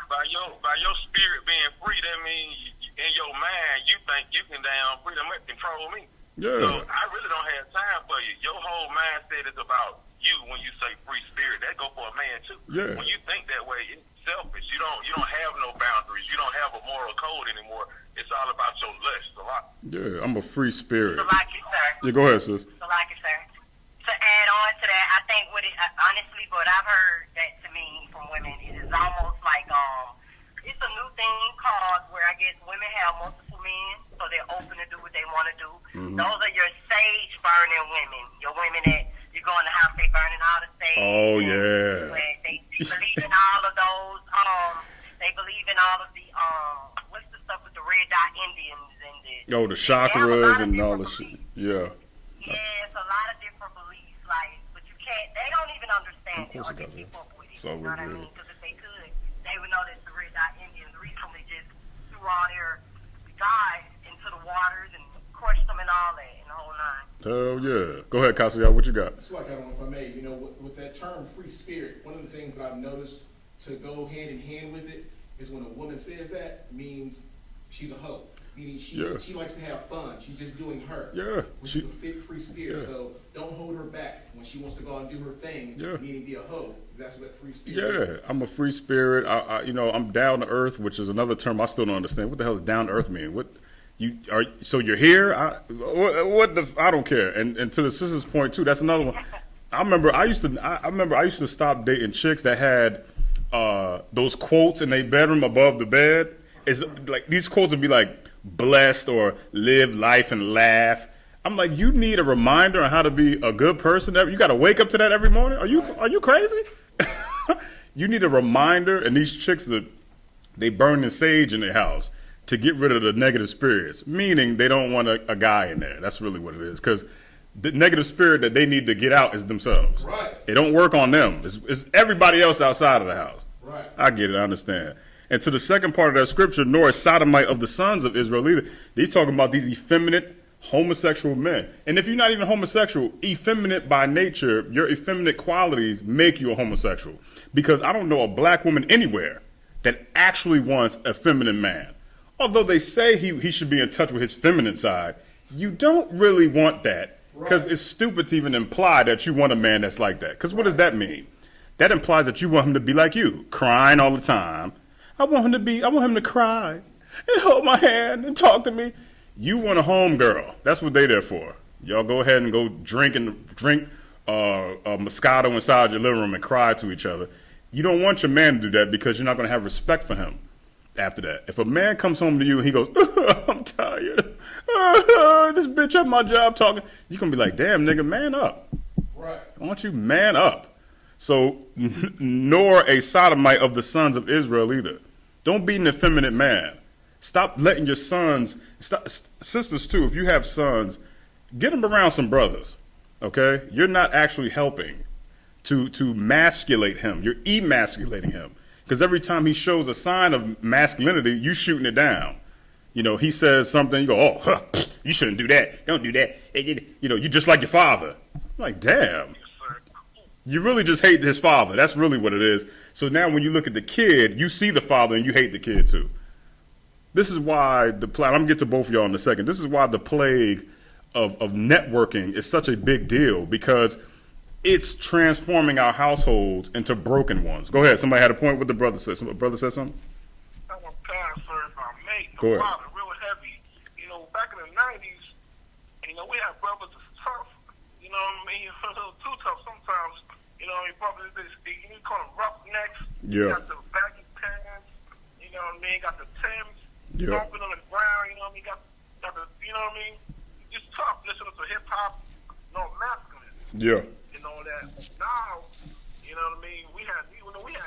[SPEAKER 4] By your spirit being free, that means in your mind you think you can pretty much control me.
[SPEAKER 1] Yeah.
[SPEAKER 4] So I really don't have time for you. Your whole mindset is about you when you say free spirit. That go for a man too.
[SPEAKER 1] Yeah.
[SPEAKER 4] When you think that way, it's selfish. You don't have no boundaries. You don't have a moral code anymore. It's all about your lust a lot.
[SPEAKER 1] Yeah, I'm a free spirit.
[SPEAKER 3] So like you, sir.
[SPEAKER 1] Yeah, go ahead, sis.
[SPEAKER 3] So like you, sir. To add on to that, I think honestly, what I've heard that to me from women, it is almost like it's a new thing called where I guess women have multiple men, so they're open to do what they want to do. Mm-hmm. Those are your sage burning women. Your women that you go in the house, they burning all the sage.
[SPEAKER 1] Oh yeah.
[SPEAKER 3] They believe in all of those. They believe in all of the what's the stuff with the red dot Indians and
[SPEAKER 1] the chakras and all the shit. Yeah.
[SPEAKER 3] Yeah, it's a lot of different beliefs, like, but you can't. They don't even understand it or they keep up with it.
[SPEAKER 1] So
[SPEAKER 3] you know what I mean? Because if they could, they would know that the red dot Indians recently just threw all their guys into the waters and crushed them and all that in the whole nine.
[SPEAKER 1] Hell yeah. Go ahead, Cassius, what you got?
[SPEAKER 5] It's like, I don't know if I may, you know, with that term free spirit, one of the things that I've noticed to go hand in hand with it is when a woman says that, means she's a hoe. Meaning she likes to have fun. She's just doing her.
[SPEAKER 1] Yeah.
[SPEAKER 5] Which is a free spirit.
[SPEAKER 1] Yeah.
[SPEAKER 5] So don't hold her back when she wants to go out and do her thing,
[SPEAKER 1] Yeah.
[SPEAKER 5] meaning be a hoe. That's what that free spirit is.
[SPEAKER 1] Yeah, I'm a free spirit. I'm down to earth, which is another term I still don't understand. What the hell does down to earth mean? What you are? So you're here? I don't care. And to the sister's point too, that's another one. I remember I used to stop dating chicks that had those quotes in their bedroom above the bed. It's like these quotes would be like blessed or live life and laugh. I'm like, you need a reminder on how to be a good person. You got to wake up to that every morning. Are you crazy? You need a reminder. And these chicks, they burn the sage in their house to get rid of the negative spirits, meaning they don't want a guy in there. That's really what it is. Because the negative spirit that they need to get out is themselves.
[SPEAKER 5] Right.
[SPEAKER 1] It don't work on them. It's everybody else outside of the house.
[SPEAKER 5] Right.
[SPEAKER 1] I get it. I understand. And to the second part of that scripture, nor a sodomite of the sons of Israel either. He's talking about these effeminate, homosexual men. And if you're not even homosexual, effeminate by nature, your effeminate qualities make you a homosexual. Because I don't know a black woman anywhere that actually wants a feminine man. Although they say he should be in touch with his feminine side, you don't really want that. Because it's stupid to even imply that you want a man that's like that. Because what does that mean? That implies that you want him to be like you, crying all the time. I want him to cry and hold my hand and talk to me. You want a home girl. That's what they there for. Y'all go ahead and go drink Moscato inside your living room and cry to each other. You don't want your man to do that because you're not going to have respect for him after that. If a man comes home to you and he goes, I'm tired. This bitch at my job talking. You're going to be like, damn, nigga, man up.
[SPEAKER 5] Right.
[SPEAKER 1] Why don't you man up? So, nor a sodomite of the sons of Israel either. Don't be an effeminate man. Stop letting your sons, sisters too, if you have sons, get them around some brothers, okay? You're not actually helping to masculate him. You're emasculating him. Because every time he shows a sign of masculinity, you shooting it down. You know, he says something, you go, you shouldn't do that. Don't do that. You know, you just like your father. I'm like, damn. You really just hate his father. That's really what it is. So now when you look at the kid, you see the father and you hate the kid too. This is why I'm going to get to both of y'all in a second. This is why the plague of networking is such a big deal, because it's transforming our households into broken ones. Go ahead. Somebody had a point with the brother said. Brother said something?
[SPEAKER 2] I'm a pastor if I may.
[SPEAKER 1] Go ahead.
[SPEAKER 2] Father, real heavy. You know, back in the 90s, you know, we had brothers that's tough. You know what I mean? A little too tough sometimes. You know, brothers, you call them roughnecks.
[SPEAKER 1] Yeah.
[SPEAKER 2] You got the baggy pants. You know what I mean? Got the Timbs.
[SPEAKER 1] Yeah.
[SPEAKER 2] Stomping on the ground. You know what I mean? Got the, you know what I mean? Just tough. Listening to hip hop. No masculine.
[SPEAKER 1] Yeah.
[SPEAKER 2] And all that. Now, you know what I mean? We had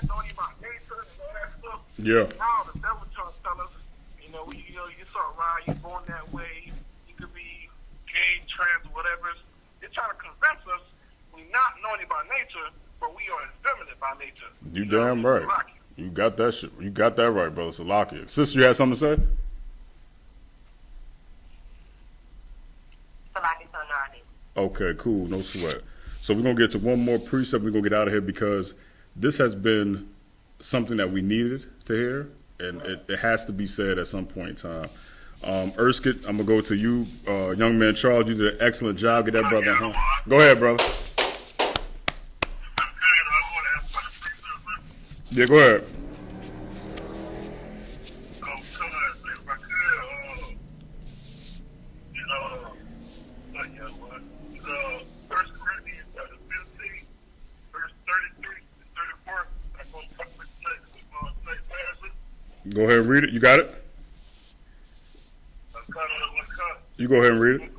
[SPEAKER 2] knowing about nature and all that stuff.
[SPEAKER 1] Yeah.
[SPEAKER 2] Now the devil trying to tell us, you know, you're sort of right, you're born that way, you could be gay, trans, whatever. They're trying to convince us we're not knowing about nature, but we are effeminate by nature.
[SPEAKER 1] You damn right. You got that shit. You got that right, brother. Salakia. Sister, you had something to say? Okay, cool. No sweat. So we're going to get to one more precept. We're going to get out of here because this has been something that we needed to hear, and it has to be said at some point in time. Erskine, I'm going to go to you. Young man Charles, you did an excellent job. Get that brother home. Go ahead, brother. Yeah, go ahead. Go ahead and read it. You got it? You go ahead and read it.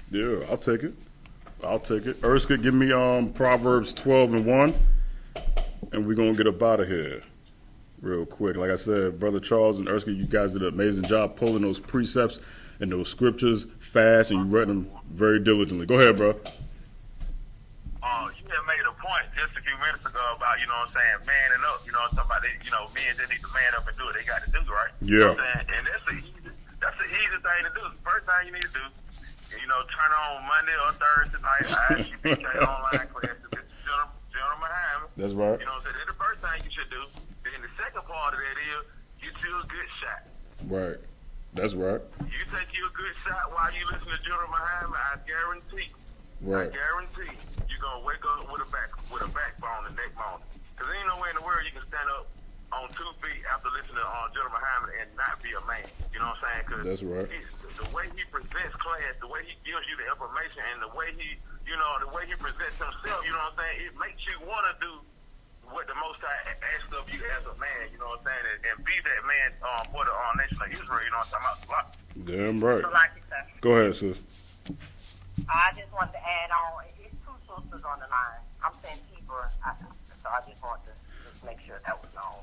[SPEAKER 1] Yeah, I'll take it. I'll take it. Erskine, give me Proverbs 12:1, and we're gonna get up out of here real quick. Like I said, Brother Charles and Erskine, you guys did an amazing job pulling those precepts and those scriptures fast, and you read them very diligently. Go ahead, bro.
[SPEAKER 4] You had made a point just a few minutes ago about, you know what I'm saying, manning up. You know what I'm talking about? They, you know, men just need to man up and do what they got to do, right?
[SPEAKER 1] Yeah.
[SPEAKER 4] You know what I'm saying? And that's an easy thing to do. The first thing you need to do, you know, turn on Monday or Thursday night, I.S.U.P.K online classes. It's gentleman Hammond.
[SPEAKER 1] That's right.
[SPEAKER 4] You know what I'm saying? That's the first thing you should do. Then the second part of that is get you a good shot.
[SPEAKER 1] Right. That's right.
[SPEAKER 4] You take you a good shot while you listen to Gentleman Hammond, I guarantee.
[SPEAKER 1] Right.
[SPEAKER 4] I guarantee you're gonna wake up with a backbone and neck bone. Cause there ain't nowhere in the world you can stand up on 2 feet after listening to Gentleman Hammond and not be a man. You know what I'm saying? Cause
[SPEAKER 1] That's right.
[SPEAKER 4] The way he presents class, the way he gives you the information, and the way he, you know, the way he presents himself. You know what I'm saying? It makes you want to do what the Most High asks of you as a man. You know what I'm saying? And be that man for the nation of Israel. You know what I'm talking about?
[SPEAKER 1] Damn right.
[SPEAKER 3] So like you said,
[SPEAKER 1] Go ahead, sis.
[SPEAKER 3] I just wanted to add on. It's 2 sisters on the line. I'm saying keeper, so I just wanted to just make sure that was known.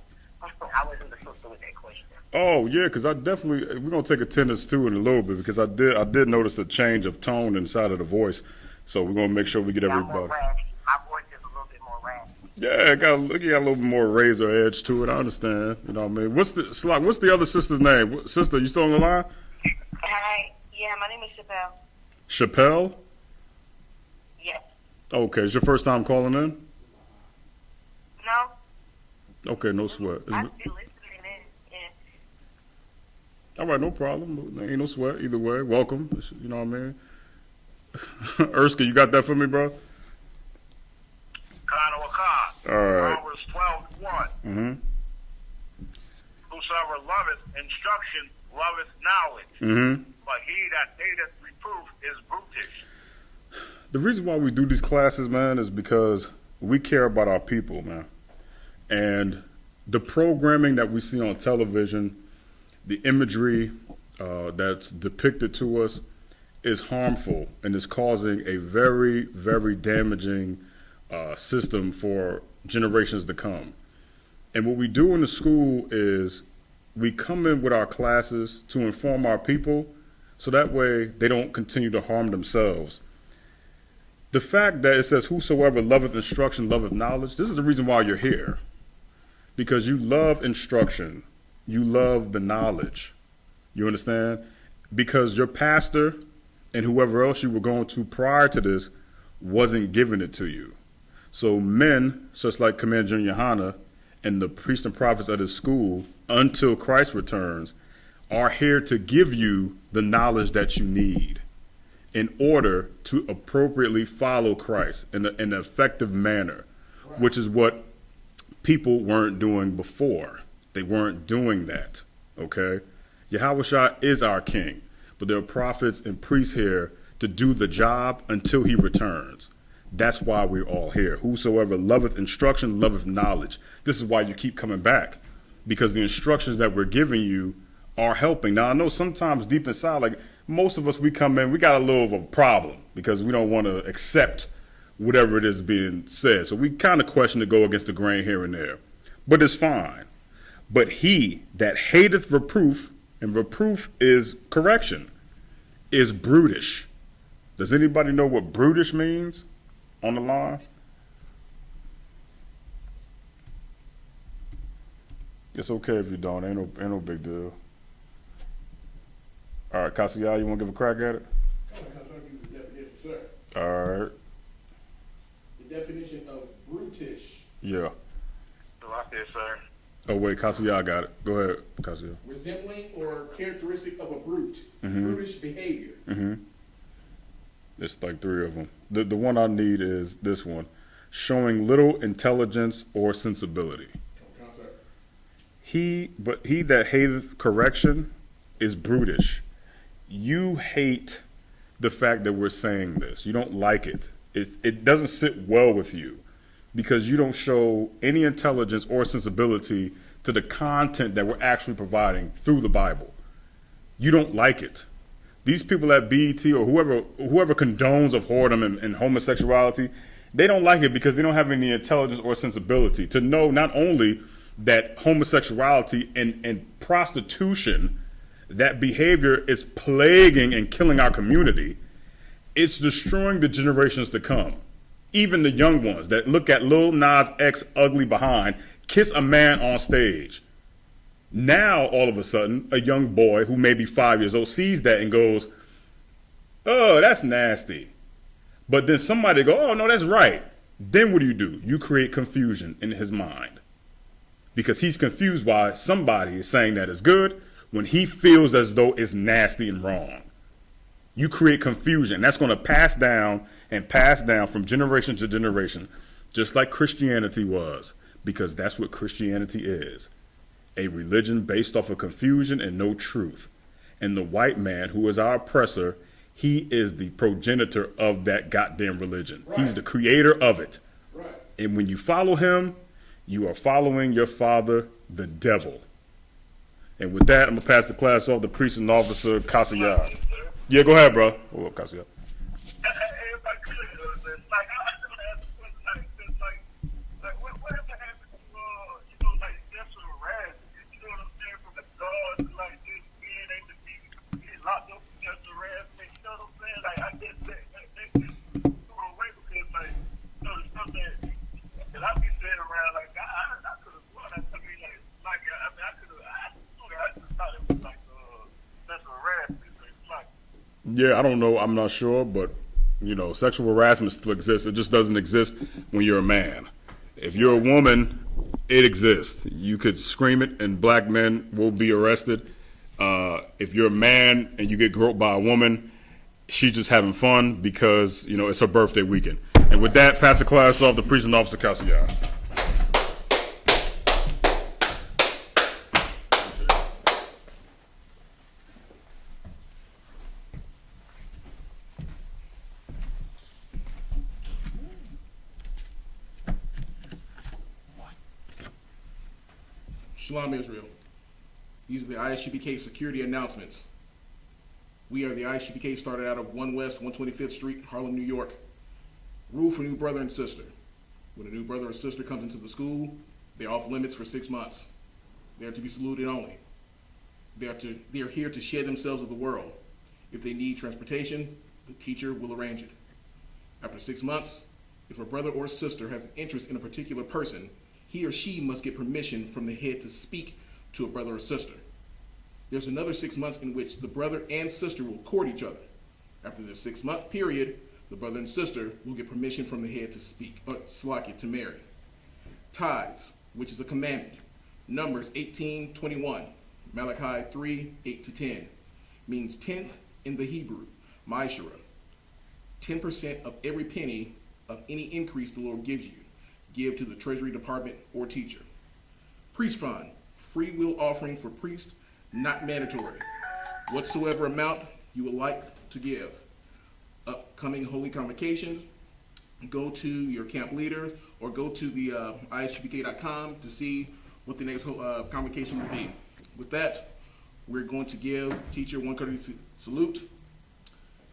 [SPEAKER 3] I wasn't the sister with that question.
[SPEAKER 1] Oh yeah, because I definitely we're gonna take attendance too in a little bit because I did notice a change of tone inside of the voice, so we're gonna make sure we get
[SPEAKER 3] I'm more
[SPEAKER 1] everybody.
[SPEAKER 3] raspy. My voice is a little bit more raspy.
[SPEAKER 1] Yeah, you got a little bit more razor edge to it. I understand. You know what I mean? What's the other sister's name? Sister, you still on the line?
[SPEAKER 3] Hi. Yeah, my name is Chappelle.
[SPEAKER 1] Chappelle?
[SPEAKER 3] Yes.
[SPEAKER 1] Okay, it's your first time calling in?
[SPEAKER 3] No,
[SPEAKER 1] Okay, no sweat.
[SPEAKER 3] I'm still listening in. Yeah.
[SPEAKER 1] All right, no problem. Ain't no sweat either way. Welcome. You know what I mean? Erskine, you got that for me, bro?
[SPEAKER 2] Kana Waka.
[SPEAKER 1] All right.
[SPEAKER 2] Proverbs 12:1.
[SPEAKER 1] Mm-hmm.
[SPEAKER 2] Whosoever loveth instruction loveth knowledge,
[SPEAKER 1] Mm-hmm.
[SPEAKER 2] but he that hateth reproof is brutish.
[SPEAKER 1] The reason why we do these classes, man, is because we care about our people, man. And the programming that we see on television, the imagery that's depicted to us is harmful and is causing a very, very damaging system for generations to come. And what we do in the school is we come in with our classes to inform our people so that way they don't continue to harm themselves. The fact that it says, whosoever loveth instruction loveth knowledge, this is the reason why you're here. Because you love instruction. You love the knowledge. You understand? Because your pastor and whoever else you were going to prior to this wasn't giving it to you. So men, such like Commander General Yahanna and the priests and prophets of this school, until Christ returns, are here to give you the knowledge that you need in order to appropriately follow Christ in an effective manner, which is what people weren't doing before. They weren't doing that, okay? Yahushua is our king, but there are prophets and priests here to do the job until he returns. That's why we're all here. Whosoever loveth instruction loveth knowledge. This is why you keep coming back, because the instructions that we're giving you are helping. Now, I know sometimes deep inside, like most of us, we come in, we got a little of a problem because we don't want to accept whatever it is being said. So we kind of question to go against the grain here and there. But it's fine. But he that hateth reproof, and reproof is correction, is brutish. Does anybody know what brutish means on the line? It's okay if you don't. Ain't no big deal. All right, Cassial, you want to give a crack at it? All right.
[SPEAKER 5] The definition of brutish:
[SPEAKER 1] Yeah.
[SPEAKER 2] Like this, sir.
[SPEAKER 1] Oh, wait, Cassial got it. Go ahead, Cassial.
[SPEAKER 5] resembling or characteristic of a brute,
[SPEAKER 1] Mhm.
[SPEAKER 5] brutish behavior.
[SPEAKER 1] Mm-hmm. It's like 3 of them. The one I need is this one. Showing little intelligence or sensibility. He that hateth correction is brutish. You hate the fact that we're saying this. You don't like it. It doesn't sit well with you because you don't show any intelligence or sensibility to the content that we're actually providing through the Bible. You don't like it. These people at BET or whoever condones of whoredom and homosexuality, they don't like it because they don't have any intelligence or sensibility to know not only that homosexuality and prostitution, that behavior is plaguing and killing our community. It's destroying the generations to come. Even the young ones that look at Lil Nas X ugly behind kiss a man on stage. Now, all of a sudden, a young boy who may be 5 years old sees that and goes, oh, that's nasty. But then somebody go, oh, no, that's right. Then what do? You create confusion in his mind. Because he's confused why somebody is saying that is good when he feels as though it's nasty and wrong. You create confusion. That's going to pass down from generation to generation, just like Christianity was, because that's what Christianity is. A religion based off of confusion and no truth. And the white man, who is our oppressor, he is the progenitor of that goddamn religion. Right. He's the creator of it. Right. And when you follow him, you are following your father, the devil. And with that, I'm going to pass the class off to priest and officer Kasiyah. Yeah, go ahead, bro. Hold up, Kasiyah. Yeah, I don't know. I'm not sure, but, sexual harassment still exists. It just doesn't exist when you're a man. If you're a woman, it exists. You could scream it, and black men will be arrested. If you're a man and you get groped by a woman, she's just having fun because, it's her birthday weekend. And with that, pass the class off to priest and officer Kasiyah.
[SPEAKER 5] Shalom, Israel. These are the I.S.U.P.K security announcements. We are the I.S.U.P.K, started out of 1 West 125th Street, Harlem, New York. Rule for new brother and sister. When a new brother or sister comes into the school, they're off limits for 6 months. They are to be saluted only. They are here to shed themselves of the world. If they need transportation, the teacher will arrange it. After 6 months, if a brother or sister has an interest in a particular person, he or she must get permission from the head to speak to a brother or sister. There's another 6 months in which the brother and sister will court each other. After the 6-month period, the brother and sister will get permission from the head to speak, to marry. Tithes, which is a commandment. Numbers 18:21, Malachi 3:8-10, means tenth in the Hebrew, Ma'ashera. 10% of every penny of any increase the Lord gives you. Give to the Treasury Department or teacher. Priest fund, free will offering for priest, not mandatory. Whatsoever amount you would like to give. Upcoming holy convocations, go to your camp leader or go to the ISUPK.com to see what the next convocation will be. With that, we're going to give teacher one courtesy salute.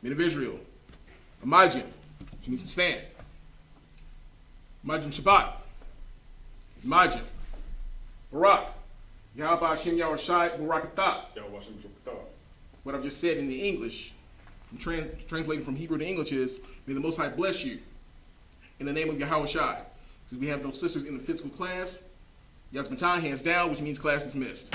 [SPEAKER 5] Men of Israel, Imagine, you need to stand. Imagine Shabbat. Imagine. Barak. Yahweh Hashem Yahushai Barakatah. What I've just said in the English, translated from Hebrew to English is, may the Most High bless you in the name of Yahweh Shai. Since we have no sisters in the physical class, Yasmatan hands down, which means class dismissed.